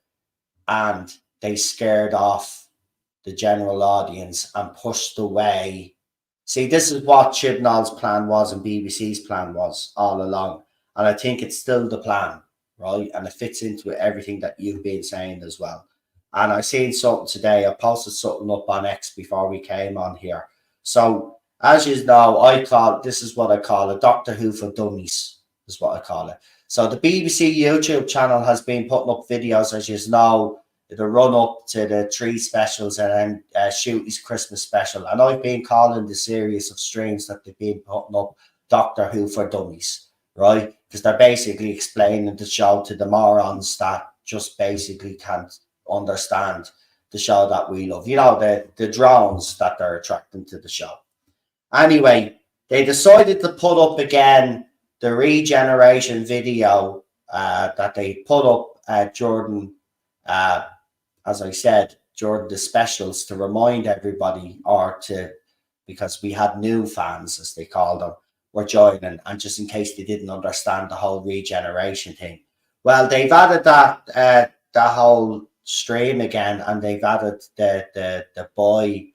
and they scared off the general audience and pushed away. See, this is what Chibnall's plan was and BBC's plan was all along, and I think it's still the plan. Right, and it fits into everything that you've been saying as well. And I seen something today. I posted something up on X before we came on here. So as you know, this is what I call a Doctor Who for Dummies, is what I call it. So the BBC YouTube channel has been putting up videos, as you know, the run up to the 3 specials and then Shooty's Christmas special. And I've been calling the series of streams that they've been putting up Doctor Who for Dummies. Right, because they're basically explaining the show to the morons that just basically can't understand the show that we love. You know, the drones that they're attracting to the show. Anyway, they decided to put up again the regeneration video that they put up during, as I said, during the specials, to remind everybody, because we had new fans, as they called them, were joining, and just in case they didn't understand the whole regeneration thing. Well, they've added that whole stream again, and they've added the boy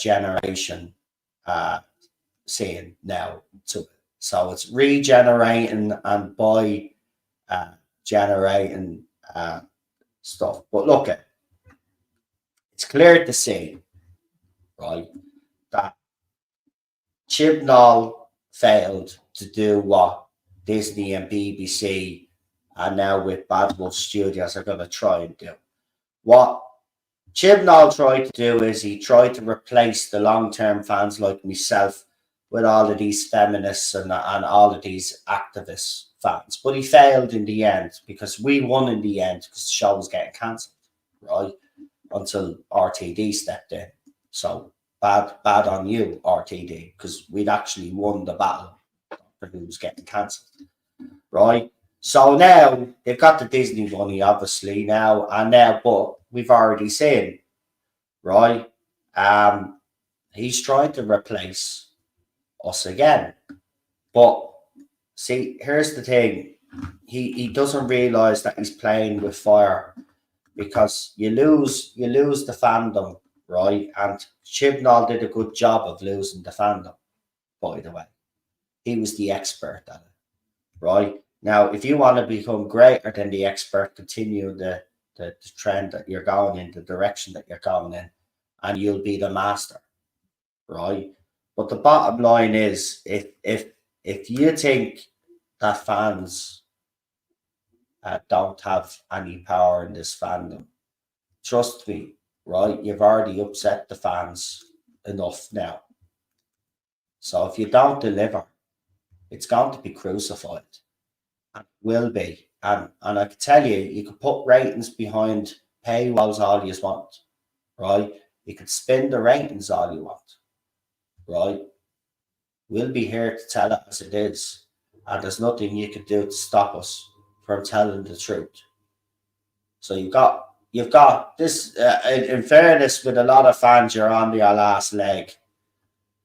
generation scene now to it. So it's regenerating and boy generating stuff. But look, it's clear to see, right, that Chibnall failed to do what Disney and BBC and now with Bad Wolf Studios are going to try and do. What Chibnall tried to do is he tried to replace the long-term fans like myself with all of these feminists and all of these activist fans. But he failed in the end, because we won in the end, because the show was getting cancelled, right? Until RTD stepped in. So bad on you, RTD, because we'd actually won the battle for who was getting cancelled, right? So now they've got the Disney money, obviously, but we've already seen, right? He's trying to replace us again. But see, here's the thing. He doesn't realize that he's playing with fire, because you lose the fandom, right? And Chibnall did a good job of losing the fandom, by the way. He was the expert at it, right? Now, if you want to become greater than the expert, continue the trend that you're going in, the direction that you're going in, and you'll be the master, right? But the bottom line is, if you think that fans don't have any power in this fandom, trust me, right? You've already upset the fans enough now. So if you don't deliver, it's going to be crucified. And it will be. And I can tell you, you can put ratings behind paywalls all you want, right? You can spin the ratings all you want, right? We'll be here to tell it as it is. and there's nothing you could do to stop us from telling the truth. So you've got this. In fairness, with a lot of fans, you're on your last leg,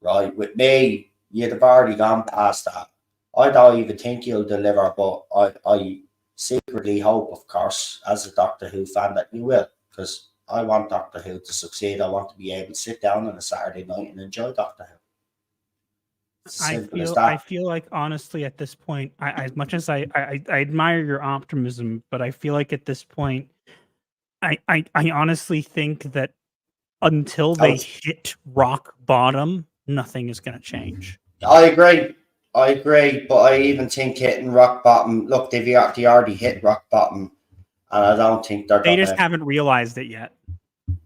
right? With me, you'd have already gone past that. I don't even think you'll deliver, but I secretly hope, of course, as a Doctor Who fan, that you will, because I want Doctor Who to succeed. I want to be able to sit down on a Saturday night and enjoy Doctor Who. It's as simple as that.
I feel like, honestly, at this point, as much as I admire your optimism, but I feel like at this point, I honestly think that until they hit rock bottom, nothing is going to change. I
agree, but I even think hitting rock bottom. Look, they already hit rock bottom, and I don't think they
just haven't realized it yet.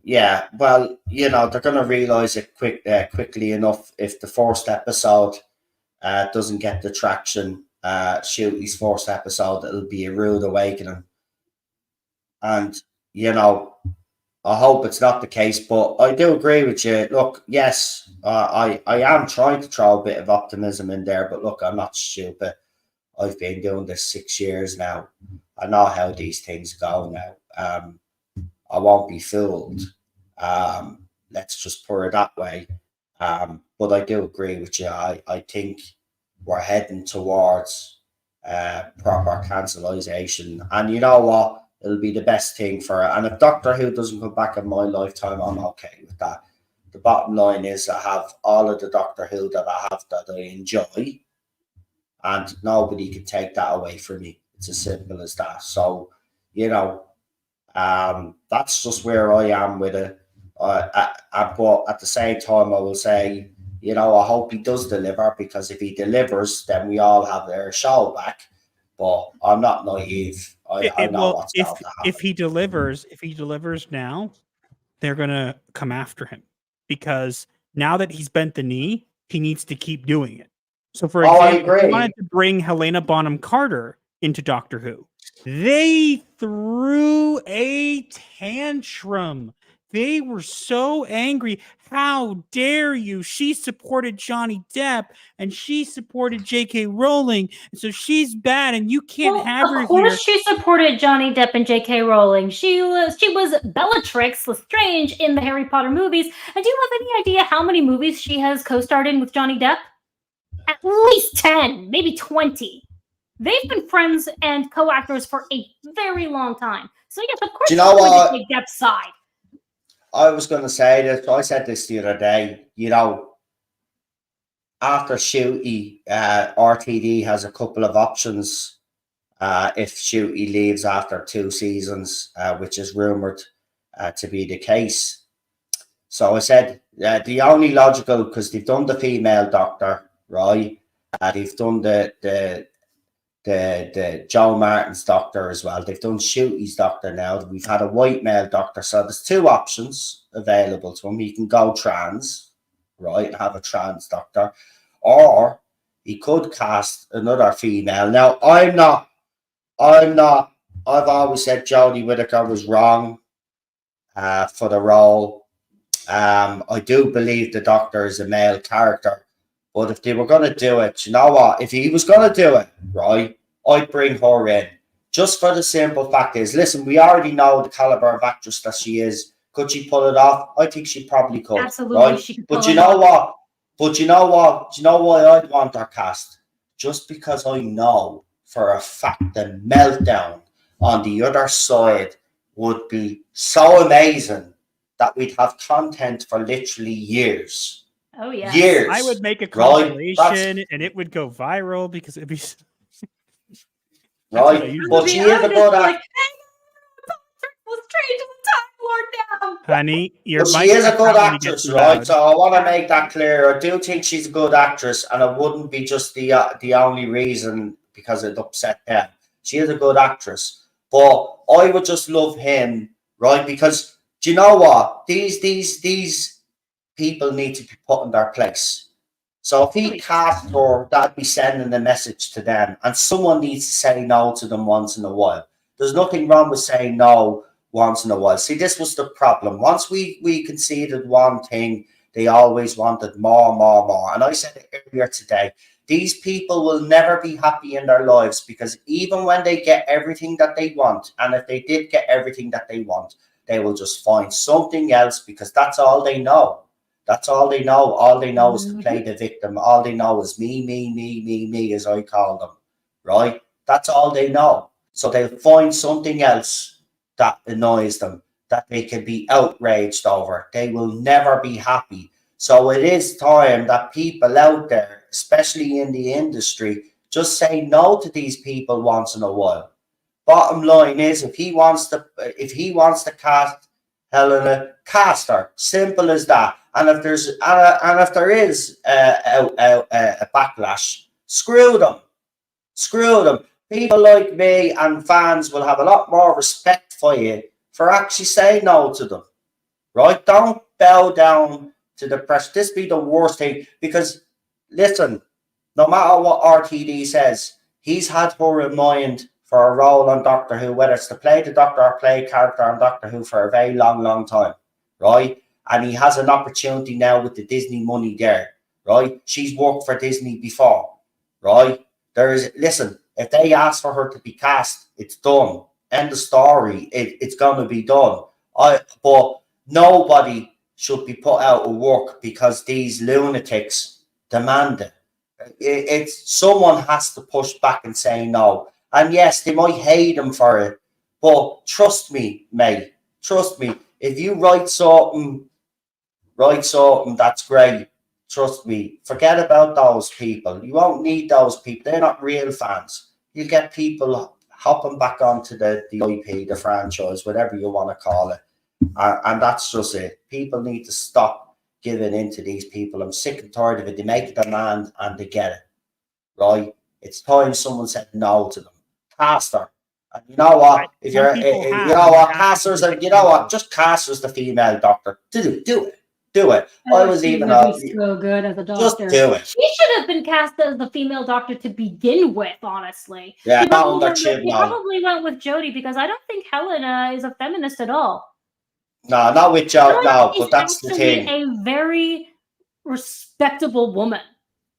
Yeah, well, they're going to realize it quickly enough if the first episode doesn't get the traction. Shooty's first episode, it'll be a rude awakening, and I hope it's not the case, but I do agree with you. Look, yes, I am trying to throw a bit of optimism in there, but look, I'm not stupid. I've been doing this 6 years now. I know how these things go now. I won't be fooled. Let's just put it that way. But I do agree with you. I think we're heading towards proper cancellation. And you know what? It'll be the best thing for it. And if Doctor Who doesn't come back in my lifetime, I'm okay with that. The bottom line is I have all of the Doctor Who that I have that I enjoy, and nobody can take that away from me. It's as simple as that. So, that's just where I am with it. But at the same time, I will say, I hope he does deliver, because if he delivers, then we all have their show back. But I'm not naive. I know what's going to happen.
If he delivers now, they're going to come after him, because now that he's bent the knee, he needs to keep doing it. So, for example, if he wanted to bring Helena Bonham Carter into Doctor Who, they threw a tantrum. They were so angry. How dare you? She supported Johnny Depp and she supported J.K. Rowling. And so she's bad and you can't have her here. Of
course she supported Johnny Depp and J.K. Rowling. She was Bellatrix Lestrange in the Harry Potter movies. And do you have any idea how many movies she has co-starred in with Johnny Depp? At least 10, maybe 20. They've been friends and co-actors for a very long time. So yes, of course, she's going to take Depp's side.
I was going to say this. I said this the other day. After Shooty, RTD has a couple of options. If Shooty leaves after 2 seasons, which is rumored to be the case. So I said the only logical, because they've done the female Doctor, right? They've done the Joe Martin's Doctor as well. They've done Shooty's Doctor now. We've had a white male Doctor, so there's 2 options available to him. He can go trans, right, and have a trans Doctor, or he could cast another female. Now, I've always said Jodie Whittaker was wrong for the role. I do believe the Doctor is a male character, but if they were going to do it, you know what? If he was going to do it, right, I'd bring her in. Just for the simple fact is, listen, we already know the caliber of actress that she is. Could she pull it off? I think she probably could.
Absolutely,
right?
she could.
But you know what? Do you know why I'd want her cast? Just because I know for a fact the meltdown on the other side would be so amazing that we'd have content for literally years.
Oh yeah,
years.
I would make a compilation and it would go viral because it'd be
right. But she is a good actress.
Honey,
she is a good actress, right? So I want to make that clear. I do think she's a good actress, and it wouldn't be just the only reason because it upset them. She is a good actress, but I would just love him, right? Because do you know what? These people need to be put in their place. So if he cast her, that'd be sending a message to them, and someone needs to say no to them once in a while. There's nothing wrong with saying no once in a while. See, this was the problem. Once we conceded one thing, they always wanted more. And I said it earlier today, these people will never be happy in their lives, because even when they get everything that they want, and if they did get everything that they want, they will just find something else, because that's all they know. That's all they know. All they know is to play the victim. All they know is me, as I call them, right? That's all they know. So they'll find something else that annoys them, that they can be outraged over. They will never be happy. So it is time that people out there, especially in the industry, just say no to these people once in a while. Bottom line is, if he wants to cast Helena, cast her. Simple as that. And if there is a backlash, screw them. Screw them. People like me and fans will have a lot more respect for you for actually saying no to them. Right? Don't bow down to the press. This be the worst thing, because listen, no matter what RTD says, he's had her in mind for a role on Doctor Who, whether it's to play the Doctor or play a character on Doctor Who, for a very long time, right? And he has an opportunity now with the Disney money there, right? She's worked for Disney before, right? Listen, if they ask for her to be cast, it's done. End of story. It's going to be done. But nobody should be put out of work because these lunatics demand it. It's someone has to push back and say no. And yes, they might hate him for it, but trust me, mate. Trust me. If you write something that's great. Trust me. Forget about those people. You won't need those people. They're not real fans. You get people hopping back onto the IP, the franchise, whatever you want to call it. And that's just it. People need to stop giving in to these people. I'm sick and tired of it. They make a demand and they get it. Right? It's time someone said no to them. Cast her. And you know what? If you're, you know what, casters, you know what, just cast as the female Doctor. Do it. I was even
so good as a Doctor.
Just do it.
She should have been cast as the female Doctor to begin with, honestly.
Yeah,
He probably went with Jodie, because I don't think Helena is a feminist at all.
No, not with Jodie. No, but that's the thing.
A very respectable woman.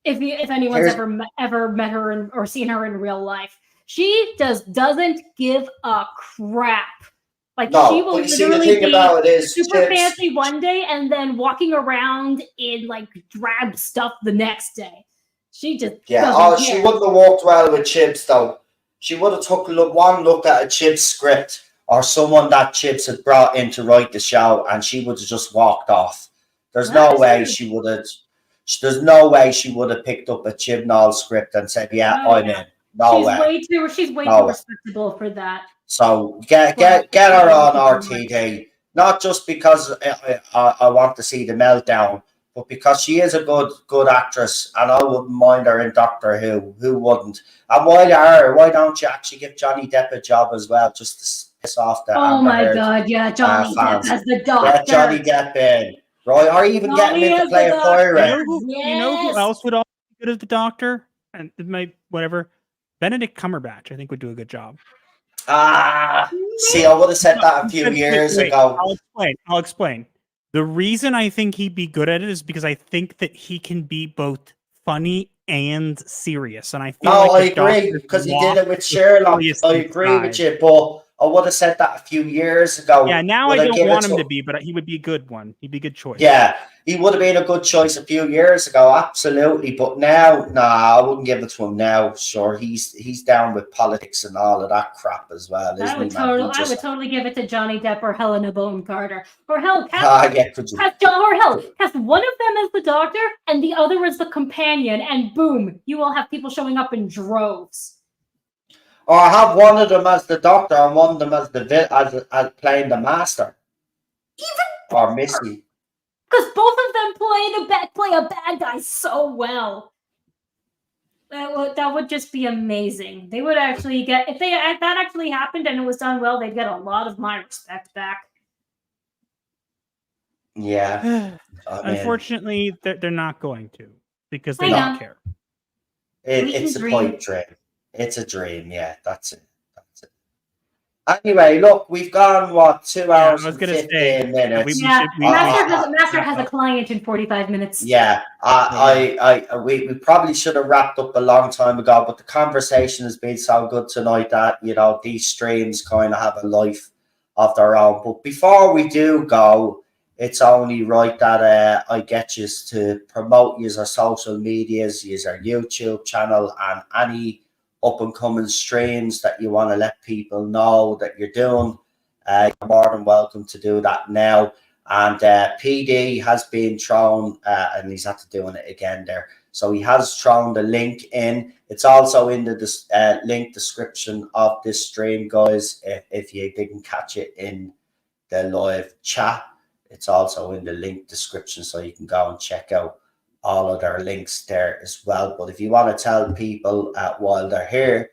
If anyone's ever met her or seen her in real life, she doesn't give a crap. Like,
no,
she will literally be super fancy one day and then walking around in like drab stuff the next day. She just
she wouldn't have walked well with Chibs though. She would have took one look at a Chibs script or someone that Chibs had brought in to write the show, and she would have just walked off. There's no way she would have picked up a Chibnall script and said, I'm in.
She's way too respectable for that.
So get her on RTD, not just because I want to see the meltdown, but because she is a good actress, and I wouldn't mind her in Doctor Who. Who wouldn't? And why don't you actually give Johnny Depp a job as well, just to piss off the
God, yeah, Johnny Depp as the Doctor.
Get Johnny Depp in, right? Or even getting him to play a pirate.
You know who else would also be good as the Doctor? And whatever. Benedict Cumberbatch, I think, would do a good job.
See, I would have said that a few years ago.
I'll explain. The reason I think he'd be good at it is because I think that he can be both funny and serious. And I feel
I agree, because he did it with Sherlock. I agree with you, but I would have said that a few years ago.
Yeah, now I don't want him to be, but he would be a good one. He'd be a good choice.
Yeah, he would have been a good choice a few years ago, absolutely. But now, I wouldn't give it to him now. Sure, he's down with politics and all of that crap as well, isn't he?
I would totally give it to Johnny Depp or Helena Bonham Carter. Or hell, cast one of them as the Doctor and the other as the companion, and boom, you will have people showing up in droves.
Or have one of them as the Doctor and one of them as as playing the Master. Or Missy.
Because both of them play a bad guy so well. That would just be amazing. They would actually get, if that actually happened and it was done well, they'd get a lot of my respect back.
Yeah.
Unfortunately, they're not going to, because they don't care.
It's a pipe dream. It's a dream, yeah. That's it. Anyway, look, we've gone, what, 2 hours
I was
and
gonna
15
say,
minutes.
Master has a client in 45 minutes.
Yeah, we probably should have wrapped up a long time ago, but the conversation has been so good tonight that, you know, these streams kind of have a life of their own. But before we do go, it's only right that I get you to promote your social medias, your YouTube channel, and any up-and-coming streams that you want to let people know that you're doing. You're more than welcome to do that now. And PD has been thrown, and he's had to doing it again there. So he has thrown the link in. It's also in the link description of this stream, guys. If you didn't catch it in the live chat, it's also in the link description, so you can go and check out all of their links there as well. But if you want to tell people while they're here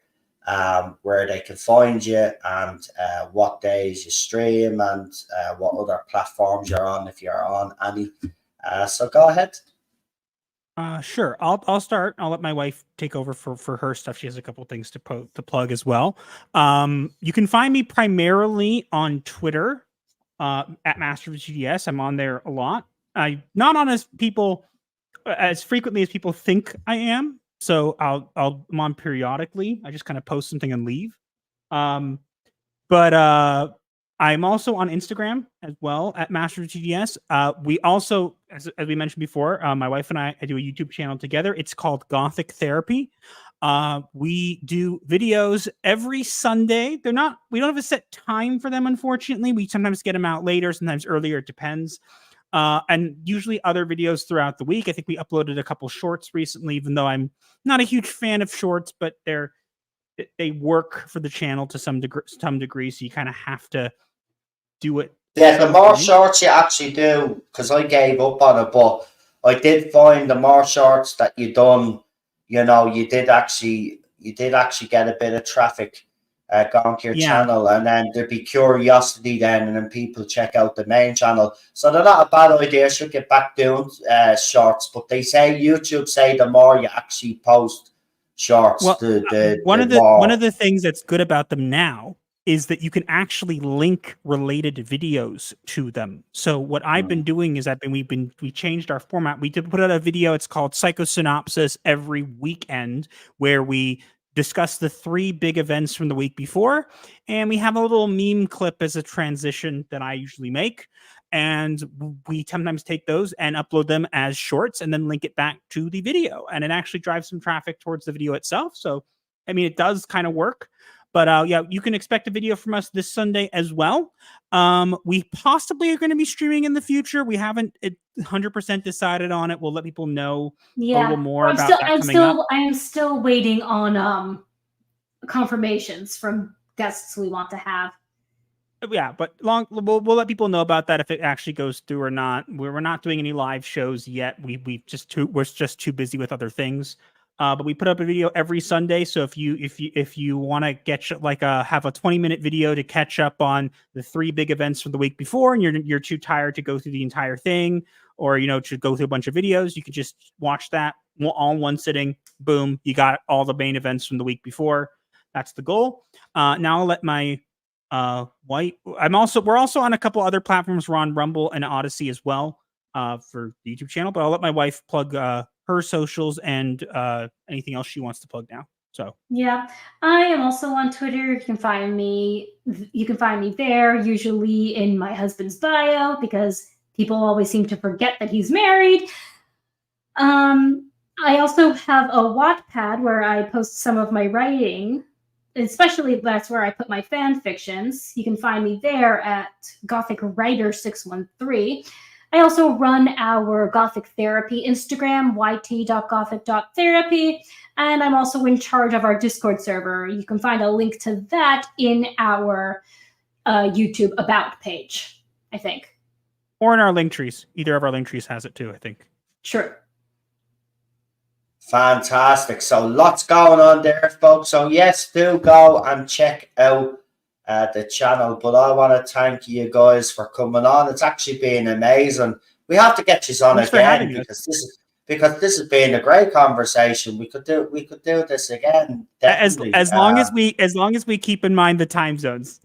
where they can find you and what days you stream and what other platforms you're on, if you're on any, so go ahead.
Sure. I'll start. I'll let my wife take over for her stuff. She has a couple things to plug as well. You can find me primarily on Twitter at masteroftheTDS. I'm on there a lot. I'm not on as frequently as people think I am. So I'm on periodically. I just kind of post something and leave. But I'm also on Instagram as well at masteroftheTDS. We also, as we mentioned before, my wife and I do a YouTube channel together. It's called Gothic Therapy. We do videos every Sunday. We don't have a set time for them, unfortunately. We sometimes get them out later, sometimes earlier. It depends. And usually other videos throughout the week. I think we uploaded a couple shorts recently, even though I'm not a huge fan of shorts, but they work for the channel to some degree. So you kind of have to do it.
Yeah, the more shorts you actually do, because I gave up on it, but I did find the more shorts that you done, you know, you did actually get a bit of traffic going to your channel, and then there'd be curiosity then, and then people check out the main channel. So they're not a bad idea. I should get back doing shorts, but they say YouTube say the more you actually post shorts, one
of the things that's good about them now is that you can actually link related videos to them. So what I've been doing is we changed our format. We did put out a video. It's called Psychosynopsis every weekend, where we discuss the 3 big events from the week before. And we have a little meme clip as a transition that I usually make. And we sometimes take those and upload them as shorts and then link it back to the video. And it actually drives some traffic towards the video itself. So, I mean, it does kind of work. But yeah, you can expect a video from us this Sunday as well. We possibly are going to be streaming in the future. We haven't 100% decided on it. We'll let people know a little more about that coming up.
I am still waiting on confirmations from guests we want to have.
Yeah, but we'll let people know about that if it actually goes through or not. We're not doing any live shows yet. We're just too busy with other things. But we put up a video every Sunday. So if you want to have a 20-minute video to catch up on the 3 big events from the week before, and you're too tired to go through the entire thing, or to go through a bunch of videos, you could just watch that all in one sitting. Boom, you got all the main events from the week before. That's the goal. Now I'll let my wife. We're also on a couple other platforms. We're on Rumble and Odyssey as well for the YouTube channel. But I'll let my wife plug her socials and anything else she wants to plug now. So
yeah, I am also on Twitter. You can find me there, usually in my husband's bio, because people always seem to forget that he's married. I also have a Wattpad where I post some of my writing, especially that's where I put my fan fictions. You can find me there at Gothic Writer 613. I also run our Gothic Therapy Instagram, yt.gothic.therapy, and I'm also in charge of our Discord server. You can find a link to that in our YouTube About page, I think.
Or in our Linktrees. Either of our Linktrees has it too, I think.
Sure.
Fantastic. So lots going on there, folks. So yes, do go and check out the channel, but I want to thank you guys for coming on. It's actually been amazing. We have to get you on again because because this has been a great conversation. We could do this again. Definitely.
As long as we keep in mind the time zones.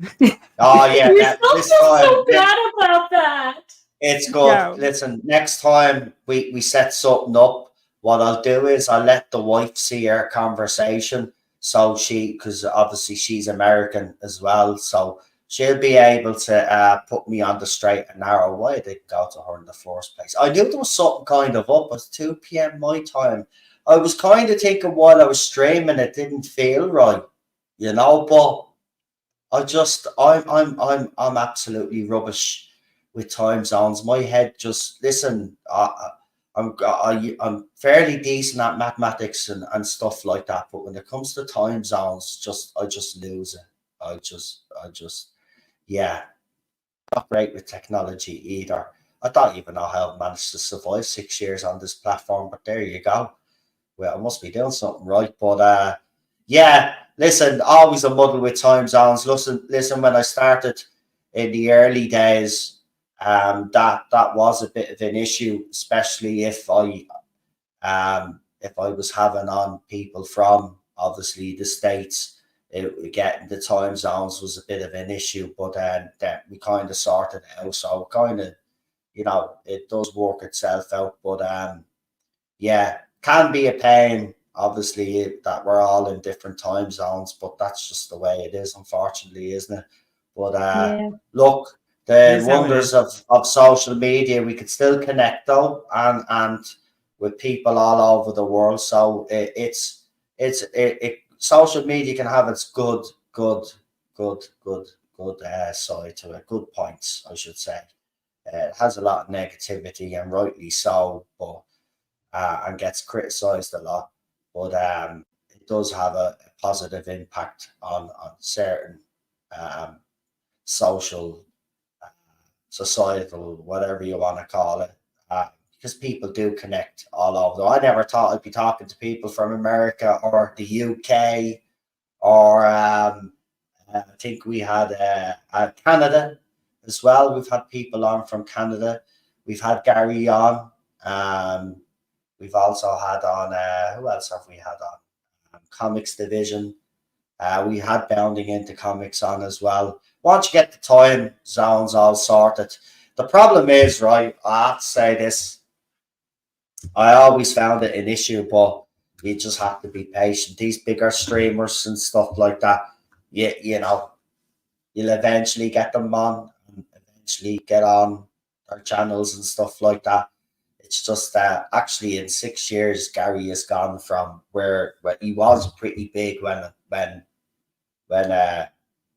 Oh yeah,
You're
this
still
time
so bad about that.
it's good.
Yeah.
Listen, next time we set something up, what I'll do is I'll let the wife see our conversation. So because obviously she's American as well, so she'll be able to put me on the straight and narrow. Why did it go to her in the first place? I knew there was something kind of up. It was 2 p.m. my time. I was kind of thinking while I was streaming, it didn't feel right, but I'm absolutely rubbish with time zones. My head just listen. I'm fairly decent at mathematics and stuff like that, but when it comes to time zones, I just lose it. I just yeah, not great with technology either. I don't even know how I managed to survive 6 years on this platform, but there you go. Well, I must be doing something right. But yeah, listen, always a muddle with time zones. Listen, when I started in the early days, that was a bit of an issue, especially if I was having on people from obviously the States. Getting the time zones was a bit of an issue, but then we kind of sorted it out. So kind of, it does work itself out. But yeah, can be a pain, obviously, that we're all in different time zones, but that's just the way it is, unfortunately, isn't it? But look, the wonders of social media, we could still connect though, and with people all over the world. So social media can have its good side to it, good points, I should say. It has a lot of negativity, and rightly so, but and gets criticised a lot. But it does have a positive impact on certain social, societal, whatever you want to call it. Because people do connect all over. I never thought I'd be talking to people from America or the UK, or I think we had Canada as well. We've had people on from Canada. We've had Gary on. We've also had on, who else have we had on? Comics Division. We had Bounding Into Comics on as well. Once you get the time zones all sorted, the problem is, right, I have to say this, I always found it an issue, but you just have to be patient. These bigger streamers and stuff like that, you'll eventually get them on and eventually get on their channels and stuff like that. It's just that actually in 6 years, Gary has gone from where he was pretty big when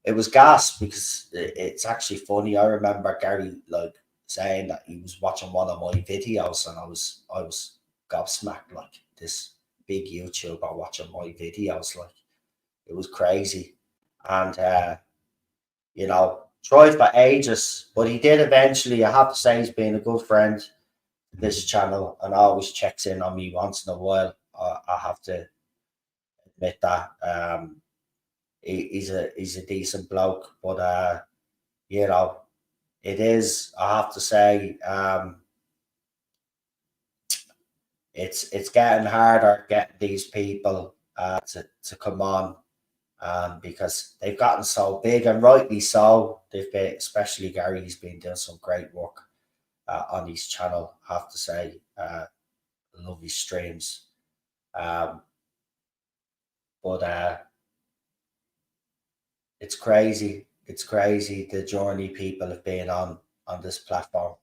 it was gas, because it's actually funny. I remember Gary saying that he was watching one of my videos, and I was gobsmacked, like, this big YouTuber watching my videos, like, it was crazy. And tried for ages, but he did eventually. I have to say, he's been a good friend to this channel and always checks in on me once in a while. I have to admit that. He's a decent bloke, but it is, I have to say, it's getting harder getting these people to come on, because they've gotten so big, and rightly so. They've been, especially Gary, he's been doing some great work on his channel, I have to say. Love his streams. But it's crazy. It's crazy the journey people have been on this platform.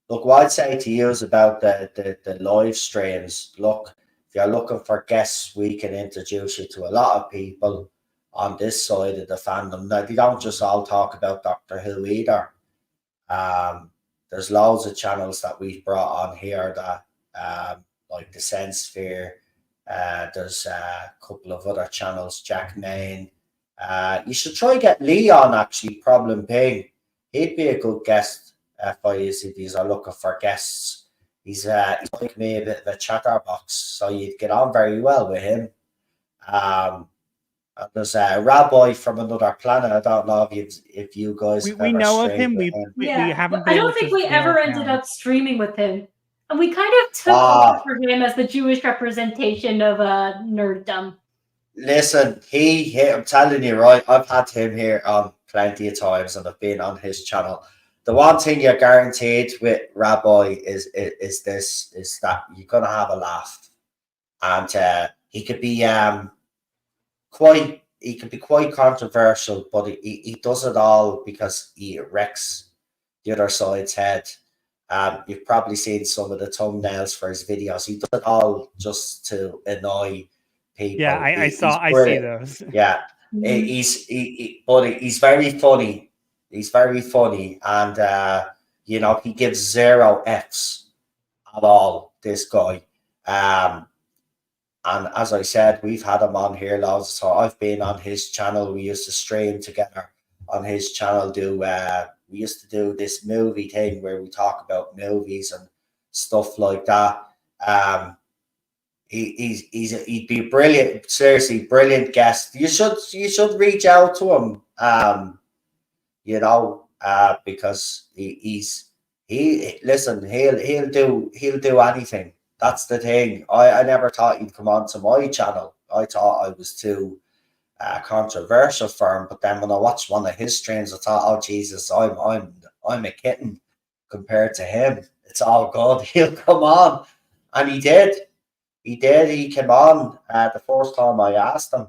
Look, what I'd say to you is about the live streams. Look, if you're looking for guests, we can introduce you to a lot of people on this side of the fandom. Now, they don't just all talk about Doctor Who either. There's loads of channels that we've brought on here that, like the Sense Sphere. There's a couple of other channels, Jack Main. You should try get Lee on, actually, Problem Pig. He'd be a good guest for you if you are looking for guests. He's like me, a bit of a chatterbox, so you'd get on very well with him. There's a Rabbi from Another Planet. I don't know if you guys
we know of him. We haven't.
I don't think we ever ended up streaming with him. We kind of took over for him as the Jewish representation of nerddom.
Listen, I'm telling you, right, I've had him here on plenty of times and I've been on his channel. The one thing you're guaranteed with Rabbi is that you're gonna have a laugh. And he could be quite controversial, but he does it all because he wrecks the other side's head. You've probably seen some of the thumbnails for his videos. He does it all just to annoy people.
Yeah, I see those.
Yeah, but he's very funny. He's very funny, and you know, he gives 0 Fs at all. This guy, and as I said, we've had him on here loads. So I've been on his channel. We used to stream together on his channel. We used to do this movie thing where we talk about movies and stuff like that. He'd be brilliant, seriously brilliant guest. You should reach out to him. You know, because he'll do anything. That's the thing. I never thought he'd come onto my channel. I thought I was too controversial for him, but then when I watched one of his streams, I thought, oh Jesus, I'm a kitten compared to him. It's all good. He'll come on, and he did. He came on the first time I asked him.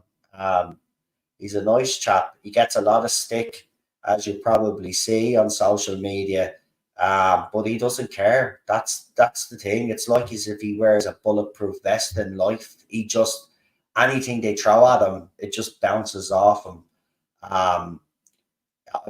He's a nice chap. He gets a lot of stick, as you probably see on social media, but he doesn't care. That's the thing. It's like as if he wears a bulletproof vest in life. He just, anything they throw at him, it just bounces off him. I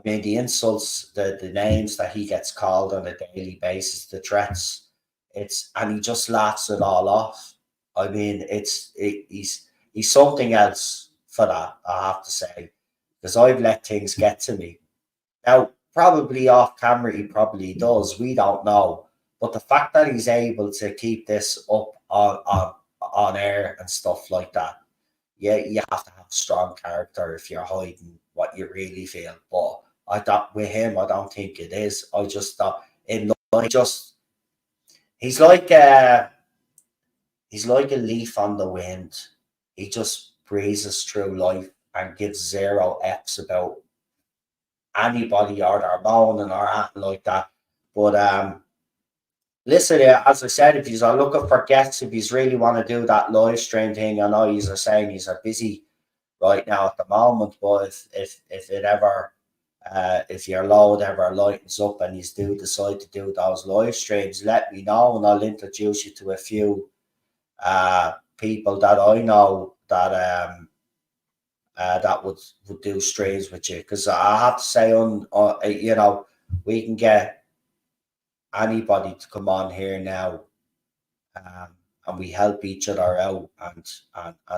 mean, the insults, the names that he gets called on a daily basis, the threats, and he just laughs it all off. I mean, he's something else for that, I have to say, because I've let things get to me. Now, probably off camera, he probably does. We don't know, but the fact that he's able to keep this up on air and stuff like that, yeah, you have to have strong character if you're hiding what you really feel. But I thought with him, I don't think it is. I just thought he's like a leaf on the wind. He just breezes through life and gives 0 Fs about anybody or their moaning or anything like that. But listen, as I said, if you're looking for guests, if you really want to do that live stream thing, I know you're saying you're busy right now at the moment, but if your load ever lightens up and you do decide to do those live streams, let me know and I'll introduce you to a few people that I know that would do streams with you, because I have to say, you know, we can get anybody to come on here now, and we help each other out and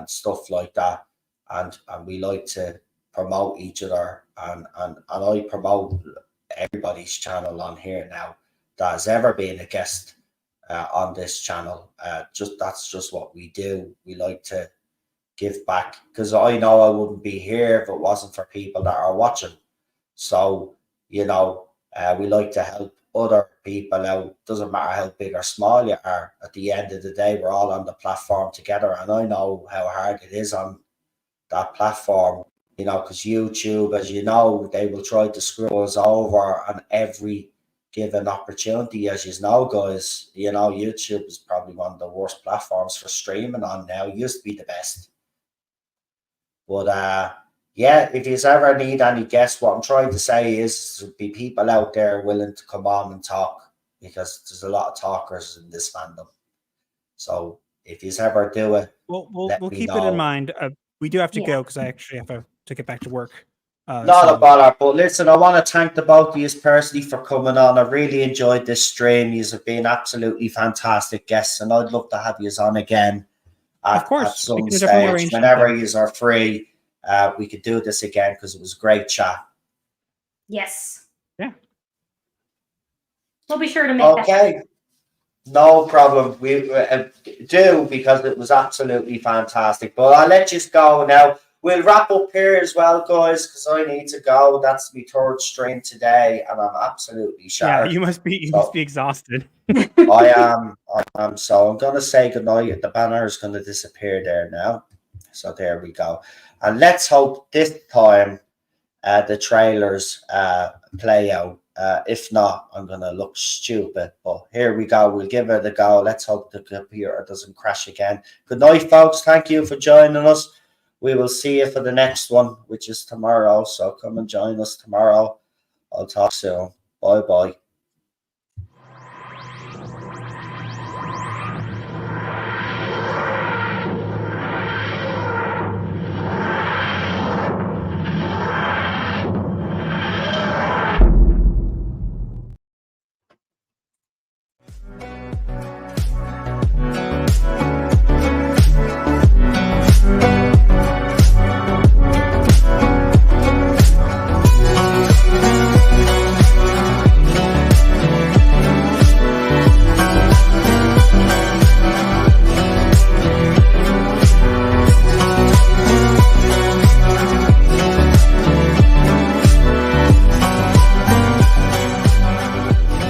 stuff like that, and we like to promote each other, and I promote everybody's channel on here now that has ever been a guest on this channel. That's just what we do. We like to give back, because I know I wouldn't be here if it wasn't for people that are watching. So, you know, we like to help other people out. Doesn't matter how big or small you are. At the end of the day, we're all on the platform together, and I know how hard it is on that platform, you know, because YouTube, as you know, they will try to screw us over on every given opportunity. As you know, guys, you know, YouTube is probably one of the worst platforms for streaming on now. It used to be the best. But yeah, if you ever need any guests, what I'm trying to say is to be people out there willing to come on and talk, because there's a lot of talkers in this fandom. So if you ever do it,
we'll keep it in mind. We do have to go because I actually have to get back to work.
Not a bother. But listen, I want to thank the both of you personally for coming on. I really enjoyed this stream. You have been absolutely fantastic guests, and I'd love to have you on again. Of course, at some stage, whenever you are free, we could do this again, because it was a great chat.
Yes.
Yeah.
We'll be sure to make that.
Okay. No problem. We do, because it was absolutely fantastic. But I'll let you go now. we'll wrap up here as well, guys, because I need to go. That's my third stream today, and I'm absolutely shattered.
Yeah, you must be exhausted.
I am. So I'm gonna say goodnight. The banner is gonna disappear there now. So there we go. And let's hope this time the trailers play out. If not, I'm gonna look stupid. But here we go. We'll give it a go. Let's hope the computer doesn't crash again. Good night, folks. Thank you for joining us. We will see you for the next one, which is tomorrow. So come and join us tomorrow. I'll talk soon. Bye bye.